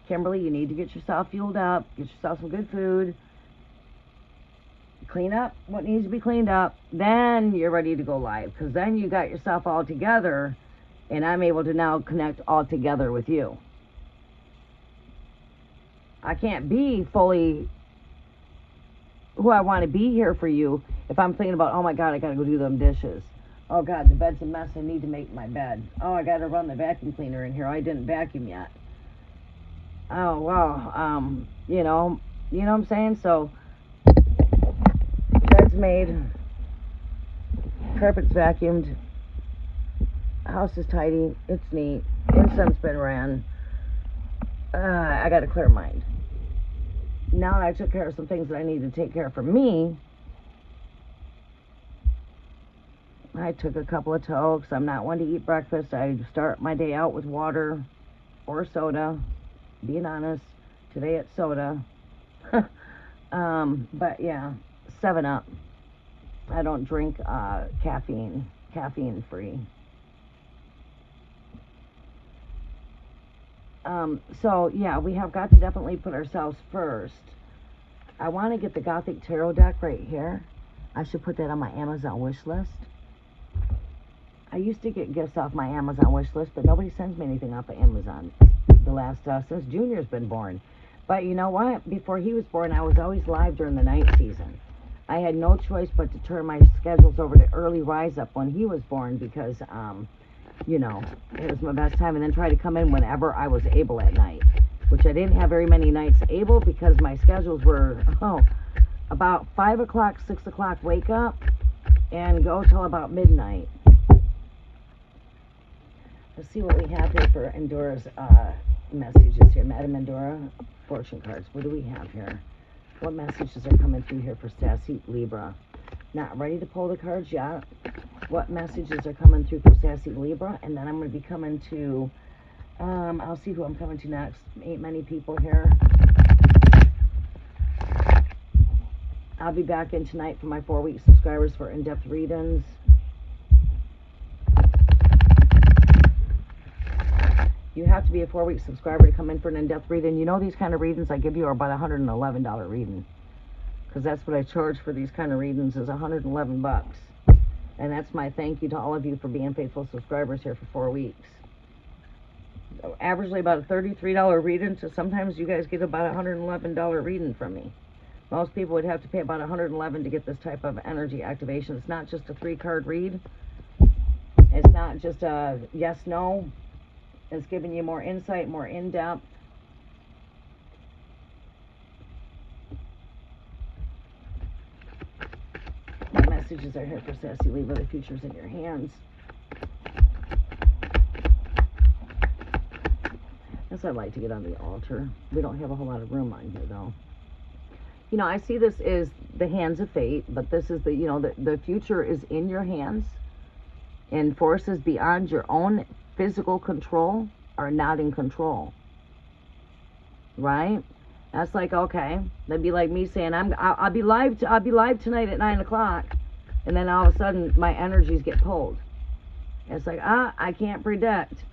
Kimberly, you need to get yourself fueled up, get yourself some good food, clean up what needs to be cleaned up. Then you're ready to go live, because then you got yourself all together, and I'm able to now connect all together with you. I can't be fully who I want to be here for you if I'm thinking about, oh my God, I got to go do them dishes. Oh God, the bed's a mess. I need to make my bed. Oh, I got to run the vacuum cleaner in here. I didn't vacuum yet. Oh, wow. You know what I'm saying? So, bed's made. Carpet's vacuumed. House is tidy. It's neat. Incense been ran. I got a clear mind. Now that I took care of some things that I need to take care of for me, I took a couple of tokes. I'm not one to eat breakfast. I start my day out with water or soda. Being honest, today it's soda. But yeah, 7-Up. I don't drink caffeine free. So yeah, we have got to definitely put ourselves first. I want to get the Gothic Tarot deck right here. I should put that on my Amazon wish list. I used to get gifts off my Amazon wish list, but nobody sends me anything off of Amazon the last since Junior's been born. But you know what? Before he was born, I was always live during the night season. I had no choice but to turn my schedules over to early rise up when he was born because, you know, it was my best time, and then try to come in whenever I was able at night, which I didn't have very many nights able because my schedules were, about 5 o'clock, 6 o'clock wake up and go till about midnight. Let's see what we have here for Endora's messages here. Madame Endora, fortune cards. What do we have here? What messages are coming through here for Sassy Libra? Not ready to pull the cards yet. What messages are coming through for Sassy Libra? And then I'm going to be coming to, I'll see who I'm coming to next. Ain't many people here. I'll be back in tonight for my 4-week subscribers for in-depth readings. You have to be a 4-week subscriber to come in for an in-depth reading. You know, these kind of readings I give you are about $111 reading. Because that's what I charge for these kind of readings, is $111. And that's my thank you to all of you for being faithful subscribers here for 4 weeks. Averagely about a $33 reading, so sometimes you guys get about a $111 reading from me. Most people would have to pay about $111 to get this type of energy activation. It's not just a 3-card read. It's not just a yes, no. It's giving you more insight, more in-depth. What messages are here for Sassy Libra? The future's in your hands. That's what I'd like to get on the altar. We don't have a whole lot of room on here, though. You know, I see this as the hands of fate, but this is the, you know, the future is in your hands, and forces beyond your own physical control are not in control, right? That's like, okay, that'd be like me saying I'll be live tonight at 9 o'clock, and then all of a sudden my energies get pulled. It's like, I can't predict.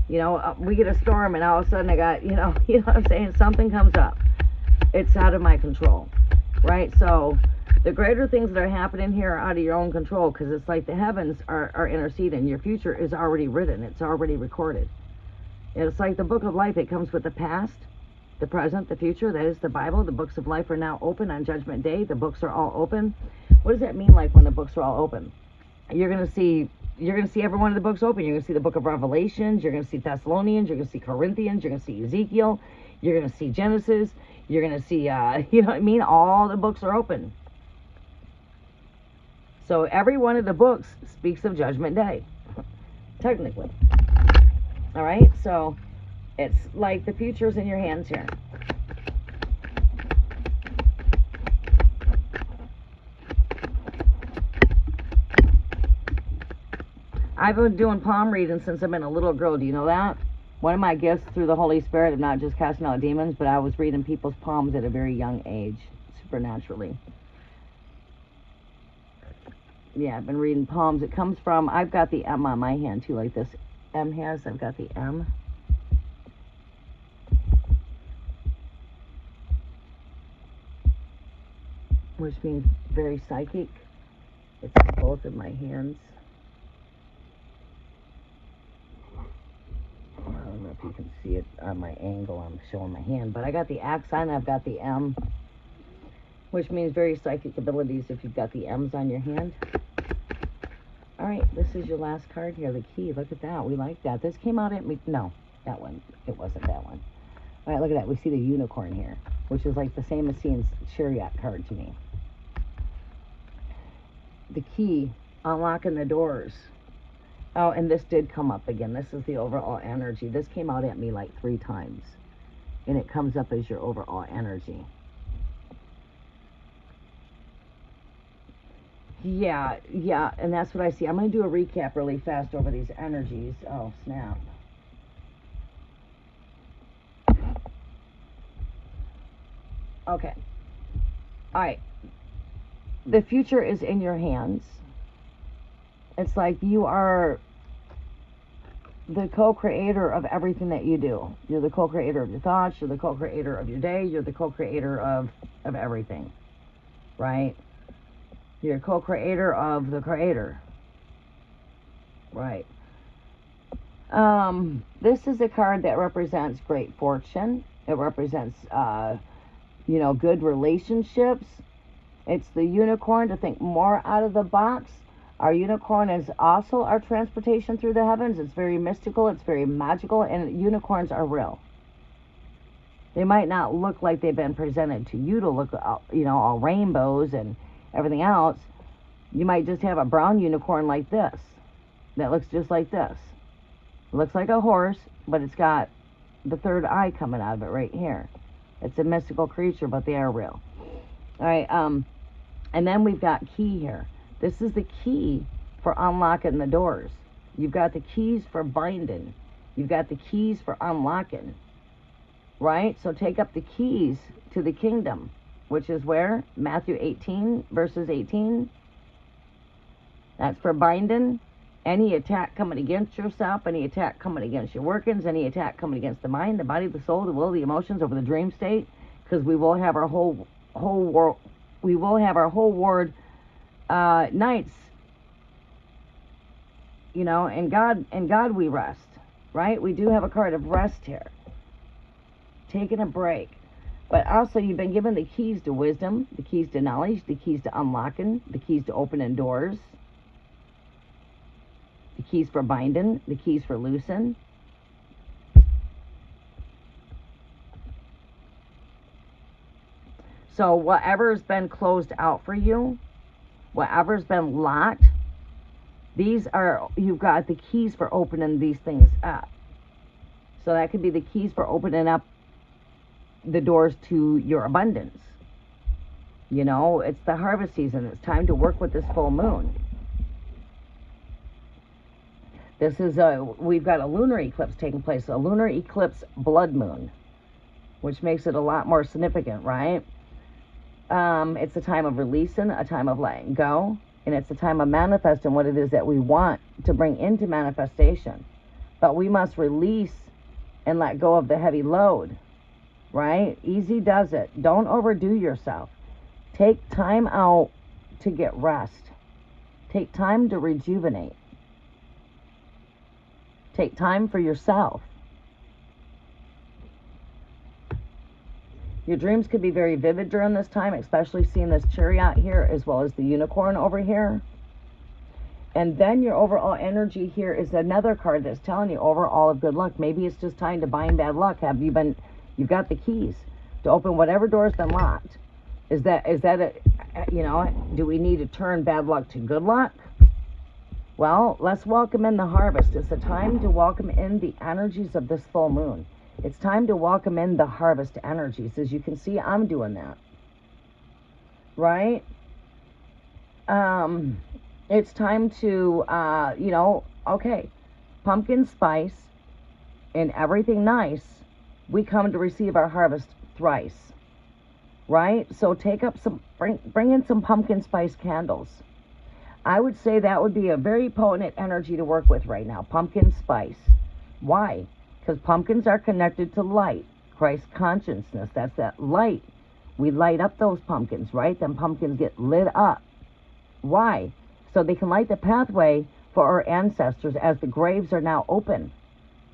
You know, we get a storm, and all of a sudden I got, you know what I'm saying? Something comes up. It's out of my control, right? So the greater things that are happening here are out of your own control, because it's like the heavens are interceding. Your future is already written. It's already recorded. And it's like the book of life. It comes with the past, the present, the future. That is the Bible. The books of life are now open on Judgment Day. The books are all open. What does that mean, like, when the books are all open? You're going to see every one of the books open. You're going to see the book of Revelations. You're going to see Thessalonians. You're going to see Corinthians. You're going to see Ezekiel. You're going to see Genesis. You're going to see, you know what I mean? All the books are open. So every one of the books speaks of Judgment Day, technically. All right? So it's like the future's in your hands here. I've been doing palm readings since I've been a little girl. Do you know that? One of my gifts through the Holy Spirit of not just casting out demons, but I was reading people's palms at a very young age, supernaturally. Yeah, I've been reading palms. It comes from, I've got the M on my hand too, like this M has. I've got the M. Which means very psychic. It's both of my hands. I don't know if you can see it on my angle. I'm showing my hand, but I got the accent. I've got the M, which means very psychic abilities if you've got the M's on your hand. All right, this is your last card here, the key. Look at that. We like that. This came out at me. No, that one. It wasn't that one. All right, look at that. We see the unicorn here, which is like the same as seeing chariot card to me. The key, unlocking the doors. Oh, and this did come up again. This is the overall energy. This came out at me like 3 times. And it comes up as your overall energy. Yeah, yeah, and that's what I see. I'm going to do a recap really fast over these energies. Oh, snap. Okay. All right. The future is in your hands. It's like you are the co-creator of everything that you do. You're the co-creator of your thoughts. You're the co-creator of your day. You're the co-creator of everything, right? You're a co-creator of the creator, right? This is a card that represents great fortune. It represents, good relationships. It's the unicorn, to think more out of the box. Our unicorn is also our transportation through the heavens. It's very mystical, it's very magical, and unicorns are real. They might not look like they've been presented to you to look, all rainbows and everything else. You might just have a brown unicorn like this, that looks just like this. It looks like a horse, but it's got the third eye coming out of it right here. It's a mystical creature, but they are real. All right, and then we've got key here. This is the key for unlocking the doors. You've got the keys for binding. You've got the keys for unlocking, right? So take up the keys to the kingdom, which is where? Matthew 18, verses 18. That's for binding. Any attack coming against yourself, any attack coming against your workings, any attack coming against the mind, the body, the soul, the will, the emotions, over the dream state, because we will have our whole world. We will have our whole ward nights, and God we rest, right? We do have a card of rest here, taking a break. But also, you've been given the keys to wisdom, the keys to knowledge, the keys to unlocking, the keys to opening doors, the keys for binding, the keys for loosing. So whatever's been closed out for you, whatever's been locked, you've got the keys for opening these things up. So that could be the keys for opening up the doors to your abundance. It's the harvest season. It's time to work with this full moon. We've got a lunar eclipse taking place, a lunar eclipse blood moon, which makes it a lot more significant, right? It's a time of releasing, a time of letting go, and it's a time of manifesting what it is that we want to bring into manifestation. But we must release and let go of the heavy load, right? Easy does it. Don't overdo yourself. Take time out to get rest. Take time to rejuvenate. Take time for yourself. Your dreams could be very vivid during this time, especially seeing this chariot here as well as the unicorn over here. And then your overall energy here is another card that's telling you overall of good luck. Maybe it's just time to bind bad luck. You've got the keys to open whatever door's been locked. Is that do we need to turn bad luck to good luck? Well, let's welcome in the harvest. It's the time to welcome in the energies of this full moon. It's time to welcome in the harvest energies. As you can see, I'm doing that. Right? It's time to, pumpkin spice and everything nice. We come to receive our harvest thrice. Right? So bring in some pumpkin spice candles. I would say that would be a very potent energy to work with right now. Pumpkin spice. Why? Because pumpkins are connected to light, Christ consciousness. That's that light. We light up those pumpkins, right? Then pumpkins get lit up. Why? So they can light the pathway for our ancestors as the graves are now open,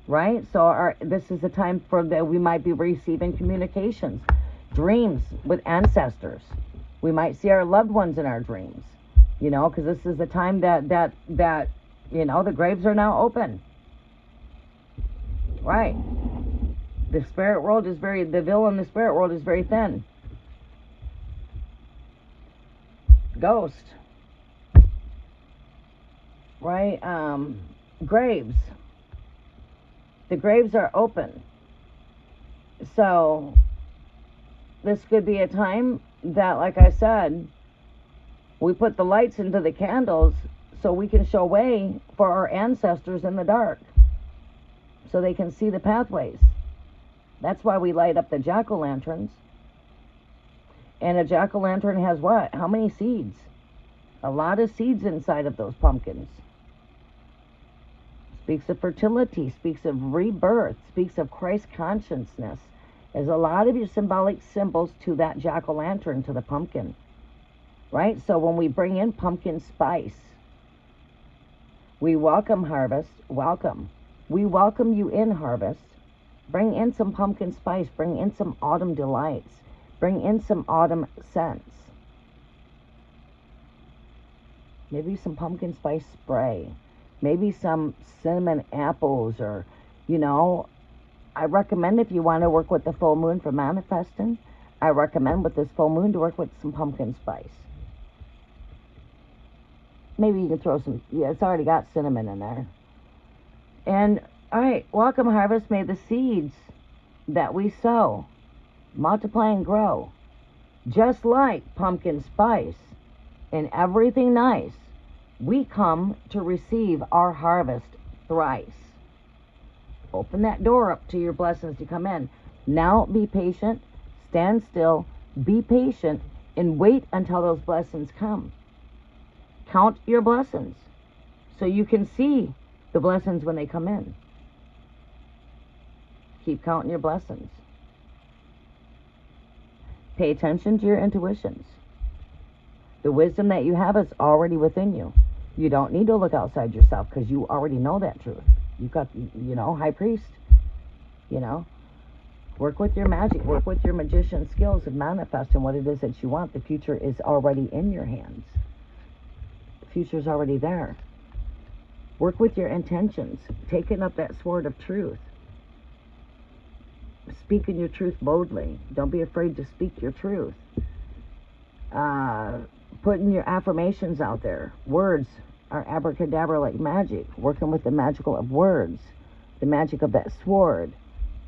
right? So this is a time that we might be receiving communications, dreams with ancestors. We might see our loved ones in our dreams, because this is the time that the graves are now open. Right. The spirit world is the veil in the spirit world is very thin. Ghost. Right? Graves. The graves are open. So, this could be a time that, like I said, We put the lights into the candles so we can show way for our ancestors in the dark, so they can see the pathways. That's why we light up the jack-o'-lanterns. And a jack-o'-lantern has what? How many seeds? A lot of seeds inside of those pumpkins. Speaks of fertility, speaks of rebirth, speaks of Christ consciousness. There's a lot of your symbolic symbols to that jack-o'-lantern, to the pumpkin. Right? So when we bring in pumpkin spice, we welcome harvest, welcome. We welcome you in harvest. Bring in some pumpkin spice, bring in some autumn delights, bring in some autumn scents. Maybe some pumpkin spice spray, maybe some cinnamon apples, or, you know, I recommend, if you want to work with the full moon for manifesting, I recommend with this full moon to work with some pumpkin spice. Maybe you can throw some, yeah, it's already got cinnamon in there. And, all right, welcome harvest. May the seeds that we sow multiply and grow, just like pumpkin spice and everything nice. We come to receive our harvest thrice. Open that door up to your blessings to come in. Now be patient, stand still, be patient, and wait until those blessings come. Count your blessings so you can see the blessings when they come in. Keep counting your blessings. Pay attention to your intuitions. The wisdom that you have is already within you. You don't need to look outside yourself, because you already know that truth. You've got, you know, high priest, you know. Work with your magic. Work with your magician skills of manifesting what it is that you want. The future is already in your hands. The future's already there. Work with your intentions. Taking up that sword of truth. Speaking your truth boldly. Don't be afraid to speak your truth. Putting your affirmations out there. Words are abracadabra like magic. Working with the magical of words. The magic of that sword.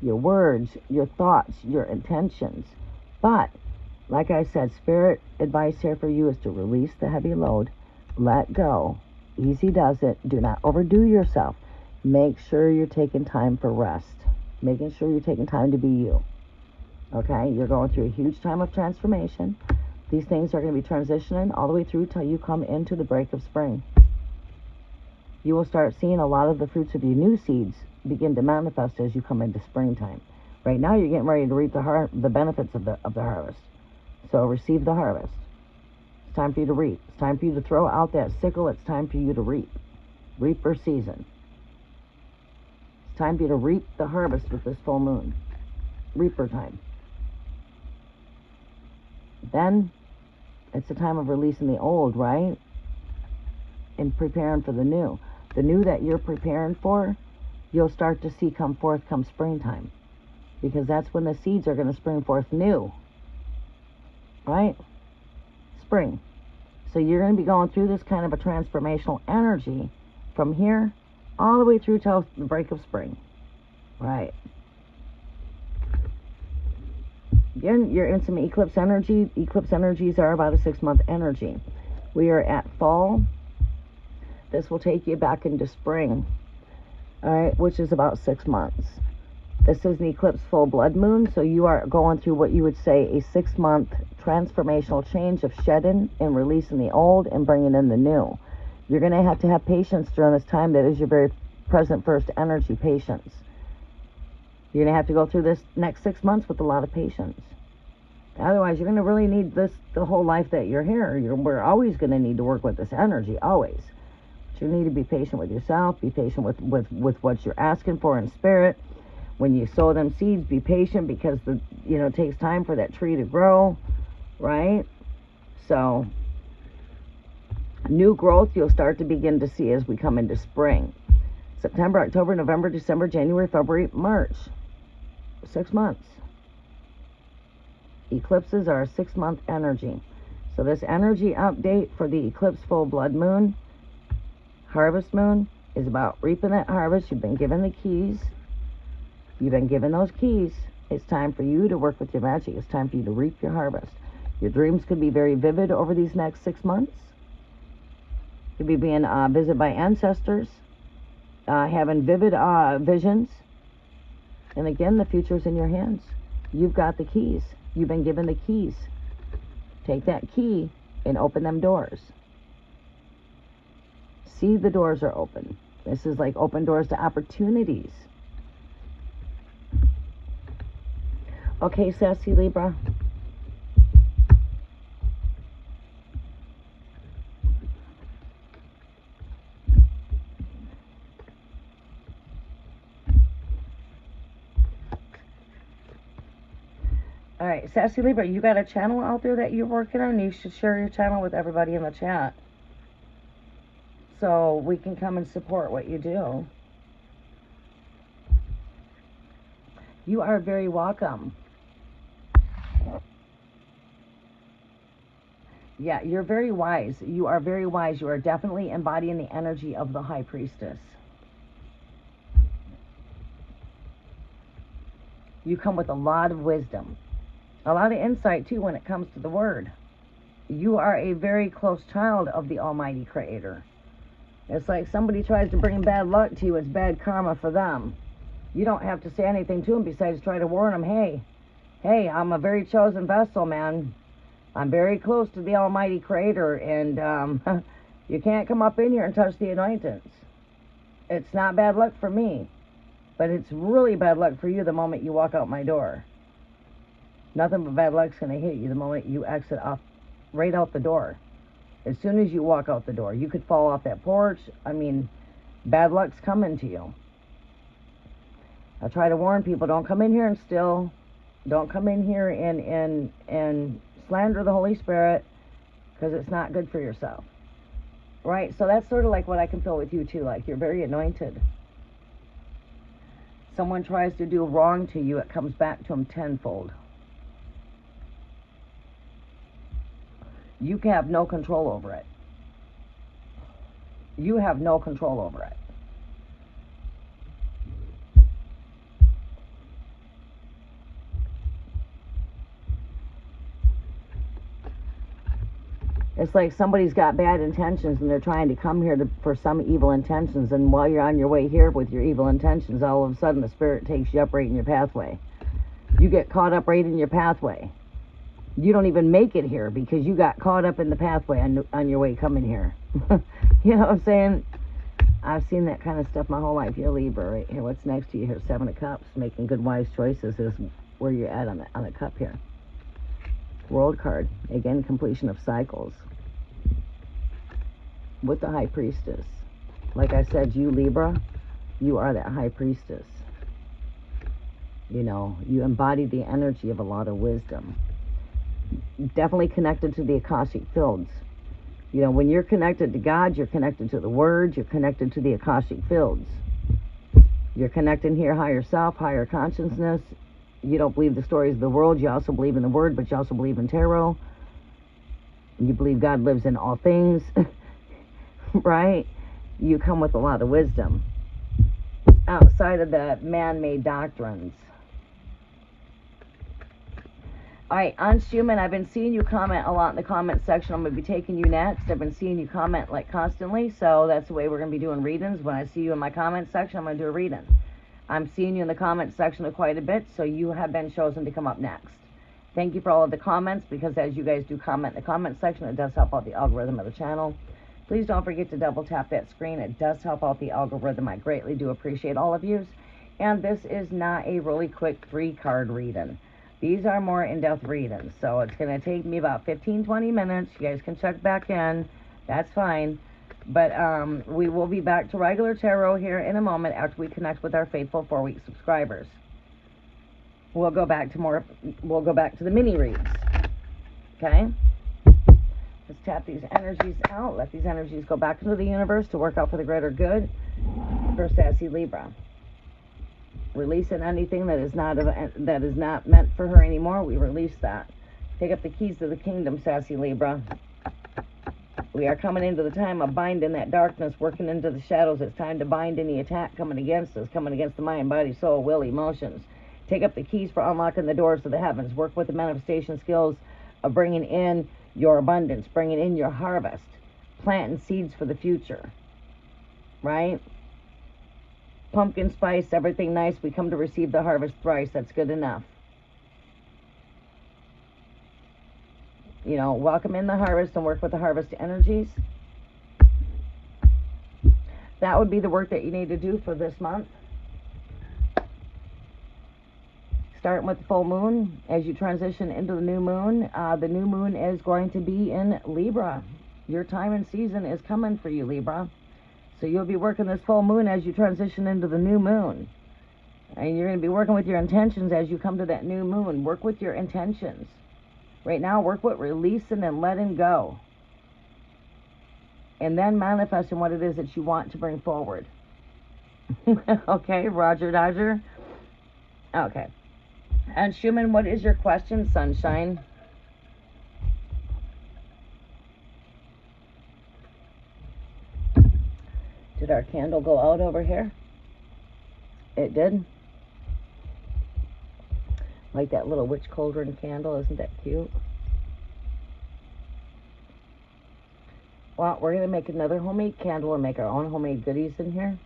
Your words, your thoughts, your intentions. But, like I said, spirit advice here for you is to release the heavy load. Let go. Easy does it. Do not overdo yourself. Make sure you're taking time for rest. Making sure you're taking time to be you. Okay? You're going through a huge time of transformation. These things are going to be transitioning all the way through till you come into the break of spring. You will start seeing a lot of the fruits of your new seeds begin to manifest as you come into springtime. Right now, you're getting ready to reap the benefits of the harvest. So receive the harvest. It's time for you to reap. It's time for you to throw out that sickle. It's time for you to reap. Reaper season. It's time for you to reap the harvest with this full moon. Reaper time. Then it's a time of releasing the old, right? And preparing for the new. The new that you're preparing for, you'll start to see come forth come springtime. Because that's when the seeds are going to spring forth new. Right? Spring. So you're going to be going through this kind of a transformational energy from here all the way through till the break of spring. Right. Again, you're in some eclipse energy. Eclipse energies are about a 6-month energy. We are at fall. This will take you back into spring. All right, which is about 6 months. This is an eclipse full blood moon, so you are going through what you would say a 6-month transformational change of shedding and releasing the old and bringing in the new. You're going to have patience during this time. That is your very present first energy, patience. You're going to have to go through this next 6 months with a lot of patience. Otherwise, you're going to really need this the whole life that you're here. We're always going to need to work with this energy, always. But you need to be patient with yourself. Be patient with what you're asking for in spirit. When you sow them seeds, be patient, because it takes time for that tree to grow, right? So, new growth you'll start to begin to see as we come into spring. September, October, November, December, January, February, March. 6 months. Eclipses are a 6-month energy. So this energy update for the eclipse full blood moon, harvest moon, is about reaping that harvest. You've been given the keys. You've been given those keys. It's time for you to work with your magic. It's time for you to reap your harvest. Your dreams could be very vivid over these next 6 months. Could be being visited by ancestors, having vivid visions. And again, the future's in your hands. You've got the keys. You've been given the keys. Take that key and open them doors. See, the doors are open. This is like open doors to opportunities. Okay, sassy Libra. All right, sassy Libra, you got a channel out there that you're working on? You should share your channel with everybody in the chat, so we can come and support what you do. You are very welcome. Yeah, you're very wise. You are very wise. You are definitely embodying the energy of the High Priestess. You come with a lot of wisdom. A lot of insight, too, when it comes to the Word. You are a very close child of the Almighty Creator. It's like somebody tries to bring bad luck to you, it's bad karma for them. You don't have to say anything to them besides try to warn them, hey, I'm a very chosen vessel, man. I'm very close to the Almighty Creator, and you can't come up in here and touch the anointings. It's not bad luck for me, but it's really bad luck for you the moment you walk out my door. Nothing but bad luck's going to hit you the moment you exit off, right out the door. As soon as you walk out the door, you could fall off that porch. I mean, bad luck's coming to you. I try to warn people, don't come in here and steal. Don't come in here and slander the Holy Spirit, because it's not good for yourself. Right? So that's sort of like what I can feel with you too. Like, you're very anointed. Someone tries to do wrong to you, it comes back to them tenfold. You have no control over it. You have no control over it. It's like somebody's got bad intentions and they're trying to come here for some evil intentions, and while you're on your way here with your evil intentions, all of a sudden the Spirit takes you up right in your pathway. You get caught up right in your pathway. You don't even make it here because you got caught up in the pathway on your way coming here. You know what I'm saying? I've seen that kind of stuff my whole life. You're Libra right here. What's next to you here? 7 of Cups. Making good, wise choices is where you're at on the cup here. World card. Again, completion of cycles. With the High Priestess. Like I said, you Libra, you are that High Priestess. You know, you embody the energy of a lot of wisdom. Definitely connected to the Akashic fields. You know, when you're connected to God, you're connected to the Word, you're connected to the Akashic fields. You're connecting here higher self, higher consciousness. You don't believe the stories of the world, you also believe in the Word, but you also believe in tarot. You believe God lives in all things. Right? You come with a lot of wisdom outside of the man-made doctrines. Alright, Unshuman, I've been seeing you comment a lot in the comment section. I'm going to be taking you next. I've been seeing you comment like constantly, so that's the way we're going to be doing readings. When I see you in my comment section, I'm going to do a reading. I'm seeing you in the comment section quite a bit, so you have been chosen to come up next. Thank you for all of the comments, because as you guys do comment in the comment section, it does help out the algorithm of the channel. Please don't forget to double tap that screen. It does help out the algorithm. I greatly do appreciate all of you. And this is not a really quick 3-card reading. These are more in-depth readings. So it's going to take me about 15-20 minutes. You guys can check back in. That's fine. But we will be back to regular tarot here in a moment after we connect with our faithful 4-week subscribers. We'll go back to the mini reads. Okay? Let's tap these energies out. Let these energies go back into the universe to work out for the greater good for Sassy Libra. Releasing anything that is not meant for her anymore. We release that. Take up the keys to the kingdom, Sassy Libra. We are coming into the time of binding that darkness, working into the shadows. It's time to bind any attack coming against us, coming against the mind, body, soul, will, emotions. Take up the keys for unlocking the doors to the heavens. Work with the manifestation skills of bringing in your abundance, bringing in your harvest, planting seeds for the future, right? Pumpkin spice, everything nice. We come to receive the harvest thrice. That's good enough. You know, welcome in the harvest and work with the harvest energies. That would be the work that you need to do for this month. Starting with the full moon, as you transition into the new moon is going to be in Libra. Your time and season is coming for you, Libra. So you'll be working this full moon as you transition into the new moon. And you're going to be working with your intentions as you come to that new moon. Work with your intentions. Right now, work with releasing and letting go. And then manifesting what it is that you want to bring forward. Okay, Roger Dodger? Okay. And Schumann, what is your question, sunshine? Did our candle go out over here? It did. Like that little witch cauldron candle, isn't that cute? Well, we're going to make another homemade candle and make our own homemade goodies in here.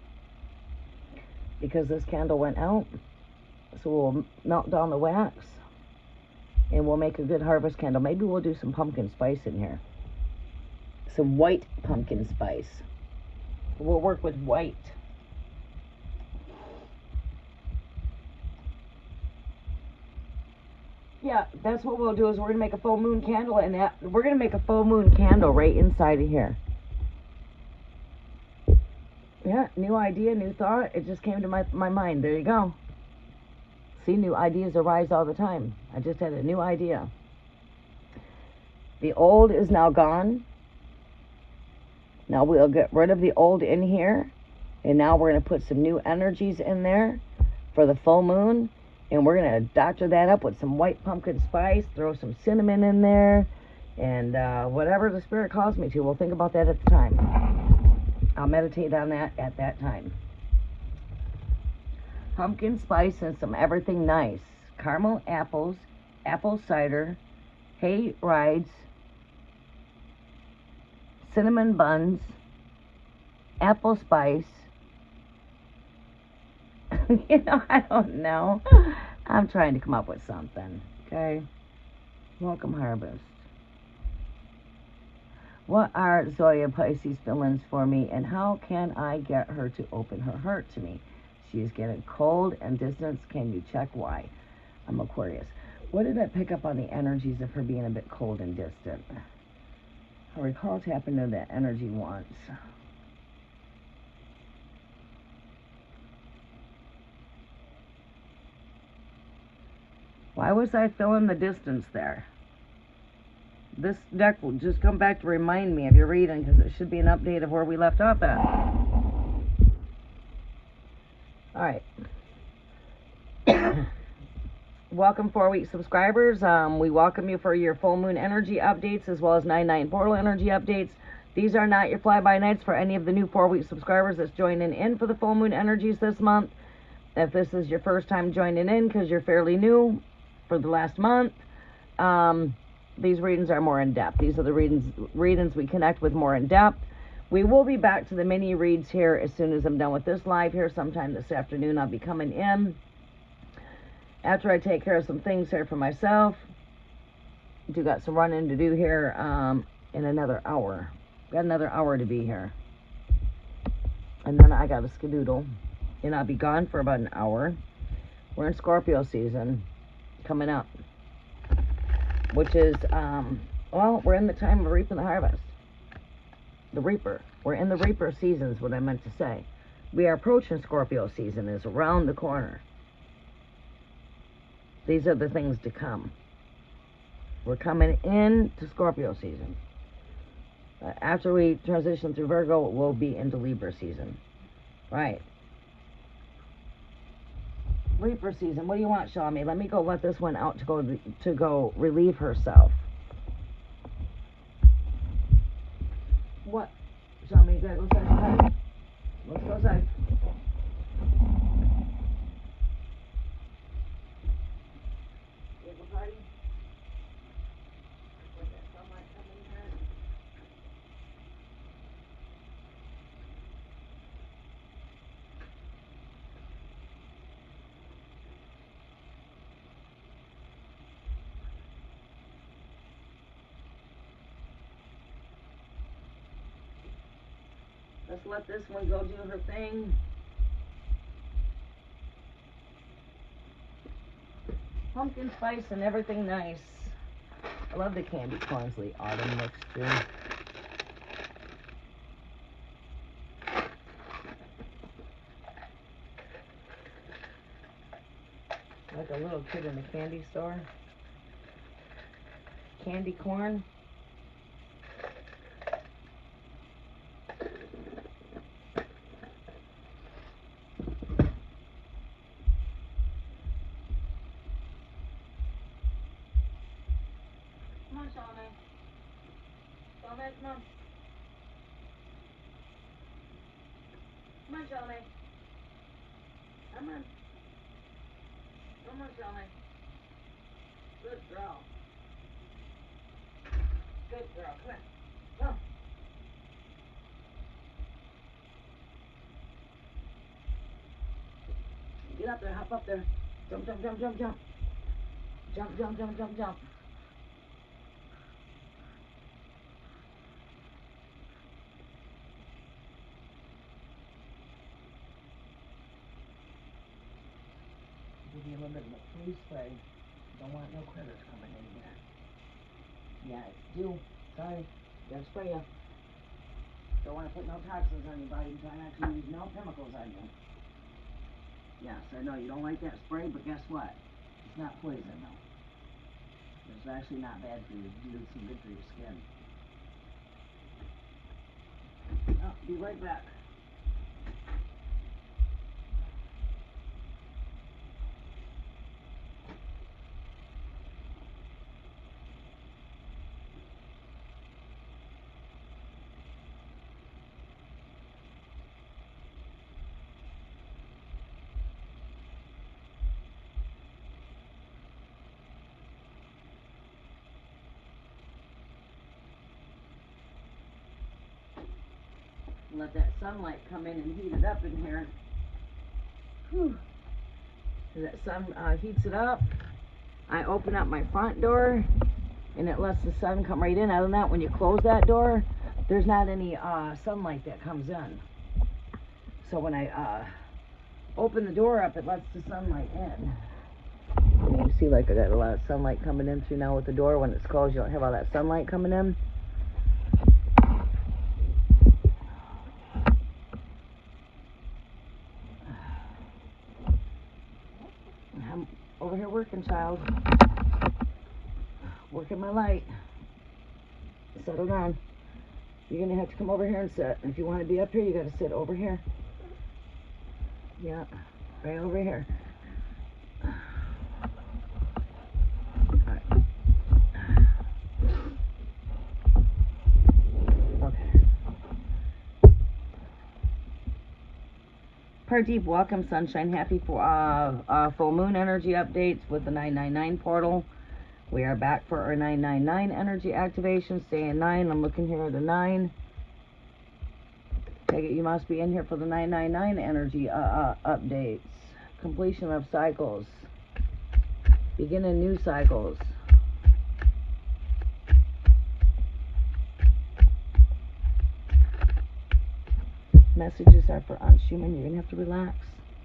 Because this candle went out. So we'll melt down the wax. And we'll make a good harvest candle. Maybe we'll do some pumpkin spice in here. Some white pumpkin spice. We'll work with white. Yeah, that's what we'll do is we're going to make a full moon candle, and we're going to make a full moon candle right inside of here. Yeah, new idea, new thought. It just came to my mind. There you go. See, new ideas arise all the time. I just had a new idea. The old is now gone. Now we'll get rid of the old in here. And now we're going to put some new energies in there for the full moon. And we're going to doctor that up with some white pumpkin spice. Throw some cinnamon in there. And whatever the spirit calls me to. We'll think about that at the time. I'll meditate on that at that time. Pumpkin spice and some everything nice. Caramel apples, apple cider, hay rides, cinnamon buns, apple spice. You know, I don't know. I'm trying to come up with something. Okay. Welcome, harvest. What are Zoya Pisces feelings for me, and how can I get her to open her heart to me? She is getting cold and distant. Can you check why? I'm Aquarius. What did I pick up on the energies of her being a bit cold and distant? I recall tapping into that energy once. Why was I feeling the distance there? This deck will just come back to remind me of your reading, because it should be an update of where we left off at. Alright. Welcome 4-week subscribers. We welcome you for your full moon energy updates as well as 9/9 portal energy updates. These are not your fly-by-nights for any of the new 4-week subscribers that's joining in for the full moon energies this month. If this is your first time joining in because you're fairly new for the last month, these readings are more in-depth. These are the readings we connect with more in-depth. We will be back to the mini reads here as soon as I'm done with this live here. Sometime this afternoon I'll be coming in. After I take care of some things here for myself. Do got some running to do here in another hour. Got another hour to be here. And then I got a skedoodle. And I'll be gone for about an hour. We're in Scorpio season coming up. Which is, well, we're in the time of reaping the harvest. The reaper. We're in the reaper season is what I meant to say. We are approaching Scorpio season. Is around the corner. These are the things to come. We're coming into Scorpio season. After we transition through Virgo, we'll be into Libra season. Right. Reaper season. What do you want, Shami? Let me go let this one out to go relieve herself. What? Shami, you gotta go outside. Let's go outside. You have a party? Let's let this one go do her thing. Pumpkin spice and everything nice. I love the candy corns, the autumn mixture. Like a little kid in a candy store. Candy corn. Come on, Shawnee. Shawnee, come on. Come on, Shawnee. Come on. Come on, Shawnee. Good girl. Good girl. Come on. Come. Get up there. Hop up there. Jump, jump, jump, jump, jump. Jump, jump, jump, jump, jump. Give you a little bit of a flea spray. Don't want no critters coming in here. Yeah, it's due. Sorry. Gotta spray you. Don't want to put no toxins on your body. Try not to use no chemicals on you. Yes, I know you don't like that spray, but guess what? It's not poison, though. It's actually not bad for you. You do some good for your skin. I'll be right back. Let that sunlight come in and heat it up in here. Whew. That sun heats it up. I open up my front door and it lets the sun come right in. Other than that, when you close that door, there's not any sunlight that comes in. So when I open the door up, it lets the sunlight in. And you see, like, I got a lot of sunlight coming in through now with the door. When it's closed, you don't have all that sunlight coming in. I'm over here working, child. Working my light. Settle down. You're going to have to come over here and sit. If you want to be up here, you got to sit over here. Yeah, right over here. Alright. Okay. Pardeep, welcome, sunshine. Happy for full moon energy updates with the 999 portal. We are back for our 999 energy activation. Stay in 9. I'm looking here at the 9. Take it you must be in here for the 999 energy updates. Completion of cycles. Beginning new cycles. Messages are for Aunt Schumann. You're going to have to relax.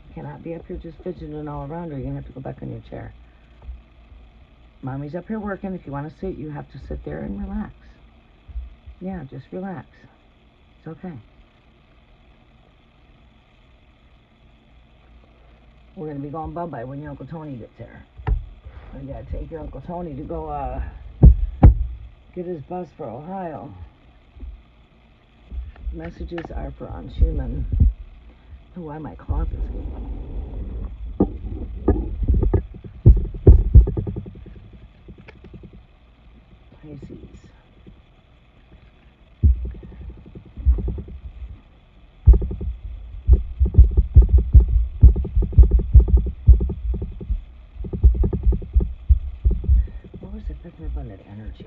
You cannot be up here just fidgeting all around, or you're going to have to go back on your chair. Mommy's up here working. If you want to sit, you have to sit there and relax. Yeah, just relax. It's okay. We're going to be going bye-bye when your Uncle Tony gets here. We got to take your Uncle Tony to go get his bus for Ohio. Messages are for Aunt Schumann. Oh, why my cloth is Pisces. What was it picking up on that energy?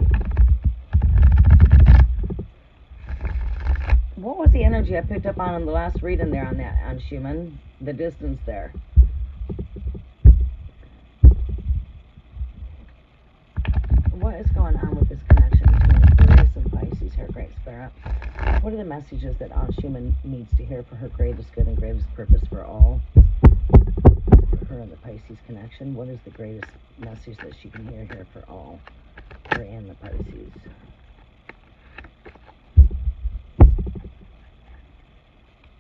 What was the energy I picked up on the last reading there on Schumann? The distance there. What is going on with this connection between Aquarius and Pisces here, Great Spirit? What are the messages that Aunt Schumann needs to hear for her greatest good and greatest purpose for all? For her and the Pisces connection, what is the greatest message that she can hear here for all? Her and the Pisces.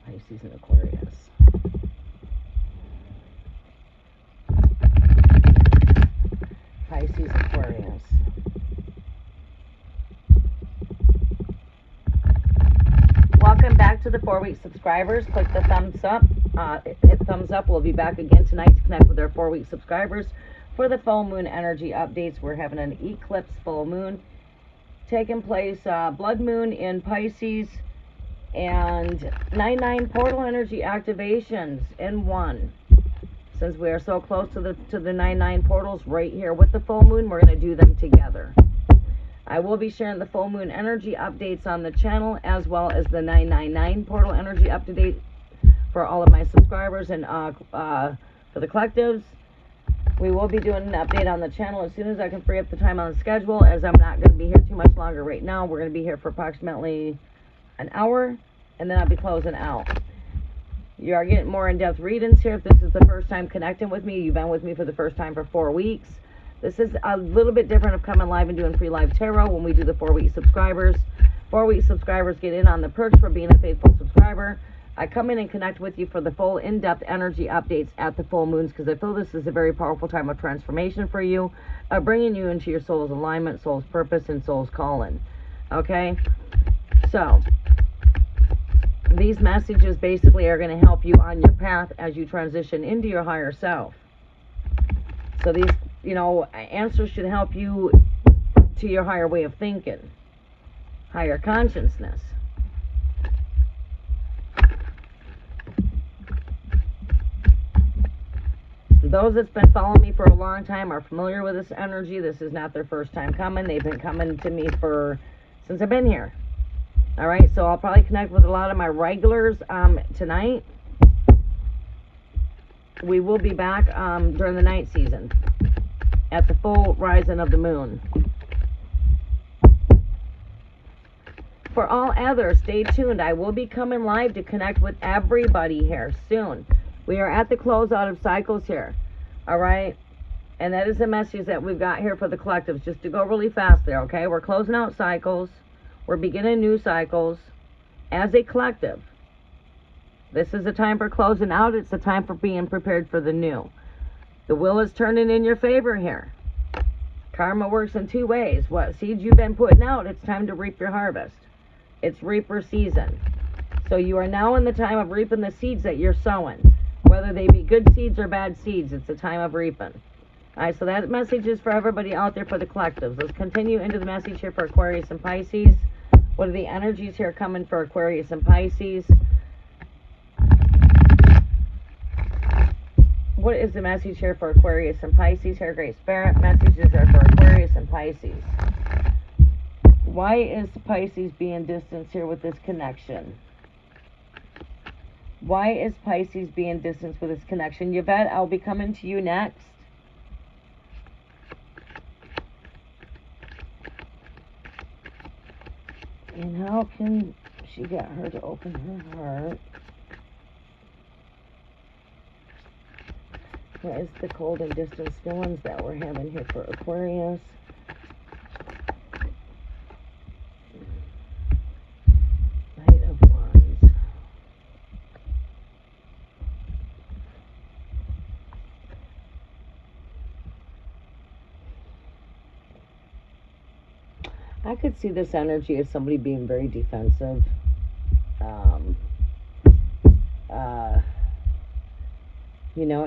Pisces and Aquarius. Pisces, Aquarius. Welcome back to the 4-week subscribers. Click the thumbs up. Hit thumbs up. We'll be back again tonight to connect with our 4-week subscribers for the full moon energy updates. We're having an eclipse full moon taking place, blood moon in Pisces, and 9/9 portal energy activations in one. Since we are so close to the 9/9 portals right here with the full moon, we're going to do them together. I will be sharing the full moon energy updates on the channel, as well as the 999 portal energy update for all of my subscribers, and for the collectives. We will be doing an update on the channel as soon as I can free up the time on the schedule, as I'm not going to be here too much longer right now. We're going to be here for approximately an hour, and then I'll be closing out. You are getting more in-depth readings here. If this is the first time connecting with me, you've been with me for the first time for 4 weeks. This is a little bit different of coming live and doing free live tarot when we do the 4-week subscribers. 4-week subscribers get in on the perks for being a faithful subscriber. I come in and connect with you for the full in-depth energy updates at the full moons, because I feel this is a very powerful time of transformation for you, bringing you into your soul's alignment, soul's purpose, and soul's calling. Okay? So, these messages basically are going to help you on your path as you transition into your higher self. So these, answers should help you to your higher way of thinking, higher consciousness. Those that's been following me for a long time are familiar with this energy. This is not their first time coming. They've been coming to me since I've been here. All right, so I'll probably connect with a lot of my regulars tonight. We will be back during the night season at the full rising of the moon. For all others, stay tuned. I will be coming live to connect with everybody here soon. We are at the closeout of cycles here. All right? And that is the message that we've got here for the collectives, just to go really fast there, okay? We're closing out cycles. We're beginning new cycles as a collective. This is a time for closing out. It's a time for being prepared for the new. The wheel is turning in your favor here. Karma works in 2 ways. What seeds you've been putting out, it's time to reap your harvest. It's reaper season. So you are now in the time of reaping the seeds that you're sowing. Whether they be good seeds or bad seeds, it's a time of reaping. All right, so that message is for everybody out there for the collectives. Let's continue into the message here for Aquarius and Pisces. What are the energies here coming for Aquarius and Pisces? What is the message here for Aquarius and Pisces? Here, Great Spirit. Messages are for Aquarius and Pisces. Why is Pisces being distanced here with this connection? Why is Pisces being distanced with this connection? Yvette, I'll be coming to you next. And how can she get her to open her heart? What is the cold and distance feelings that we're having here for Aquarius? Knight of Wands. I could see this energy as somebody being very defensive.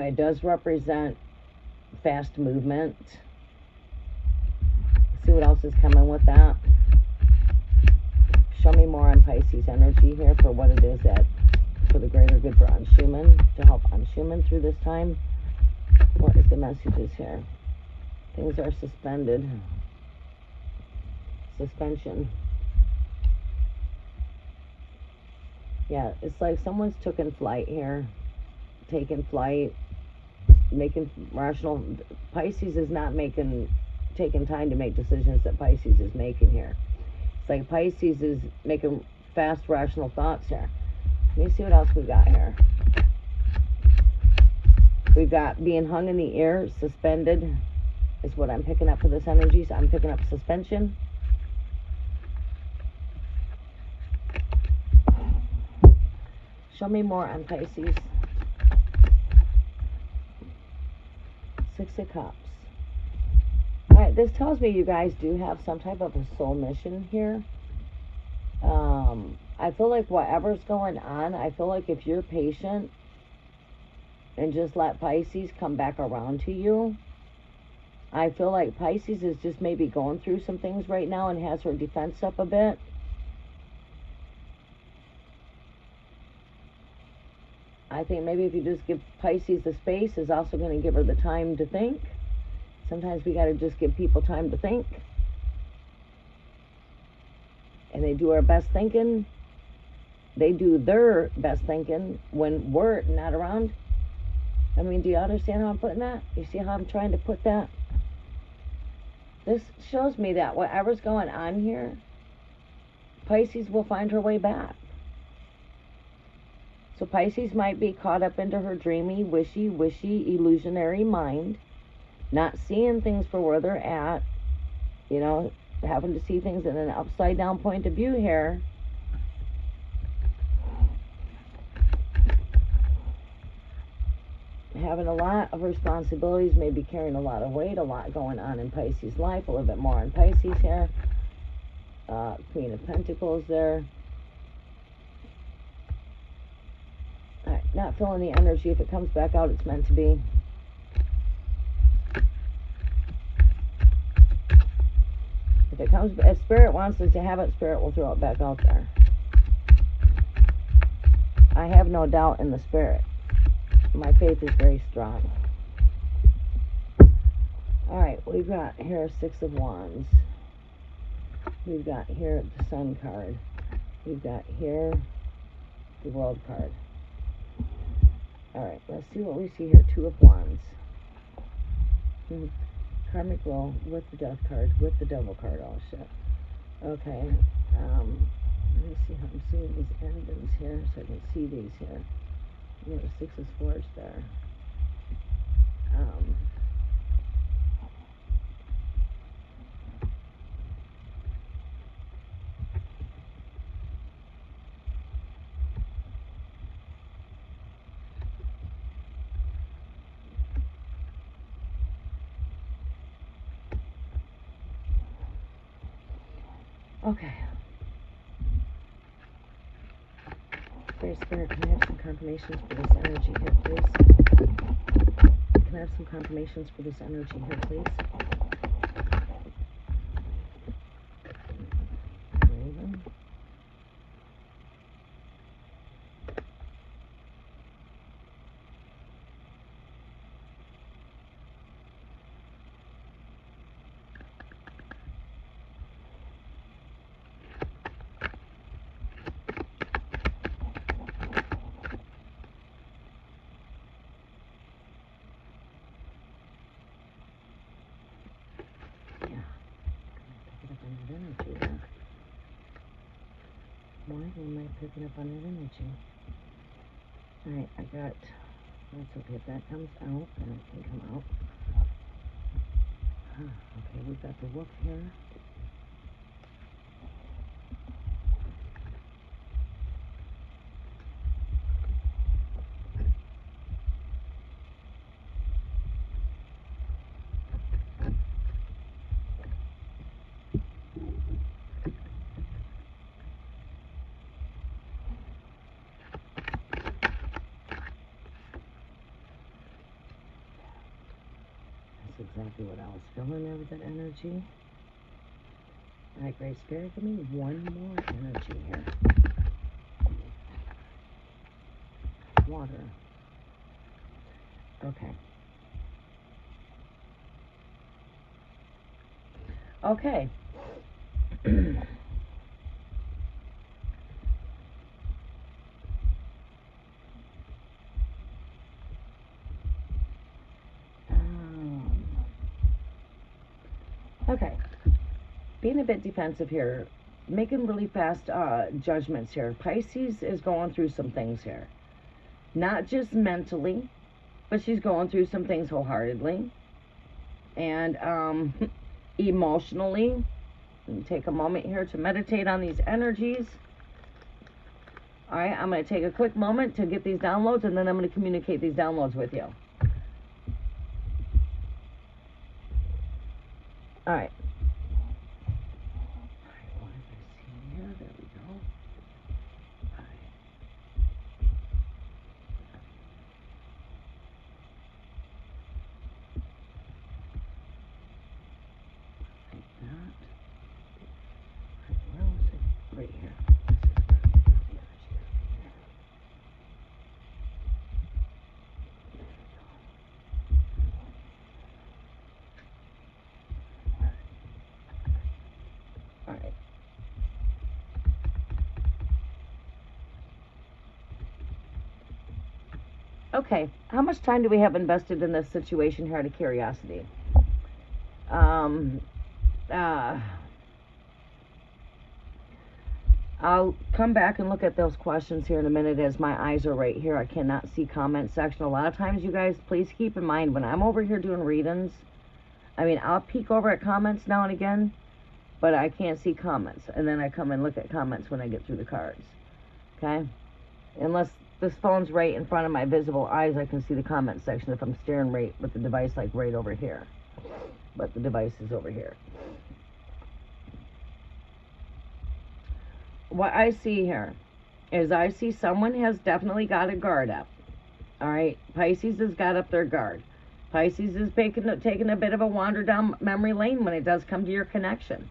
It does represent fast movement. Let's see what else is coming with that. Show me more on Pisces energy here for what it is that for the greater good for Aunt Schumann, to help Aunt Schumann through this time. What is the messages here? Things are suspended. Suspension. Yeah, it's like someone's taken flight here. Taking flight. Making rational. Pisces is not taking time to make decisions that Pisces is making here. It's like Pisces is making fast, rational thoughts here. Let me see what else we got here. We've got being hung in the air, suspended is what I'm picking up for this energy. So I'm picking up suspension. Show me more on Pisces. Six of Cups. Alright, this tells me you guys do have some type of a soul mission here. I feel like whatever's going on, I feel like if you're patient and just let Pisces come back around to you, I feel like Pisces is just maybe going through some things right now and has her defense up a bit. I think maybe if you just give Pisces the space, is also going to give her the time to think. Sometimes we got to just give people time to think. And they do our best thinking. They do their best thinking when we're not around. I mean, do you understand how I'm putting that? You see how I'm trying to put that? This shows me that whatever's going on here, Pisces will find her way back. So Pisces might be caught up into her dreamy, wishy-wishy, illusionary mind, not seeing things for where they're at, you know, having to see things in an upside-down point of view here. Having a lot of responsibilities, maybe carrying a lot of weight, a lot going on in Pisces' life, a little bit more on Pisces here. Queen of Pentacles there. Alright, not feeling the energy. If it comes back out, it's meant to be. If Spirit wants us to have it, Spirit will throw it back out there. I have no doubt in the Spirit. My faith is very strong. Alright, we've got here Six of Wands. We've got here the Sun card. We've got here the World card. Alright, let's see what we see here. Two of Wands. Karmic roll with the Death card, with the Devil card. Oh, shit. Okay. Let me see how I'm seeing these endings here so I can see these here. You have the Six of Swords there. Okay. Spirit, can I have some confirmations for this energy here, please? Can I have some confirmations for this energy here, please? Raven. Why am I picking up on that energy? Alright, I got, that's okay, if that comes out, then it can come out. Okay, we've got the Wolf here. Exactly what I was feeling there with that energy. Alright, Great Spirit, give me one more energy here. Water. Okay. Okay. Okay. Being a bit defensive here, making really fast judgments here. Pisces is going through some things here. Not just mentally, but she's going through some things wholeheartedly. And emotionally. Take a moment here to meditate on these energies. Alright, I'm going to take a quick moment to get these downloads, and then I'm going to communicate these downloads with you. Alright. What did I see here? There we go. Alright. Like that. Where was it? Right here. Alright. Okay, how much time do we have invested in this situation here out of curiosity? I'll come back and look at those questions here in a minute, as my eyes are right here. I cannot see comment section. A lot of times, you guys, please keep in mind, when I'm over here doing readings, I mean, I'll peek over at comments now and again, but I can't see comments. And then I come and look at comments when I get through the cards. Okay? Unless this phone's right in front of my visible eyes, I can see the comment section if I'm staring right with the device, like right over here. But the device is over here. What I see here is I see someone has definitely got a guard up. Alright? Pisces has got up their guard. Pisces is taking a bit of a wander down memory lane when it does come to your connection.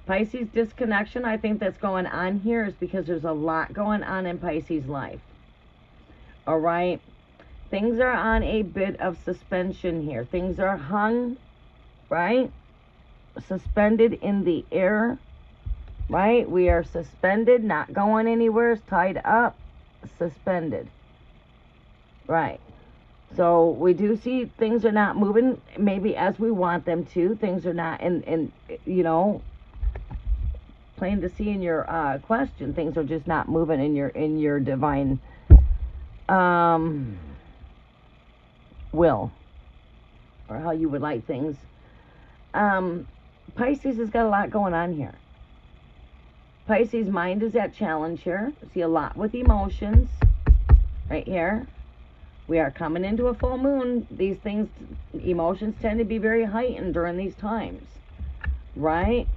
Pisces disconnection, I think that's going on here is because there's a lot going on in Pisces' life. Alright? Things are on a bit of suspension here. Things are hung, right? Suspended in the air, right? We are suspended, not going anywhere, tied up, suspended. Right. So we do see things are not moving maybe as we want them to. Things are not, and you know, plain to see in your question, things are just not moving in your divine will, or how you would like things. Pisces has got a lot going on here. Pisces' mind is at challenge here. See a lot with emotions right here. We are coming into a full moon. These things, emotions tend to be very heightened during these times, right?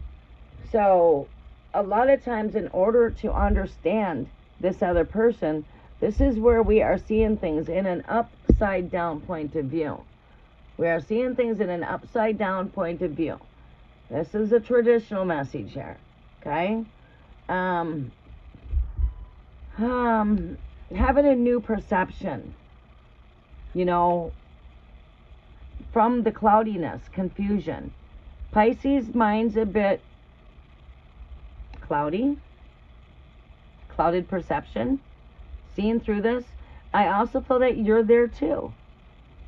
So a lot of times, in order to understand this other person, this is where we are seeing things in an upside down point of view. We are seeing things in an upside down point of view. This is a traditional message here, okay? Having a new perception, you know, from the cloudiness, confusion. Pisces' mind's a bit cloudy, clouded perception, seeing through this. I also feel that you're there too.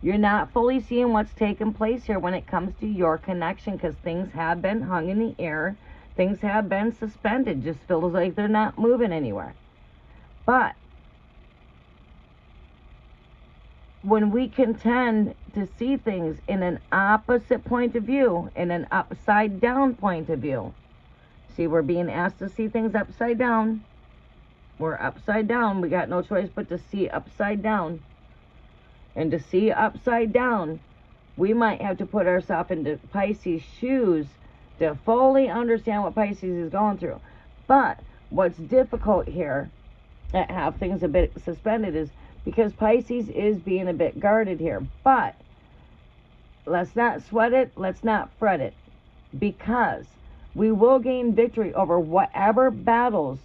You're not fully seeing what's taking place here when it comes to your connection, because things have been hung in the air. Things have been suspended. Just feels like they're not moving anywhere. But when we can tend to see things in an opposite point of view, in an upside down point of view. See, we're being asked to see things upside down. We're upside down. We got no choice but to see upside down. And to see upside down, we might have to put ourselves into Pisces' shoes to fully understand what Pisces is going through. But what's difficult here, that have things a bit suspended, is because Pisces is being a bit guarded here. But let's not sweat it, let's not fret it, because we will gain victory over whatever battles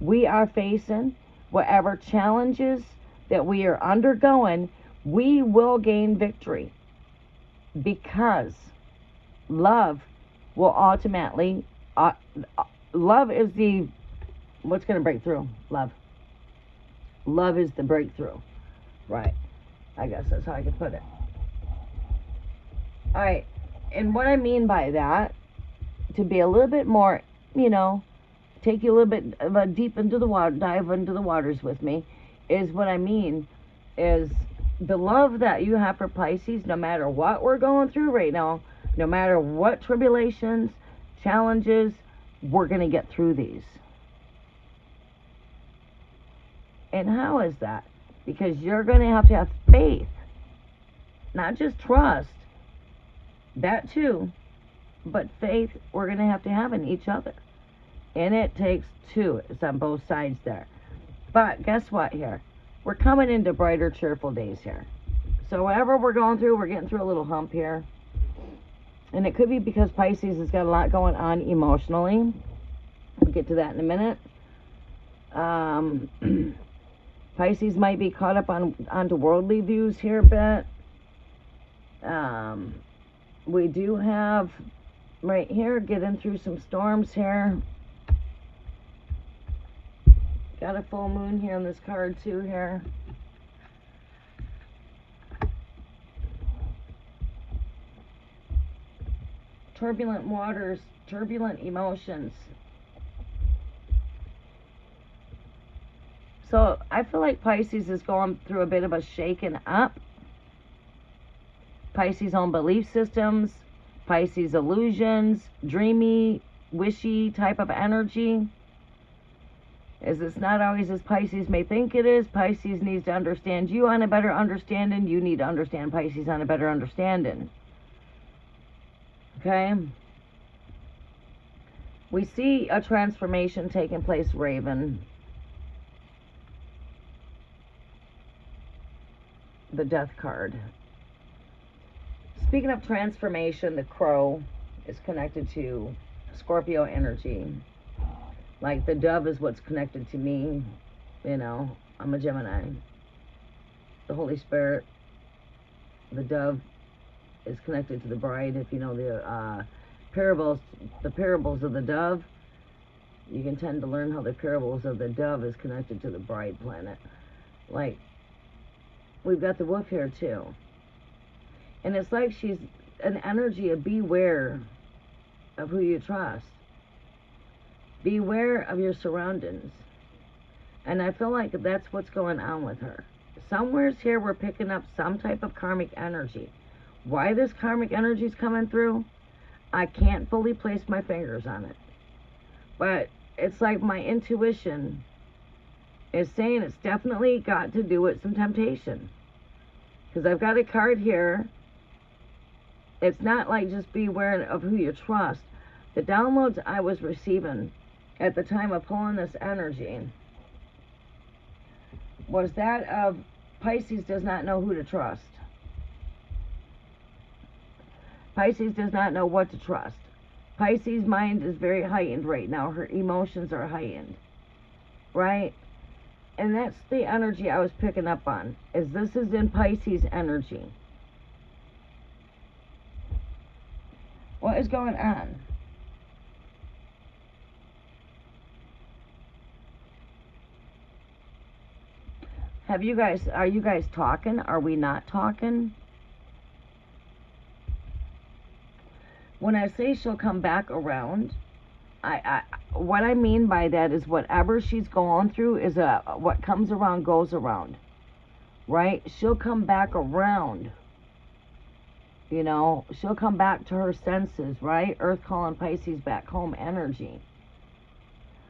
we are facing, whatever challenges that we are undergoing. We will gain victory, because love will ultimately, love is the, what's going to break through? Love. Love is the breakthrough. Right. I guess that's how I can put it. Alright. And what I mean by that, to be a little bit more you know, take you a little bit of a deep into the water, dive into the waters with me, is what I mean is the love that you have for Pisces, no matter what we're going through right now, no matter what tribulations, challenges, we're going to get through these. And how is that? Because you're going to have faith, not just trust, that too, but faith we're going to have in each other. And it takes two. It's on both sides there. But guess what here? We're coming into brighter, cheerful days here. So whatever we're going through, we're getting through a little hump here. And it could be because Pisces has got a lot going on emotionally. We'll get to that in a minute. Pisces might be caught up onto worldly views here a bit. We do have right here getting through some storms here. Got a full moon here on this card too here. Turbulent waters, turbulent emotions. So I feel like Pisces is going through a bit of a shaking up. Pisces' own belief systems, Pisces illusions, dreamy, wishy type of energy. As it's not always as Pisces may think it is. Pisces needs to understand you on a better understanding. You need to understand Pisces on a better understanding. Okay? We see a transformation taking place, Raven. The Death card. Speaking of transformation, the Crow is connected to Scorpio energy. Like the dove is what's connected to me. You know, I'm a Gemini. The Holy Spirit, the dove, is connected to the bride. If you know the parables of the dove, you can tend to learn how the parables of the dove is connected to the bride planet. Like, we've got the wolf here too. And it's like she's an energy of beware of who you trust. Beware of your surroundings. And I feel like that's what's going on with her. Somewhere's here we're picking up some type of karmic energy. Why this karmic energy is coming through, I can't fully place my fingers on it. But it's like my intuition is saying it's definitely got to do with some temptation. Because I've got a card here. It's not like just beware of who you trust. The downloads I was receiving at the time of pulling this energy was that of Pisces does not know who to trust. Pisces does not know what to trust. Pisces' mind is very heightened right now. Her emotions are heightened. Right? And that's the energy I was picking up on. Is this is in Pisces energy. What is going on? Are you guys talking? Are we not talking? When I say she'll come back around, what I mean by that is whatever she's going through is what comes around goes around. Right? She'll come back around. You know, she'll come back to her senses, right? Earth calling Pisces back home energy.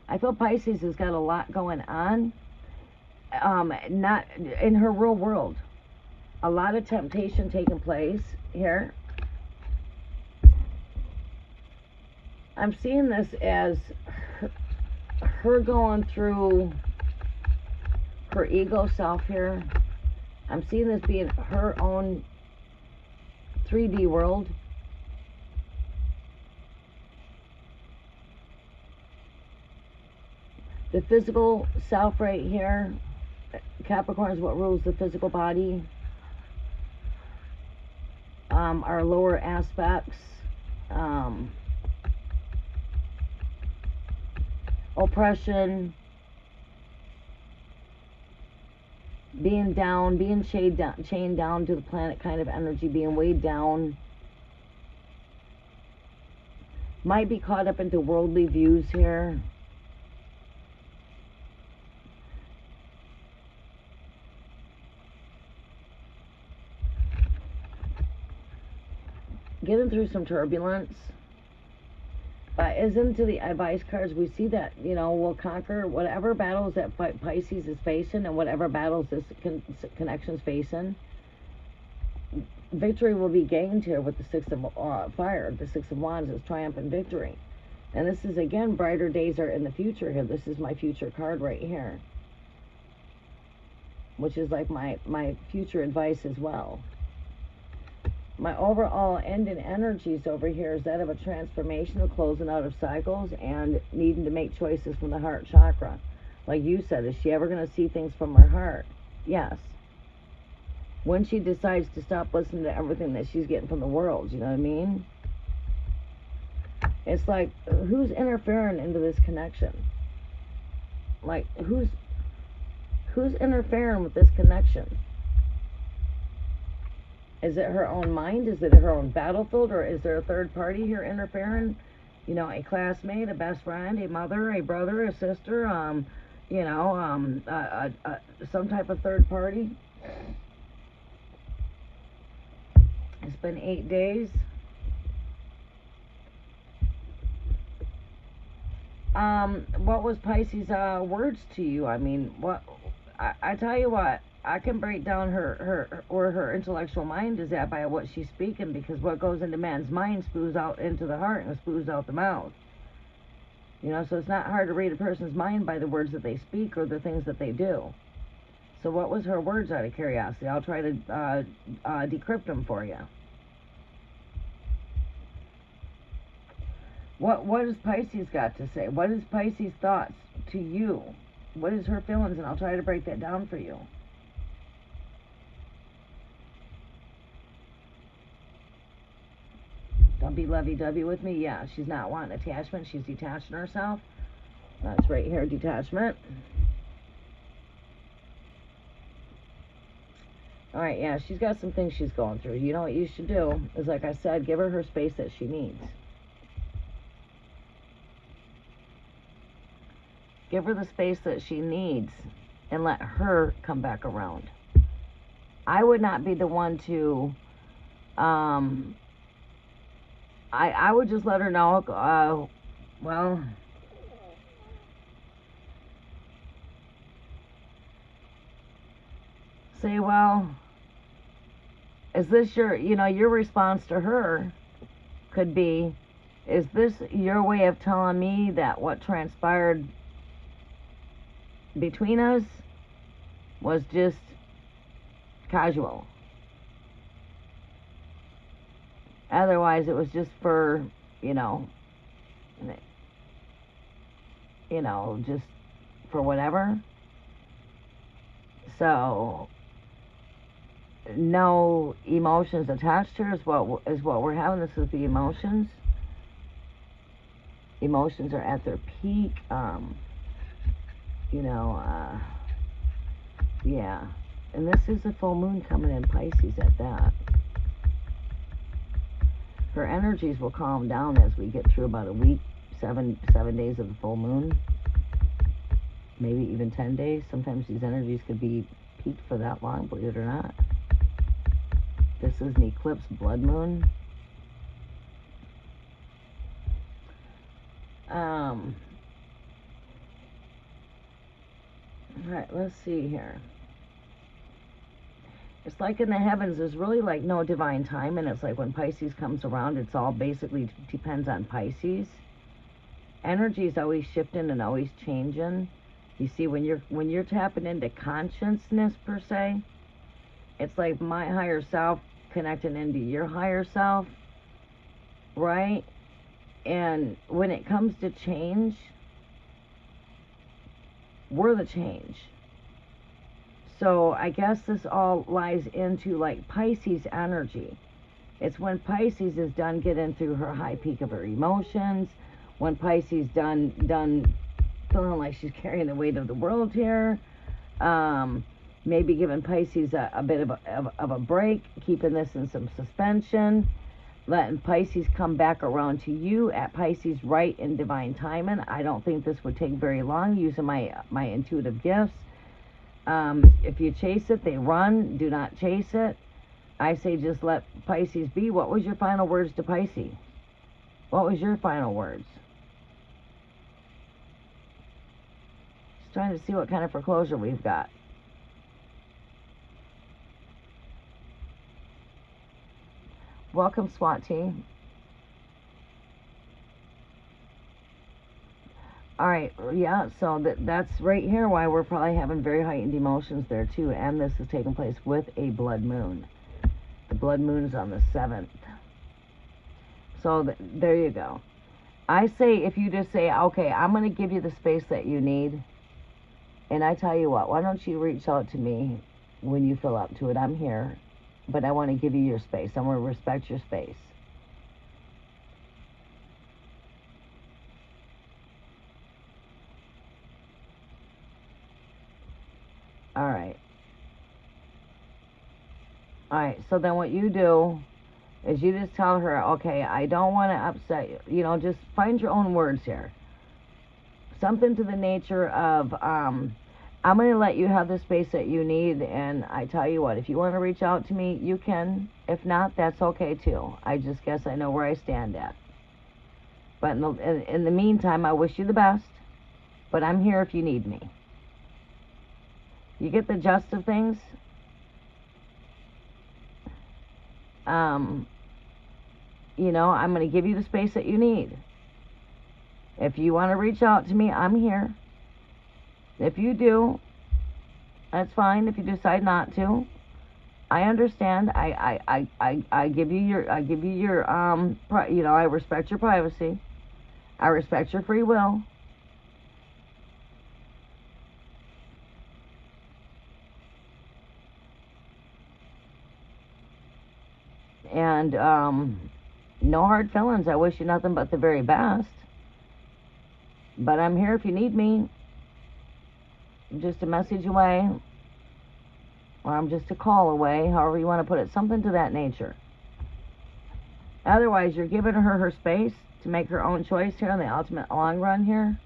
I feel Pisces has got a lot going on. Not in her real world. A lot of temptation taking place here. I'm seeing this as her going through her ego self here. I'm seeing this being her own 3D world. The physical self right here. Capricorn is what rules the physical body. Our lower aspects. Oppression. Being down, being chained down to the planet kind of energy, being weighed down. Might be caught up into worldly views here. Getting through some turbulence. But as into the advice cards, we see that, you know, we'll conquer whatever battles that Pisces is facing and whatever battles this connection's facing. Victory will be gained here with the Six of Fire. The Six of Wands is triumphant victory. And this is, again, brighter days are in the future here. This is my future card right here, which is like my future advice as well. My overall end in energies over here is that of a transformation, of closing out of cycles, and needing to make choices from the heart chakra. Like you said, is she ever going to see things from her heart? Yes. When she decides to stop listening to everything that she's getting from the world, you know what I mean? It's like, who's interfering into this connection? Like, who's interfering with this connection? Is it her own mind? Is it her own battlefield? Or is there a third party here interfering? You know, a classmate, a best friend, a mother, a brother, a sister, you know, some type of third party. It's been 8 days. What was Pisces' words to you? I mean, what? I tell you what, I can break down where her intellectual mind is at by what she's speaking, because what goes into man's mind spews out into the heart and spews out the mouth. You know, so it's not hard to read a person's mind by the words that they speak or the things that they do. So what was her words, out of curiosity? I'll try to decrypt them for you. What has Pisces got to say? What is Pisces' thoughts to you? What is her feelings? And I'll try to break that down for you. Don't be lovey-dovey with me. Yeah, she's not wanting attachment. She's detaching herself. That's right here, detachment. All right, yeah, she's got some things she's going through. You know what you should do is, like I said, give her space that she needs. Give her the space that she needs and let her come back around. I would not be the one to, I would just let her know, well, say, well, is this your response to her could be, is this your way of telling me that what transpired between us was just casual? Otherwise, it was just for, just for whatever. So, no emotions attached here is what we're having. This is the emotions. Emotions are at their peak. Yeah. And this is a full moon coming in Pisces at that. Her energies will calm down as we get through about a week, 7 days of the full moon. Maybe even 10 days. Sometimes these energies could be peaked for that long, believe it or not. This is an eclipse blood moon. Alright, let's see here. It's like in the heavens, there's really like no divine time, and it's like when Pisces comes around, it's all basically depends on Pisces. Energy is always shifting and always changing. You see, when you're tapping into consciousness per se, it's like my higher self connecting into your higher self, right? And when it comes to change, we're the change. So I guess this all lies into like Pisces energy. It's when Pisces is done getting through her high peak of her emotions, when Pisces done feeling like she's carrying the weight of the world here, maybe giving Pisces a bit of a break, keeping this in some suspension, letting Pisces come back around to you at Pisces right in divine timing. I don't think this would take very long using my intuitive gifts. If you chase it, they run. Do not chase it. I say just let Pisces be. What was your final words to Pisces? What was your final words? Just trying to see what kind of foreclosure we've got. Welcome, SWAT team. All right, yeah, so that's right here why we're probably having very heightened emotions there too, and this is taking place with a blood moon. The blood moon is on the 7th. So there you go. I say if you just say, okay, I'm going to give you the space that you need, and I tell you what, why don't you reach out to me when you feel up to it? I'm here, but I want to give you your space. I want to respect your space. All right. All right, so then what you do is you just tell her, okay, I don't want to upset you. You know, just find your own words here. Something to the nature of, I'm going to let you have the space that you need, and I tell you what, if you want to reach out to me, you can. If not, that's okay too. I just guess I know where I stand at. But in the meantime, I wish you the best, but I'm here if you need me. You get the gist of things? You know, I'm going to give you the space that you need. If you want to reach out to me, I'm here. If you do, that's fine. If you decide not to, I understand. I give you your, you know, I respect your privacy. I respect your free will. And, no hard feelings. I wish you nothing but the very best. But I'm here if you need me. I'm just a message away. Or I'm just a call away. However you want to put it. Something to that nature. Otherwise, you're giving her space to make her own choice here in the ultimate long run here.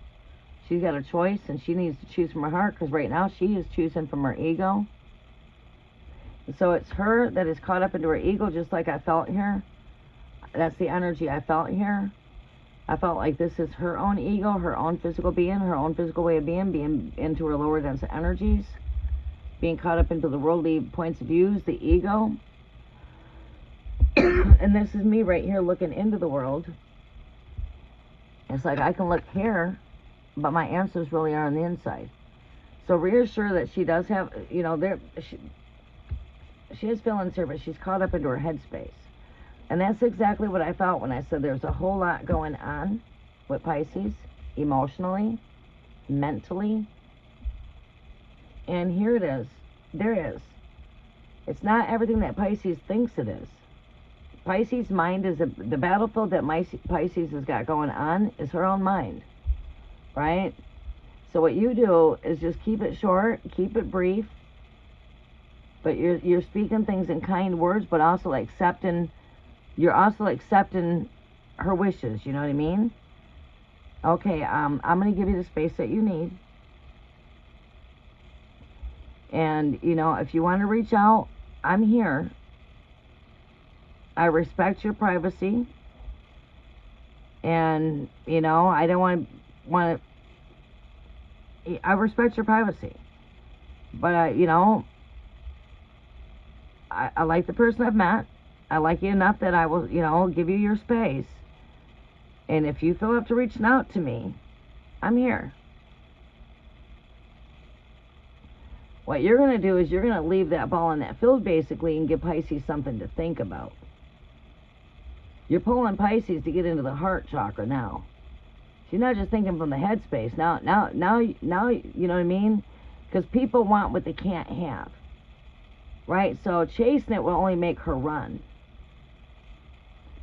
She's got a choice and she needs to choose from her heart. Because right now she is choosing from her ego. And so it's her that is caught up into her ego, just like I felt here. That's the energy I felt here. I felt like this is her own ego, her own physical being, her own physical way of being into her lower dense energies, being caught up into the worldly points of views, the ego. And this is me right here looking into the world. It's like I can look here, but my answers really are on the inside. So reassure that she does have, you know, she is feeling here, but she's caught up into her headspace. And that's exactly what I felt when I said there's a whole lot going on with Pisces, emotionally, mentally. And here it is. There is. It's not everything that Pisces thinks it is. Pisces' mind is, the battlefield that Pisces has got going on is her own mind. Right? So what you do is just keep it short, keep it brief. But you're speaking things in kind words, but also accepting. You're also accepting her wishes, you know what I mean? Okay, I'm going to give you the space that you need. And, you know, if you want to reach out, I'm here. I respect your privacy. And, you know, I don't want to, I respect your privacy. But, you know, I like the person I've met. I like you enough that I will, you know, give you your space. And if you feel up to reaching out to me, I'm here. What you're going to do is you're going to leave that ball in that field basically and give Pisces something to think about. You're pulling Pisces to get into the heart chakra now. She's not just thinking from the head space. Now, you know what I mean? Because people want what they can't have. Right? So chasing it will only make her run.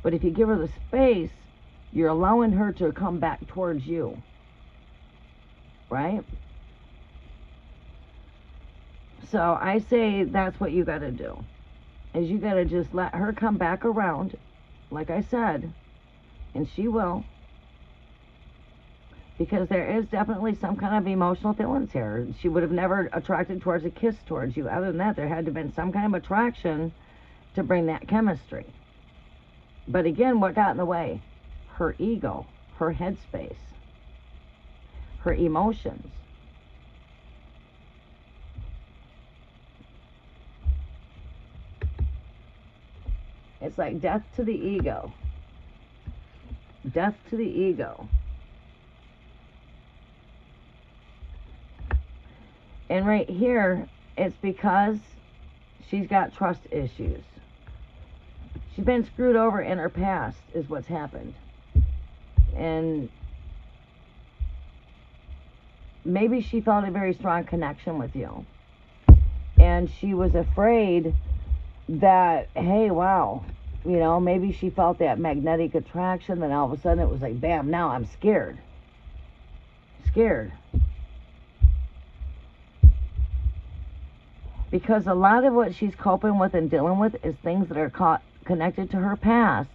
But if you give her the space, you're allowing her to come back towards you. Right? So I say that's what you got to do. Is you got to just let her come back around like I said, and she will, because there is definitely some kind of emotional feelings here. She would have never attracted towards a kiss towards you. Other than that, there had to have been some kind of attraction to bring that chemistry. But again, what got in the way? Her ego, her headspace, her emotions. It's like death to the ego. Death to the ego. And right here, it's because she's got trust issues. She's been screwed over in her past, is what's happened. And maybe she felt a very strong connection with you. And she was afraid that, hey, wow, you know, maybe she felt that magnetic attraction, then all of a sudden it was like, bam, now I'm scared. Scared. Because a lot of what she's coping with and dealing with is things that are connected to her past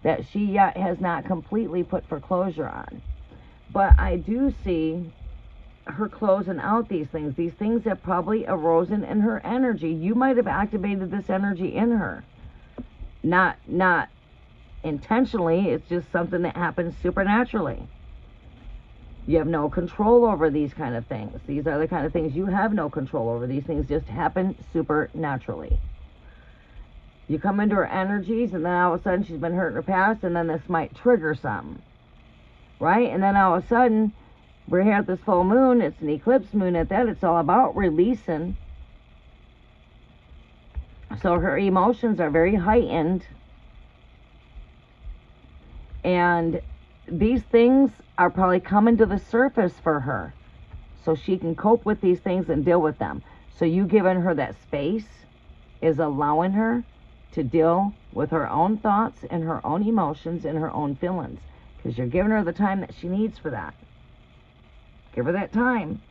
that she yet has not completely put foreclosure on. But I do see her closing out these things. These things have probably arisen in her energy. You might have activated this energy in her. Not intentionally. It's just something that happens supernaturally. You have no control over these kind of things. These are the kind of things you have no control over. These things just happen supernaturally. You come into her energies, and then all of a sudden she's been hurt in her past, and then this might trigger something. Right? And then all of a sudden, we're here at this full moon. It's an eclipse moon at that. It's all about releasing. So her emotions are very heightened. And these things are probably coming to the surface for her, so she can cope with these things and deal with them. So you giving her that space is allowing her to deal with her own thoughts and her own emotions and her own feelings, because you're giving her the time that she needs for that. Give her that time.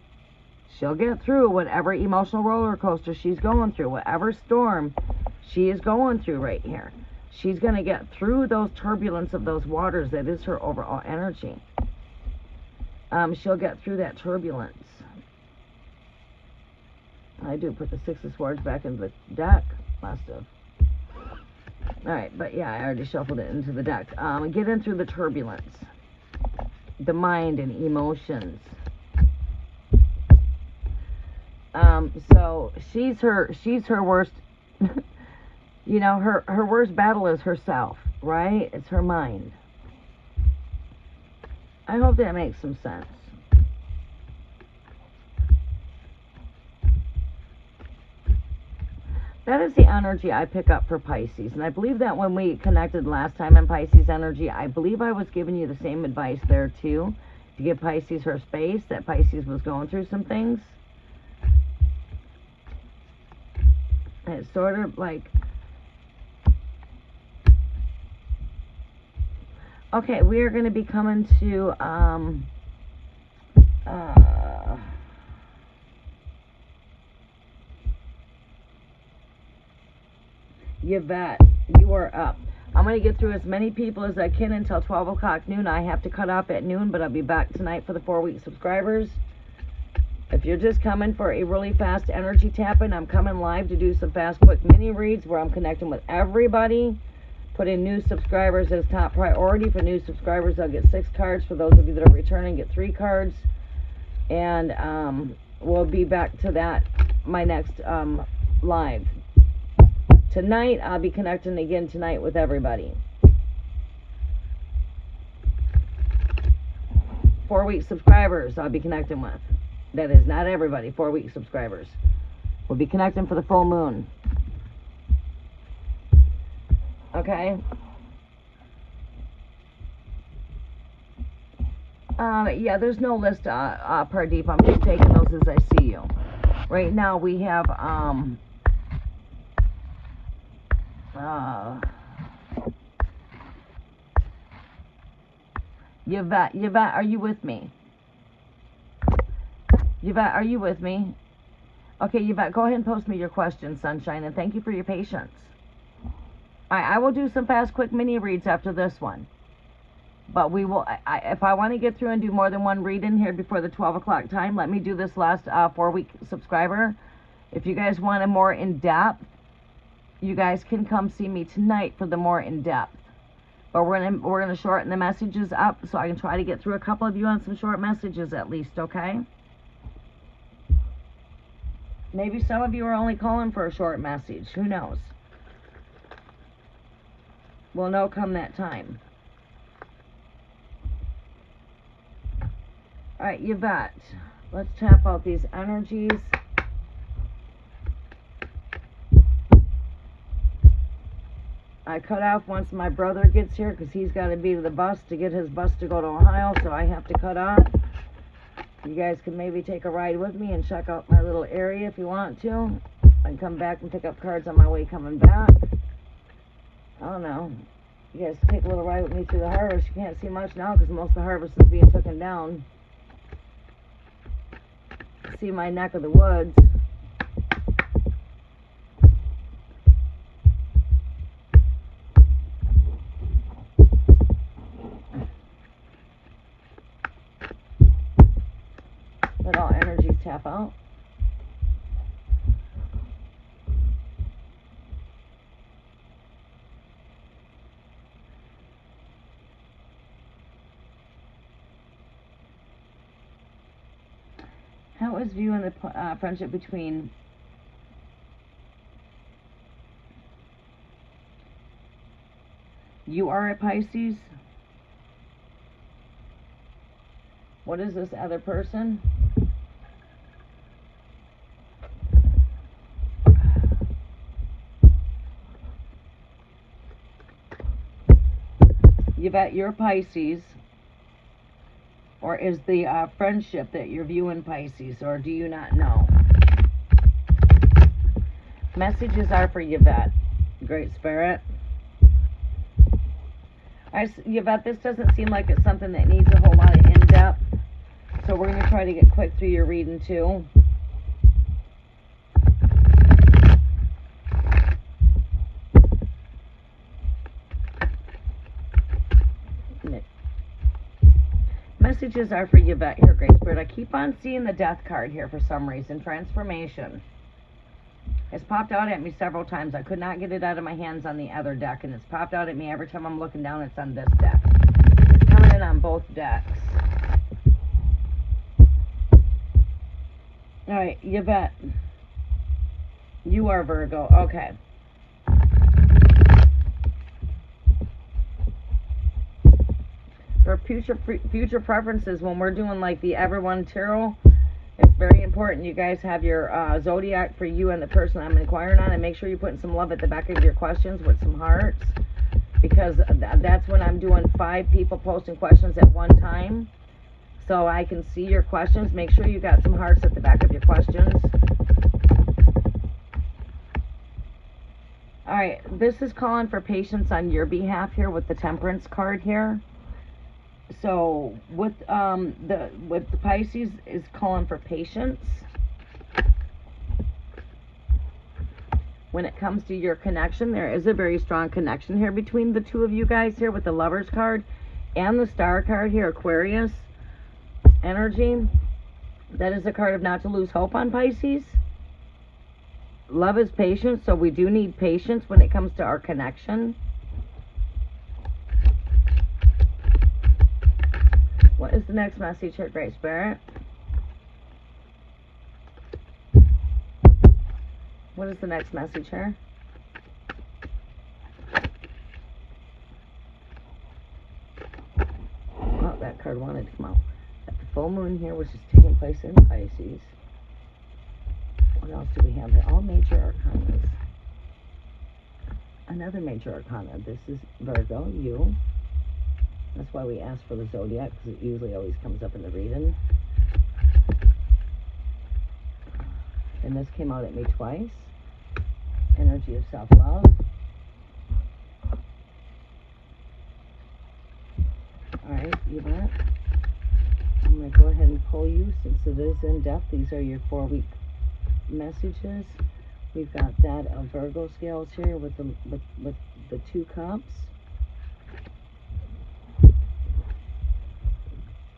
She'll get through whatever emotional roller coaster she's going through, whatever storm she is going through right here. She's going to get through those turbulence of those waters that is her overall energy. She'll get through that turbulence. I do put the Six of Swords back into the deck. Must have. Alright, but yeah, I already shuffled it into the deck. Get in through the turbulence. The mind and emotions. So she's her worst, you know, her worst battle is herself, right? It's her mind. I hope that makes some sense. That is the energy I pick up for Pisces. And I believe that when we connected last time in Pisces energy, I believe I was giving you the same advice there too, to give Pisces her space, that Pisces was going through some things. And it's sort of like, okay, we are going to be coming to, Yvette, you are up. I'm going to get through as many people as I can until 12 o'clock noon. I have to cut off at noon, but I'll be back tonight for the 4-week subscribers. If you're just coming for a really fast energy tapping, I'm coming live to do some fast, quick mini reads where I'm connecting with everybody. Putting new subscribers as top priority. For new subscribers, I'll get 6 cards. For those of you that are returning, get 3 cards. And we'll be back to that, my next live. Tonight, I'll be connecting again tonight with everybody. 4-week subscribers I'll be connecting with. That is not everybody, 4-week subscribers. We'll be connecting for the full moon. Okay? Yeah, there's no list, Pardeep. I'm just taking those as I see you. Right now, we have, Yvette, are you with me? Yvette, are you with me? Okay, Yvette, go ahead and post me your question, sunshine, and thank you for your patience. I will do some fast, quick mini reads after this one. But we will, if I want to get through and do more than one read in here before the 12 o'clock time, let me do this last 4-week subscriber. If you guys want a more in-depth, you guys can come see me tonight for the more in-depth. But we're gonna shorten the messages up so I can try to get through a couple of you on some short messages at least, okay? Maybe some of you are only calling for a short message. Who knows? We'll know come that time. Alright, Yvette. Let's tap out these energies. I cut off once my brother gets here because he's got to be to the bus to get his bus to go to Ohio, so I have to cut off. You guys can maybe take a ride with me and check out my little area if you want to. I can come back and pick up cards on my way coming back. I don't know. You guys take a little ride with me through the harvest. You can't see much now because most of the harvest is being taken down. See my neck of the woods. Let all energies tap out. How is viewing the friendship between you are a Pisces? What is this other person? Yvette, you're Pisces. Or is the friendship that you're viewing Pisces? Or do you not know? Messages are for Yvette. Great Spirit. Yvette, this doesn't seem like it's something that needs a whole lot of in-depth. So we're going to try to get quick through your reading too. Messages are for Yvette here, Great Spirit. I keep on seeing the Death card here for some reason. Transformation. It's popped out at me several times. I could not get it out of my hands on the other deck, and it's popped out at me every time I'm looking down. It's on this deck. It's coming in on both decks. Alright, Yvette. You are Virgo. Okay. For future preferences, when we're doing like the Everyone Tarot, it's very important you guys have your zodiac for you and the person I'm inquiring on, and make sure you're putting some love at the back of your questions with some hearts, because that's when I'm doing 5 people posting questions at one time, so I can see your questions. Make sure you got some hearts at the back of your questions. Alright, this is calling for patience on your behalf here with the Temperance card here. So with the Pisces is calling for patience when it comes to your connection. There is a very strong connection here between the two of you guys here with the Lovers card and the Star card here, Aquarius energy. That is a card of not to lose hope on Pisces. Love is patience, so we do need patience when it comes to our connection. What is the next message here, Great Spirit? What is the next message here? Oh, that card wanted to come out. At the full moon here, which is taking place in Pisces. What else do we have here? All major arcanas. Another major arcana. This is Virgo, you. That's why we ask for the zodiac, because it usually always comes up in the reading. And this came out at me twice. Energy of self-love. Alright, Yvette. I'm going to go ahead and pull you since it is in depth. These are your 4-week messages. We've got that of Virgo scales here with the 2 cups.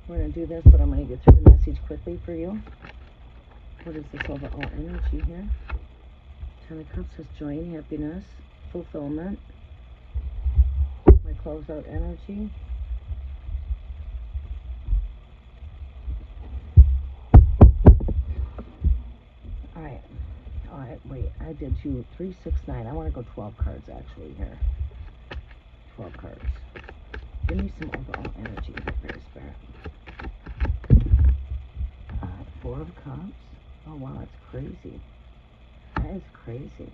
We're going to do this, but I'm going to get through the message quickly for you. What is this overall energy here? 10 of Cups is joy and happiness, fulfillment. My closeout energy. Alright, wait, I did you 3, 6, 9. I want to go 12 cards actually here. 12 cards. Give me some overall energy here, Fairy Spirit. 4 of Cups. Oh wow, that's crazy. That is crazy.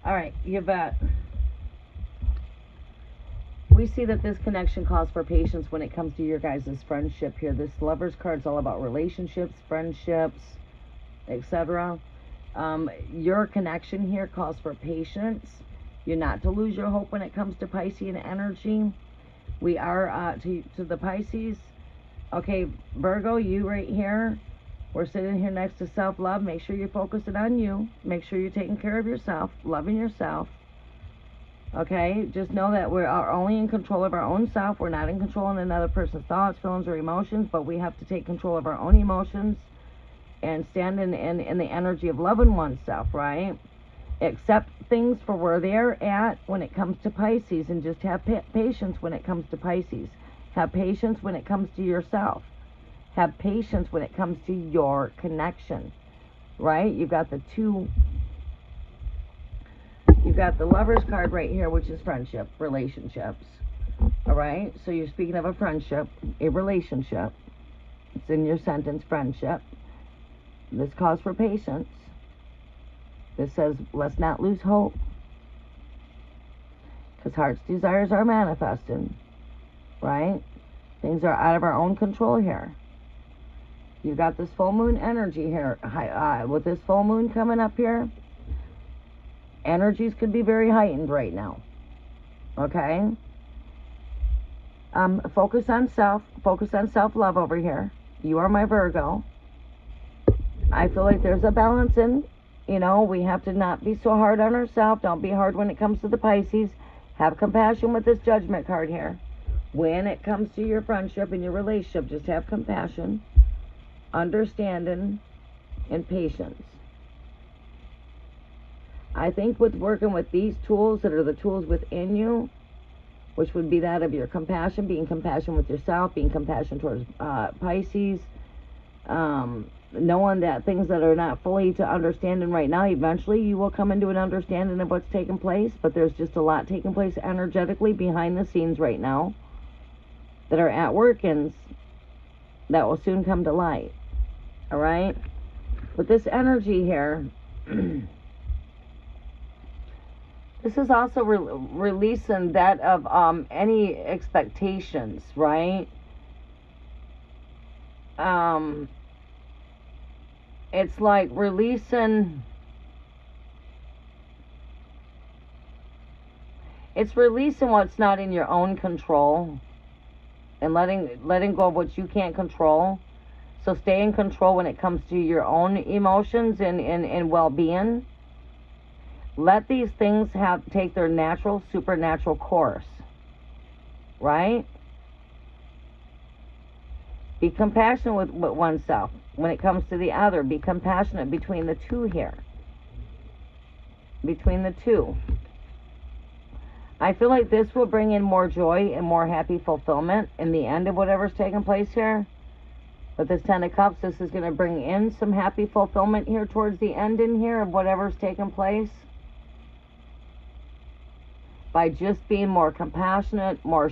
Alright, Yvette. We see that this connection calls for patience when it comes to your guys' friendship here. This Lover's card is all about relationships, friendships, etc. Your connection here calls for patience. You're not to lose your hope when it comes to Piscean energy. We are to the Pisces. Okay, Virgo, you right here. We're sitting here next to self-love. Make sure you're focusing on you. Make sure you're taking care of yourself, loving yourself. Okay, just know that we are only in control of our own self. We're not in control of another person's thoughts, feelings, or emotions, but we have to take control of our own emotions and stand in the energy of loving oneself, right? Accept things for where they're at when it comes to Pisces, and just have patience when it comes to Pisces. Have patience when it comes to yourself. Have patience when it comes to your connection, right? You've got the Lover's card right here, which is friendship, relationships. All right, so you're speaking of a friendship, a relationship. It's in your sentence, friendship. This calls for patience. This says, let's not lose hope, because heart's desires are manifesting, right? Things are out of our own control here. You've got this full moon energy here. With this full moon coming up here, energies could be very heightened right now. Okay? Focus on self. Focus on self-love over here. You are my Virgo. I feel like there's a balance in, we have to not be so hard on ourselves. Don't be hard when it comes to the Pisces. Have compassion with this Judgment card here. When it comes to your friendship and your relationship, just have compassion, understanding, and patience. I think with working with these tools that are the tools within you, which would be that of your compassion, being compassion with yourself, being compassion towards Pisces, knowing that things that are not fully to understanding right now, eventually you will come into an understanding of what's taking place, but there's just a lot taking place energetically behind the scenes right now that are at workings that will soon come to light. All right? With this energy here, this is also releasing that of any expectations, right? It's like releasing, it's releasing what's not in your own control and letting go of what you can't control. So stay in control when it comes to your own emotions and well-being. Let these things take their natural, supernatural course, right? Be compassionate with oneself. When it comes to the other, be compassionate between the two here. between the two. I feel like this will bring in more joy and more happy fulfillment in the end of whatever's taking place here. With this Ten of Cups, this is going to bring in some happy fulfillment here towards the end in here of whatever's taking place. By just being more compassionate, more,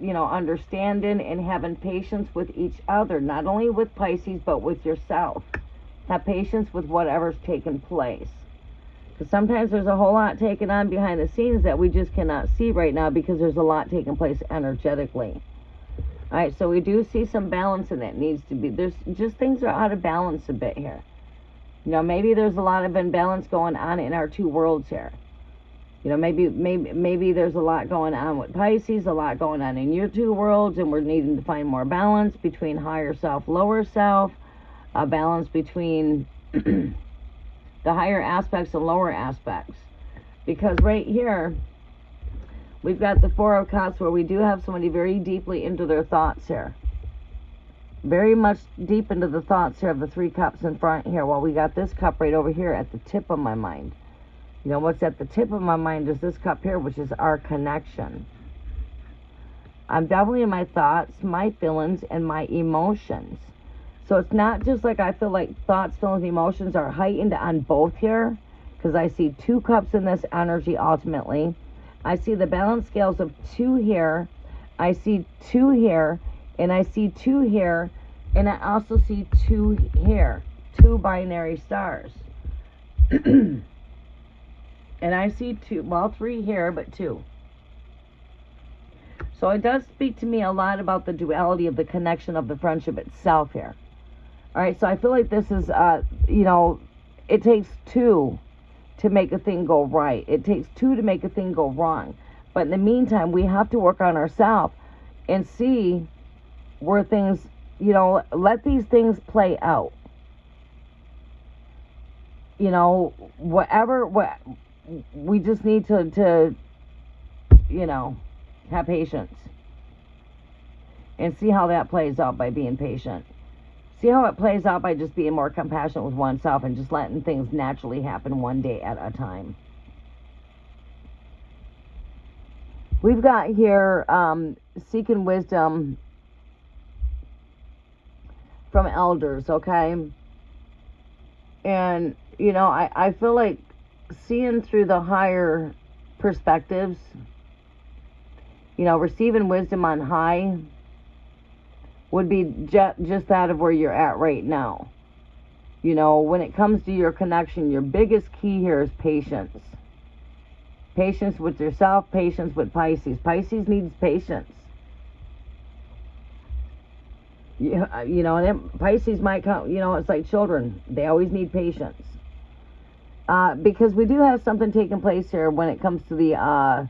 understanding and having patience with each other. Not only with Pisces, but with yourself. Have patience with whatever's taking place. Because sometimes there's a whole lot taken on behind the scenes that we just cannot see right now because there's a lot taking place energetically. Alright, so we do see some balance in it. Needs to be. There's just things are out of balance a bit here. Maybe there's a lot of imbalance going on in our two worlds here. Maybe there's a lot going on with Pisces, a lot going on in your two worlds, and we're needing to find more balance between higher self, lower self, a balance between the higher aspects and lower aspects. Because right here, we've got the Four of Cups where we do have somebody very deeply into their thoughts here. Very much deep into the thoughts here of the Three Cups in front here. While we got this cup right over here at the tip of my mind. What's at the tip of my mind is this cup here, which is our connection. I'm definitely in my thoughts, my feelings, and my emotions. So it's not just like I feel like thoughts, feelings, emotions are heightened on both here. Because I see two cups in this energy ultimately. I see the balance scales of 2 here. I see 2 here. And I see 2 here. And I also see 2 here. 2 binary stars. And I see 3 here, but 2. So it does speak to me a lot about the duality of the connection of the friendship itself here. All right, so I feel like this is, it takes 2 to make a thing go right. It takes 2 to make a thing go wrong. But in the meantime, we have to work on ourselves and see where things, let these things play out. We just need to have patience and see how that plays out by being patient. See how it plays out by just being more compassionate with oneself and just letting things naturally happen one day at a time. We've got here seeking wisdom from elders, okay? And, I feel like seeing through the higher perspectives, receiving wisdom on high would be just that of where you're at right now. When it comes to your connection, your biggest key here is patience. Patience with yourself, patience with Pisces. Pisces needs patience. And Pisces might come, it's like children. They always need patience. Because we do have something taking place here when it comes to the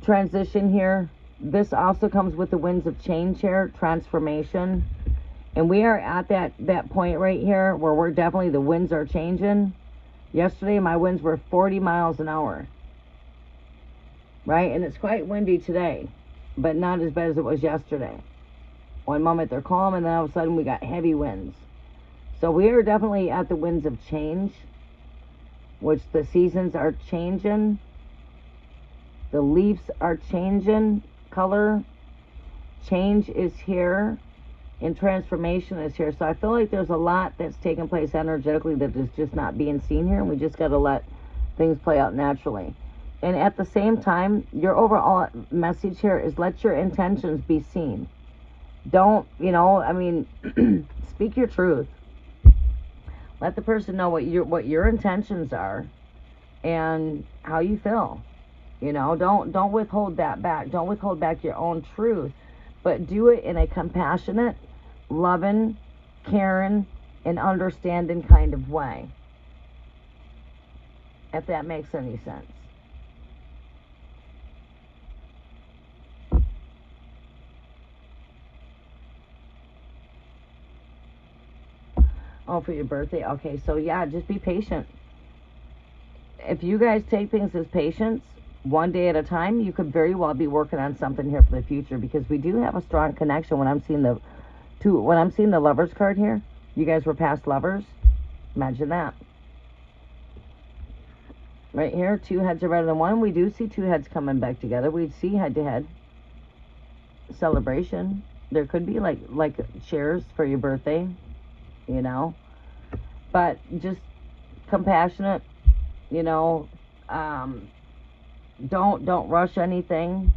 transition here. This also comes with the winds of change here, transformation. And we are at that point right here where we're definitely, the winds are changing. Yesterday, my winds were 40 miles an hour. Right? And it's quite windy today, but not as bad as it was yesterday. One moment they're calm, and then all of a sudden we got heavy winds. So we are definitely at the winds of change, which the seasons are changing. The leaves are changing color. Change is here, and transformation is here. So I feel like there's a lot that's taking place energetically that is just not being seen here, and we just got to let things play out naturally. And at the same time, your overall message here is let your intentions be seen. Don't, speak your truth. Let the person know what your intentions are and how you feel. Don't withhold that back. Don't withhold back your own truth, but do it in a compassionate, loving, caring, and understanding kind of way. If that makes any sense. Oh, for your birthday? Okay, so yeah, just be patient. If you guys take things as patience, one day at a time, you could very well be working on something here for the future, because we do have a strong connection. When I'm seeing the Lovers card here, you guys were past lovers. Imagine that. Right here, 2 heads are better than 1. We do see 2 heads coming back together. We see head-to-head celebration. There could be like shares for your birthday, you know. But just compassionate, you know. Don't rush anything.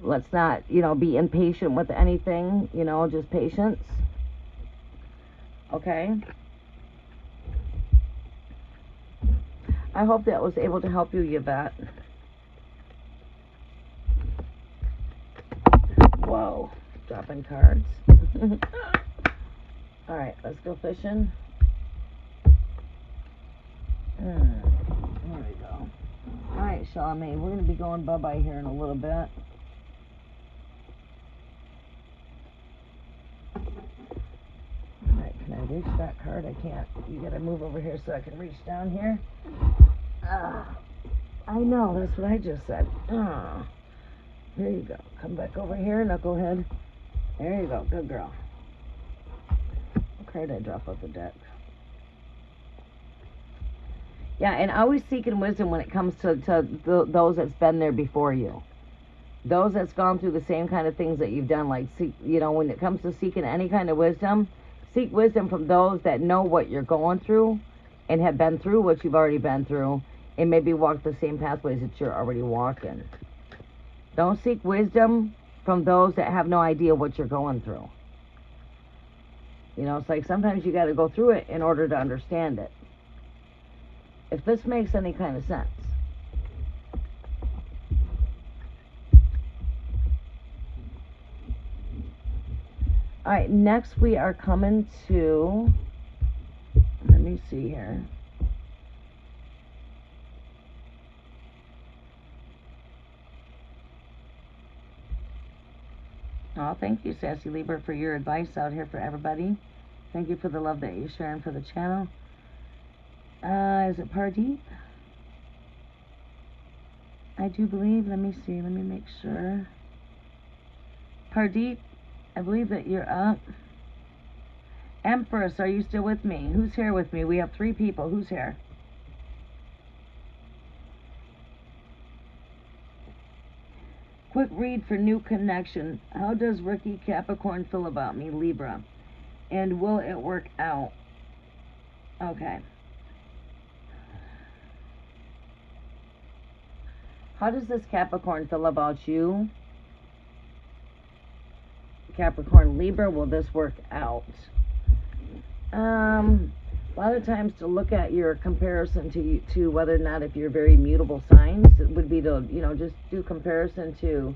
Let's not, you know, be impatient with anything, you know, just patience. Okay? I hope that was able to help you, Yvette. Whoa, dropping cards. All right, let's go fishing. There we go. All right, Charmaine, we're going to be going bye-bye here in a little bit. All right, can I reach that card? I can't. You got to move over here so I can reach down here. I know, that's what I just said. Here you go. Come back over here, knucklehead. There you go. Good girl. What card did I drop off the deck? Yeah, and always seeking wisdom when it comes to those that's been there before you. Those that's gone through the same kind of things that you've done. Like, you know, when it comes to seeking any kind of wisdom, seek wisdom from those that know what you're going through and have been through what you've already been through and maybe walk the same pathways that you're already walking. Don't seek wisdom from those that have no idea what you're going through. You know, it's like sometimes you got to go through it in order to understand it. If this makes any kind of sense. All right, next we are coming to, let me see here. Oh, thank you, Sassy Libra, for your advice out here for everybody. Thank you for the love that you're sharing for the channel. Is it Pardeep? I do believe. Let me see. Let me make sure. Pardeep, I believe that you're up. Empress, are you still with me? Who's here with me? We have 3 people. Who's here? Quick read for new connection. How does Ricky Capricorn feel about me, Libra? And will it work out? Okay. How does this Capricorn feel about you? Capricorn, Libra, will this work out? A lot of times to look at your comparison to whether or not if you're very mutable signs, it would be to, you know, just do comparison to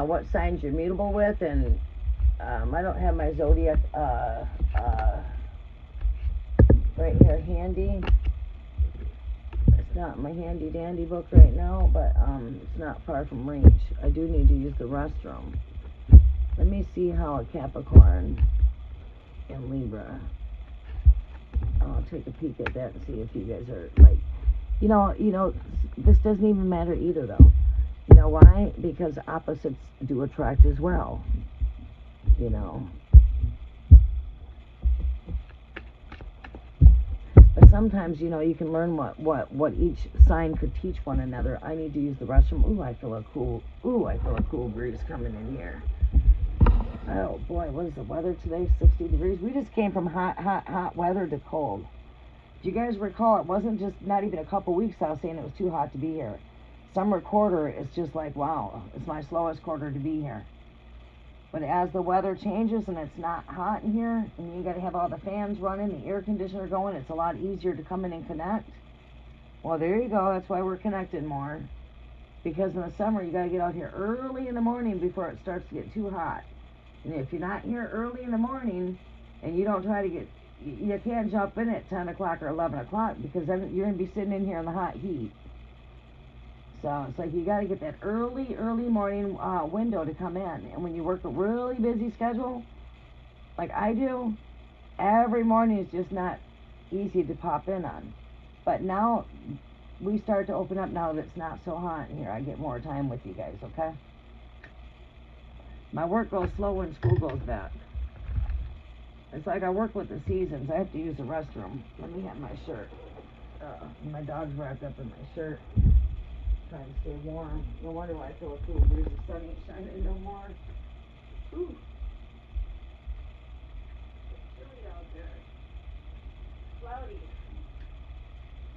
what signs you're mutable with. And I don't have my zodiac right here handy. It's not my handy dandy book right now, but it's not far from reach. I do need to use the restroom. Let me see how a Capricorn and Libra. I'll take a peek at that and see if you guys are like, you know, this doesn't even matter either though. You know why? Because opposites do attract as well. You know. But sometimes, you know, you can learn what each sign could teach one another. I need to use the restroom. I feel a cool breeze coming in here. Oh boy, what is the weather today? 60 degrees. We just came from hot weather to cold. Do you guys recall, it wasn't just not even a couple weeks I was saying it was too hot to be here. Summer quarter is just like, wow, it's my slowest quarter to be here. But as the weather changes and it's not hot in here, and you got to have all the fans running, the air conditioner going, it's a lot easier to come in and connect. Well, there you go. That's why we're connected more. Because in the summer, you got to get out here early in the morning before it starts to get too hot. And if you're not here early in the morning, and you don't try to get, you can't jump in at 10 o'clock or 11 o'clock, because then you're going to be sitting in here in the hot heat. So it's like you got to get that early morning window to come in. And when you work a really busy schedule, like I do, every morning is just not easy to pop in on. But now we start to open up now that it's not so hot in here. I get more time with you guys, okay? My work goes slow when school goes back. It's like I work with the seasons. I have to use the restroom. Let me have my shirt. My dog's wrapped up in my shirt, trying to stay warm. No wonder why I feel a cool breeze. The sun ain't shining no more. Ooh. It's chilly out there. Cloudy.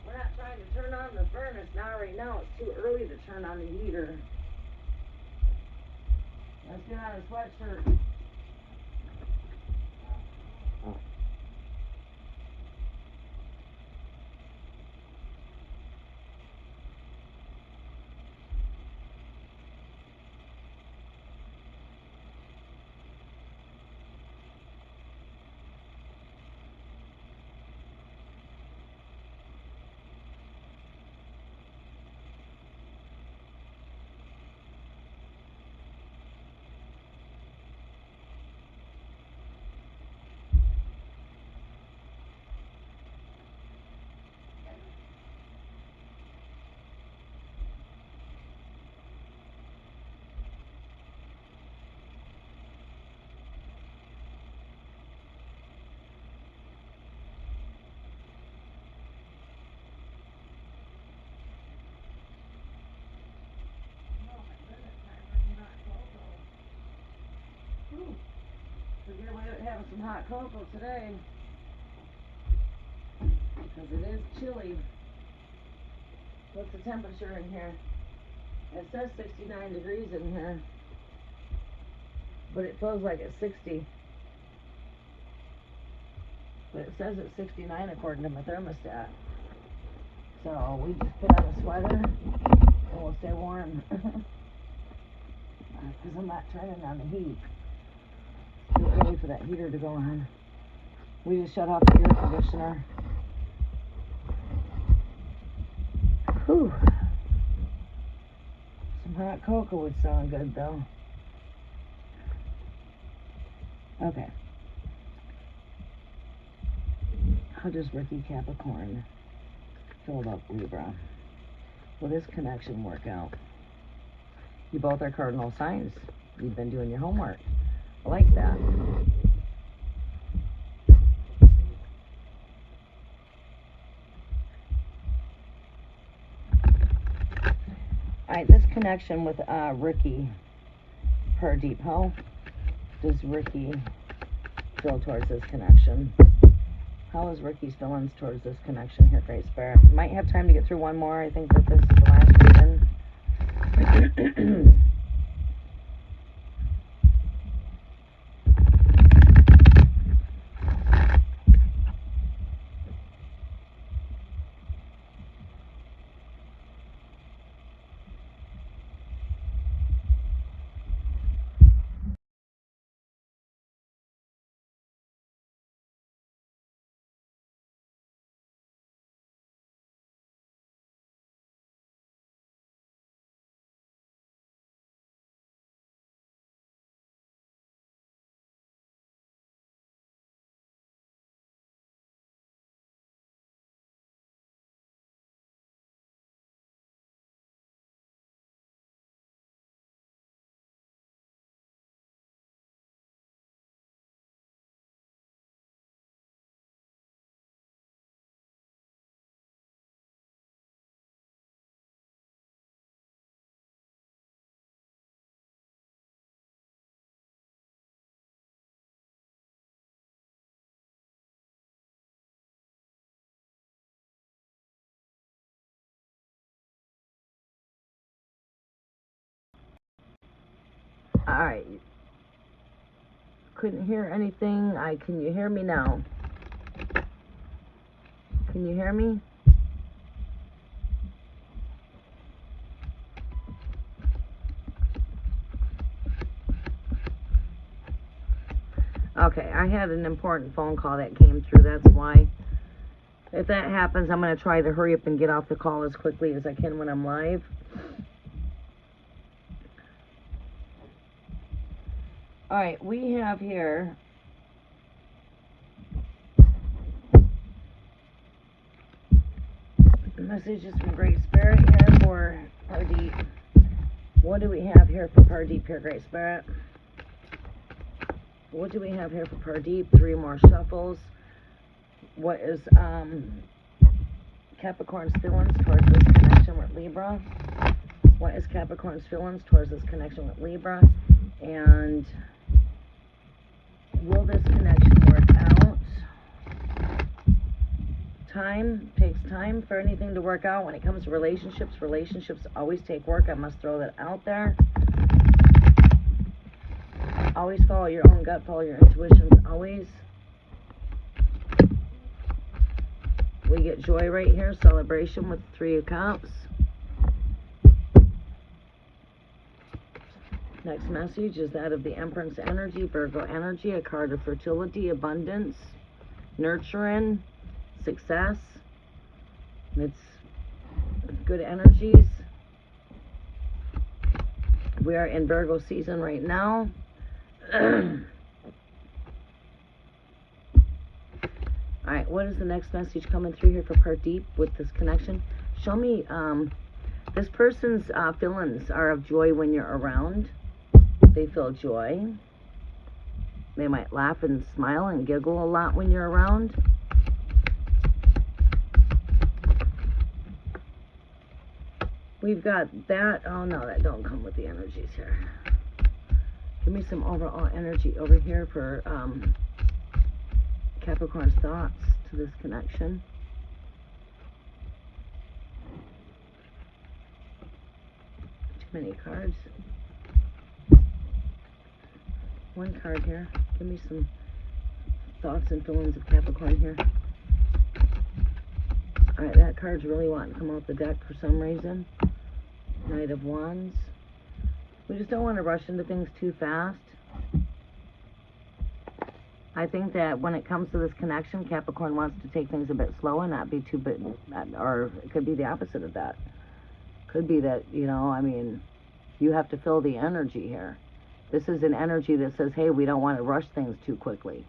We're not trying to turn on the furnace now right now. It's too early to turn on the heater. Let's get on a sweatshirt. Forget away with having some hot cocoa today, because it is chilly. What's the temperature in here? It says 69 degrees in here, but it feels like it's 60. But it says it's 69 according to my thermostat. So we just put on a sweater and we'll stay warm. Because I'm not turning on the heat. It's too early for that heater to go on. We just shut off the air conditioner. Whew. Some hot cocoa would sound good though. Okay. How does Ricky Capricorn filled up Libra? Will this connection work out? You both are cardinal signs. You've been doing your homework. I like that. Alright, this connection with Ricky Pardeep. How does Ricky feel towards this connection? How is Ricky's feelings towards this connection here, Great Spirit? Might have time to get through one more. I think that this is the last reading. Alright. Couldn't hear anything. Can you hear me now? Can you hear me? Okay, I had an important phone call that came through, that's why. If that happens, I'm going to try to hurry up and get off the call as quickly as I can when I'm live. Alright, we have here messages from Great Spirit here for Pardeep. What do we have here for Pardeep here, Great Spirit? What do we have here for Pardeep? 3 more shuffles. What is Capricorn's feelings towards this connection with Libra? What is Capricorn's feelings towards this connection with Libra? And will this connection work out? Time takes time for anything to work out. When it comes to relationships, relationships always take work. I must throw that out there. Always follow your own gut, follow your intuitions, always. We get joy right here, celebration with 3 of Cups. Next message is that of the Empress energy, Virgo energy, a card of fertility, abundance, nurturing, success. It's good energies. We are in Virgo season right now. Alright, what is the next message coming through here for part deep with this connection? Show me, this person's feelings are of joy when you're around. They feel joy. They might laugh and smile and giggle a lot when you're around. We've got that. Oh no, that don't come with the energies here. Give me some overall energy over here for Capricorn's thoughts to this connection. Too many cards. One card here. Give me some thoughts and feelings of Capricorn here. Alright, that card's really wanting to come out the deck for some reason. Knight of Wands. We just don't want to rush into things too fast. I think that when it comes to this connection, Capricorn wants to take things a bit slow and not be too big, or it could be the opposite of that. Could be that, you know, I mean, you have to feel the energy here. This is an energy that says, hey, we don't want to rush things too quickly.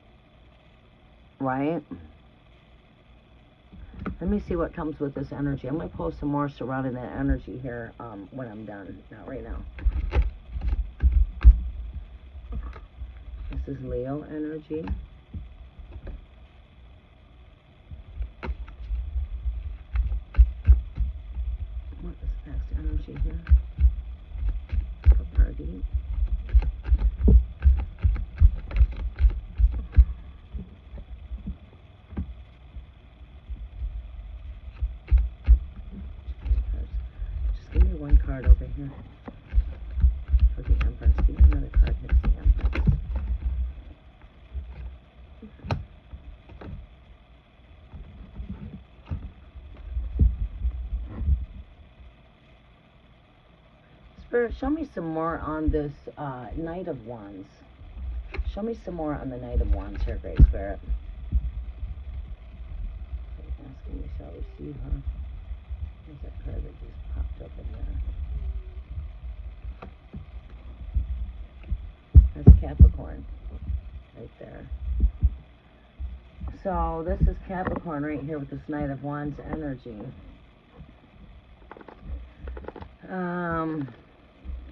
Right? Let me see what comes with this energy. I'm going to post some more surrounding that energy here when I'm done. Not right now. This is Leo energy. What is next energy here? For party. Just give me one card over here for the Empress. Give me another card here for the Empress. Spirit, show me some more on this Knight of Wands. Show me some more on the Knight of Wands here, Great Spirit. Asking me, shall receive, huh? There's that card that just popped up in there. That's Capricorn right there. So this is Capricorn right here with this Knight of Wands energy.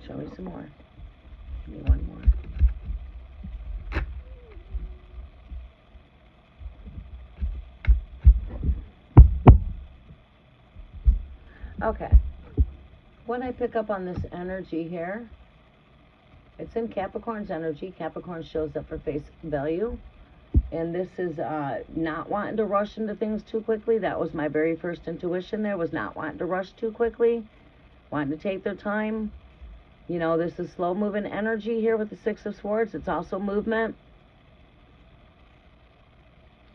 Show me some more. Give me one more. Okay. When I pick up on this energy here, it's in Capricorn's energy. Capricorn shows up for face value. And this is not wanting to rush into things too quickly. That was my very first intuition there, was not wanting to rush too quickly. Wanting to take their time. You know, this is slow-moving energy here with the Six of Swords. It's also movement.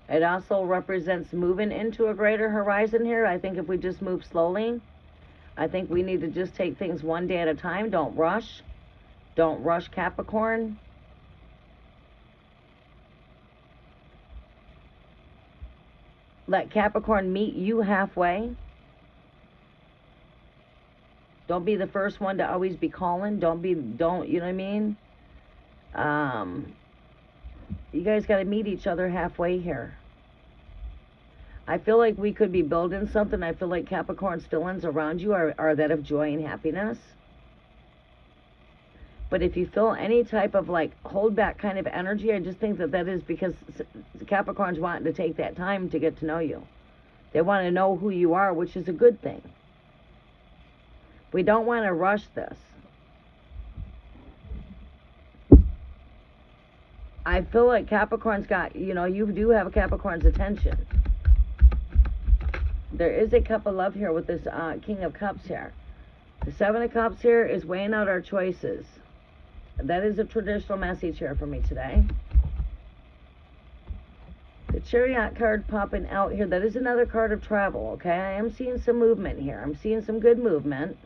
It also represents moving into a greater horizon here. I think if we just move slowly, I think we need to just take things one day at a time. Don't rush. Don't rush, Capricorn. Let Capricorn meet you halfway. Don't be the first one to always be calling. You know what I mean? You guys got to meet each other halfway here. I feel like we could be building something. I feel like Capricorn's feelings around you are that of joy and happiness. But if you feel any type of like hold back kind of energy, I just think that is because Capricorn's wanting to take that time to get to know you. They want to know who you are, which is a good thing. We don't want to rush this. I feel like Capricorn's got, you do have a Capricorn's attention. There is a cup of love here with this King of Cups here. The Seven of Cups here is weighing out our choices. That is a traditional message here for me today. The Chariot card popping out here, that is another card of travel, okay? I am seeing some movement here. I'm seeing some good movement.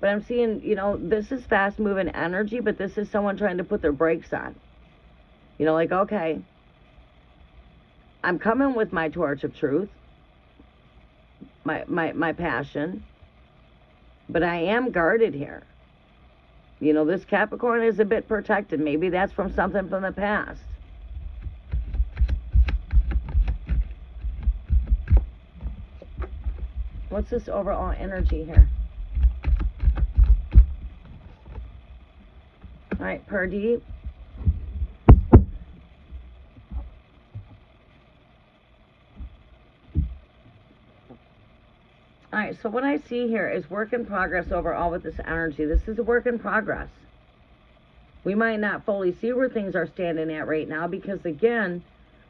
But I'm seeing, this is fast-moving energy, but this is someone trying to put their brakes on. Like, okay, I'm coming with my torch of truth, my passion, but I am guarded here. This Capricorn is a bit protected. Maybe that's from something from the past. What's this overall energy here? All right, Pardeep. All right, so what I see here is work in progress overall with this energy. This is a work in progress. We might not fully see where things are standing at right now because, again,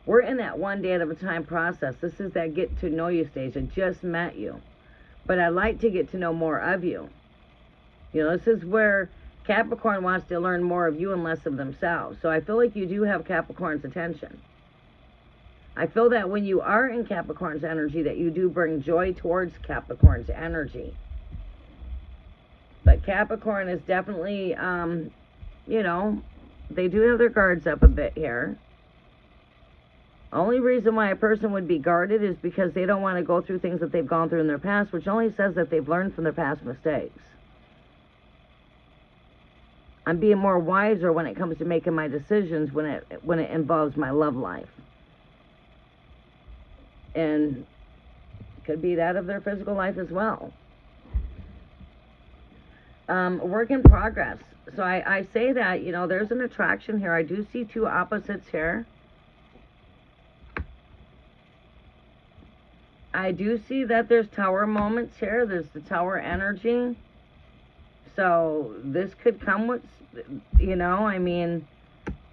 we're in that one day at a time process. This is that get to know you stage. I just met you. But I like to get to know more of you. This is where Capricorn wants to learn more of you and less of themselves. So I feel like you do have Capricorn's attention. I feel that when you are in Capricorn's energy, that you do bring joy towards Capricorn's energy. But Capricorn is definitely, they do have their guards up a bit here. Only reason why a person would be guarded is because they don't want to go through things that they've gone through in their past, which only says that they've learned from their past mistakes. I'm being more wiser when it comes to making my decisions when it involves my love life. And it could be that of their physical life as well. Work in progress. So I say that, there's an attraction here. I do see two opposites here. I do see that there's tower moments here. There's the tower energy. So this could come with,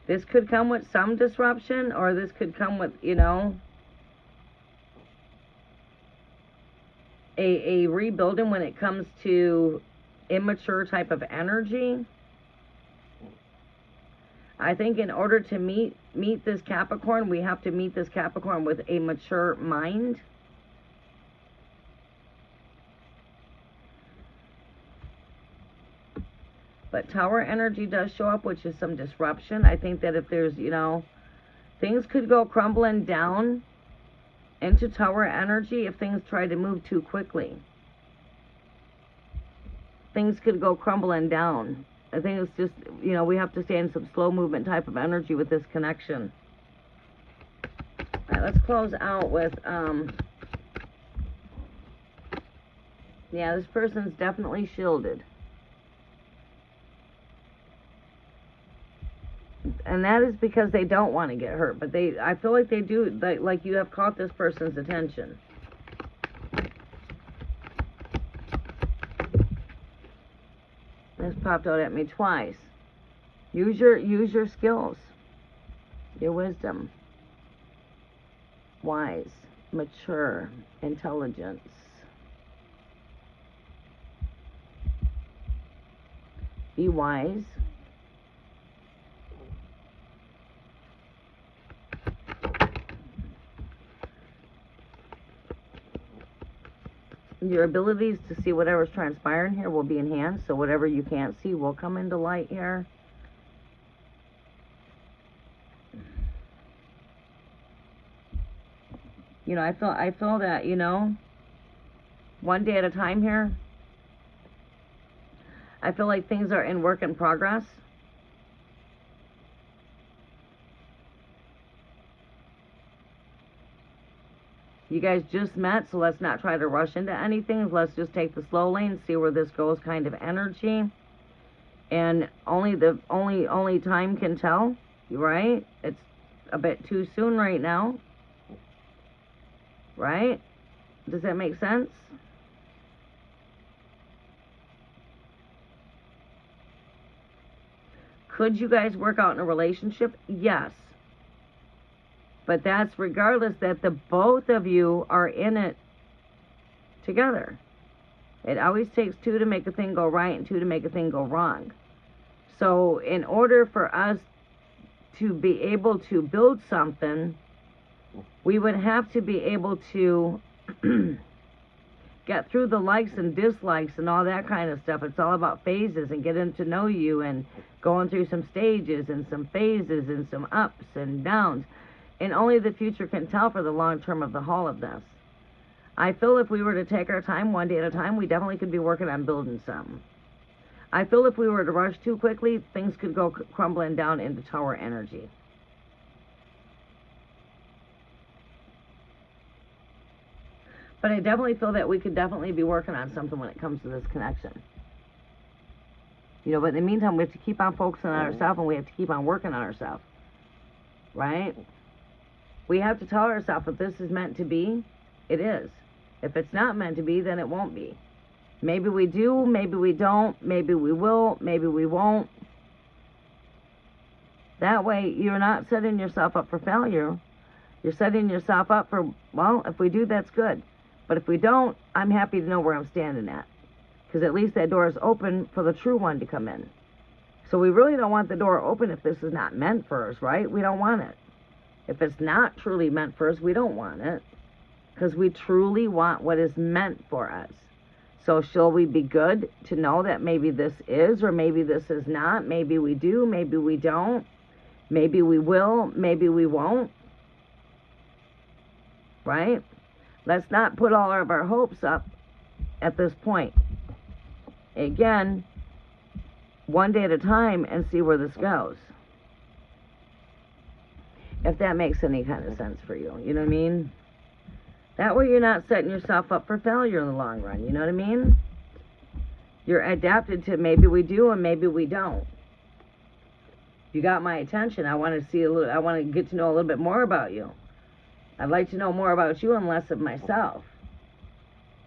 this could come with some disruption, or this could come with, a rebuilding when it comes to immature type of energy. I think in order to meet this Capricorn, we have to meet this Capricorn with a mature mind. But tower energy does show up, which is some disruption. I think that if there's, things could go crumbling down into tower energy if things try to move too quickly. Things could go crumbling down. I think it's just, we have to stay in some slow movement type of energy with this connection. All right, let's close out with, yeah, this person's definitely shielded. And that is because they don't want to get hurt. But I feel like they do, like you have caught this person's attention. This popped out at me twice. Use your skills. Your wisdom. Wise. Mature. Intelligence. Be wise. Your abilities to see whatever's transpiring here will be enhanced, so whatever you can't see will come into light here. I feel that, one day at a time here. I feel like things are in work in progress. You guys just met, so let's not try to rush into anything. Let's just take the slow lane, see where this goes kind of energy. And only time can tell, right? It's a bit too soon right now. Right? Does that make sense? Could you guys work out in a relationship? Yes. But that's regardless that the both of you are in it together. It always takes two to make a thing go right and two to make a thing go wrong. So in order for us to be able to build something, we would have to be able to get through the likes and dislikes and all that kind of stuff. It's all about phases and getting to know you and going through some stages and some phases and some ups and downs. And only the future can tell for the long term of the whole of this. I feel if we were to take our time one day at a time, we definitely could be working on building something. I feel if we were to rush too quickly, things could go crumbling down into tower energy. But I definitely feel that we could definitely be working on something when it comes to this connection. You know, but in the meantime, we have to keep on focusing on ourselves and we have to keep on working on ourselves. Right? We have to tell ourselves if this is meant to be, it is. If it's not meant to be, then it won't be. Maybe we do, maybe we don't, maybe we will, maybe we won't. That way, you're not setting yourself up for failure. You're setting yourself up for, well, if we do, that's good. But if we don't, I'm happy to know where I'm standing at. Because at least that door is open for the true one to come in. So we really don't want the door open if this is not meant for us, right? We don't want it. If it's not truly meant for us, we don't want it. Because we truly want what is meant for us. So shall we be good to know that maybe this is or maybe this is not? Maybe we do, maybe we don't. Maybe we will, maybe we won't. Right? Let's not put all of our hopes up at this point. Again, one day at a time and see where this goes. If that makes any kind of sense for you. You know what I mean? That way you're not setting yourself up for failure in the long run. You know what I mean? You're adapted to maybe we do and maybe we don't. You got my attention. I want to see a little. I want to get to know a little bit more about you. I'd like to know more about you and less of myself.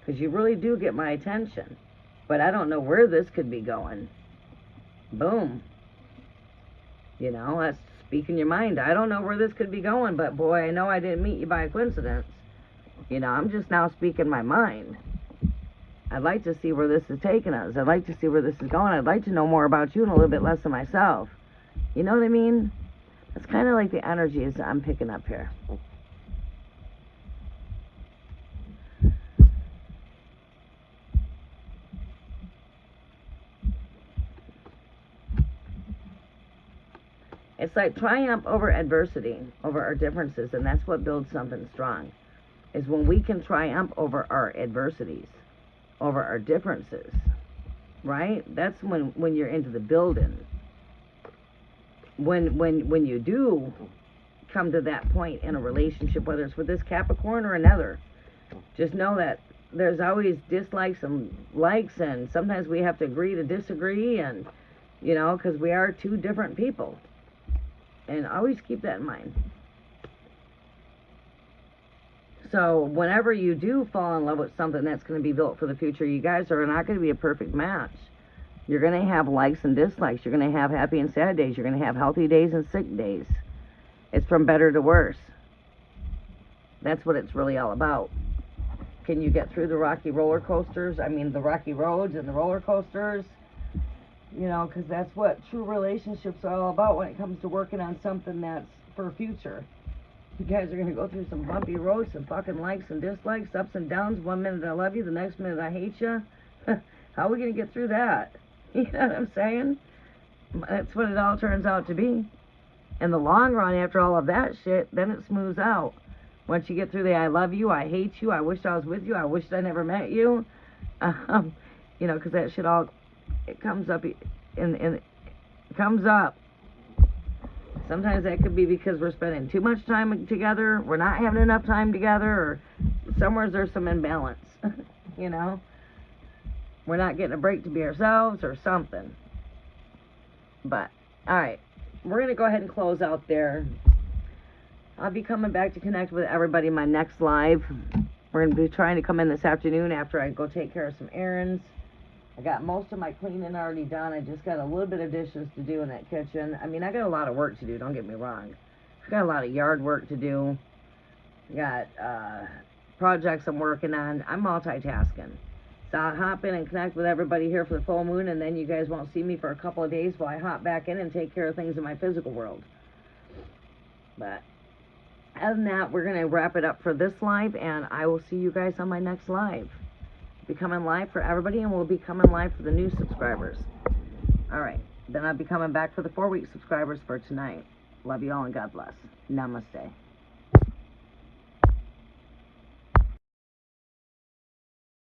Because you really do get my attention. But I don't know where this could be going. Boom. You know, that's speaking your mind. I don't know where this could be going, but boy, I know I didn't meet you by coincidence. You know, I'm just now speaking my mind. I'd like to see where this is taking us. I'd like to see where this is going. I'd like to know more about you and a little bit less of myself. You know what I mean? It's kind of like the energies I'm picking up here. It's like triumph over adversity, over our differences, and that's what builds something strong. Is when we can triumph over our adversities, over our differences, right? That's when you're into the building. When you do come to that point in a relationship, whether it's with this Capricorn or another, just know that there's always dislikes and likes, and sometimes we have to agree to disagree, and you know, because we are two different people. And always keep that in mind. So whenever you do fall in love with something that's going to be built for the future, you guys are not going to be a perfect match. You're going to have likes and dislikes. You're going to have happy and sad days. You're going to have healthy days and sick days. It's from better to worse. That's what it's really all about. Can you get through the rocky roller coasters? I mean, the rocky roads and the roller coasters. You know, because that's what true relationships are all about when it comes to working on something that's for future. You guys are going to go through some bumpy roads, some fucking likes and dislikes, ups and downs. 1 minute I love you, the next minute I hate you. How are we going to get through that? You know what I'm saying? That's what it all turns out to be. In the long run, after all of that shit, then it smooths out. Once you get through the I love you, I hate you, I wish I was with you, I wish I never met you. You know, because that shit all... It comes up, it comes up. Sometimes that could be because we're spending too much time together, we're not having enough time together, or somewhere there's some imbalance, you know? We're not getting a break to be ourselves or something. But, alright, we're going to go ahead and close out there. I'll be coming back to connect with everybody in my next live. We're going to be trying to come in this afternoon after I go take care of some errands. I got most of my cleaning already done. I just got a little bit of dishes to do in that kitchen. I mean, I got a lot of work to do, don't get me wrong. I got a lot of yard work to do. I got projects I'm working on. I'm multitasking. So I'll hop in and connect with everybody here for the full moon, and then you guys won't see me for a couple of days while I hop back in and take care of things in my physical world. But other than that, we're going to wrap it up for this live, and I will see you guys on my next live. Be coming live for everybody, and we'll be coming live for the new subscribers. Alright, then I'll be coming back for the 4-week subscribers for tonight. Love you all, and God bless. Namaste.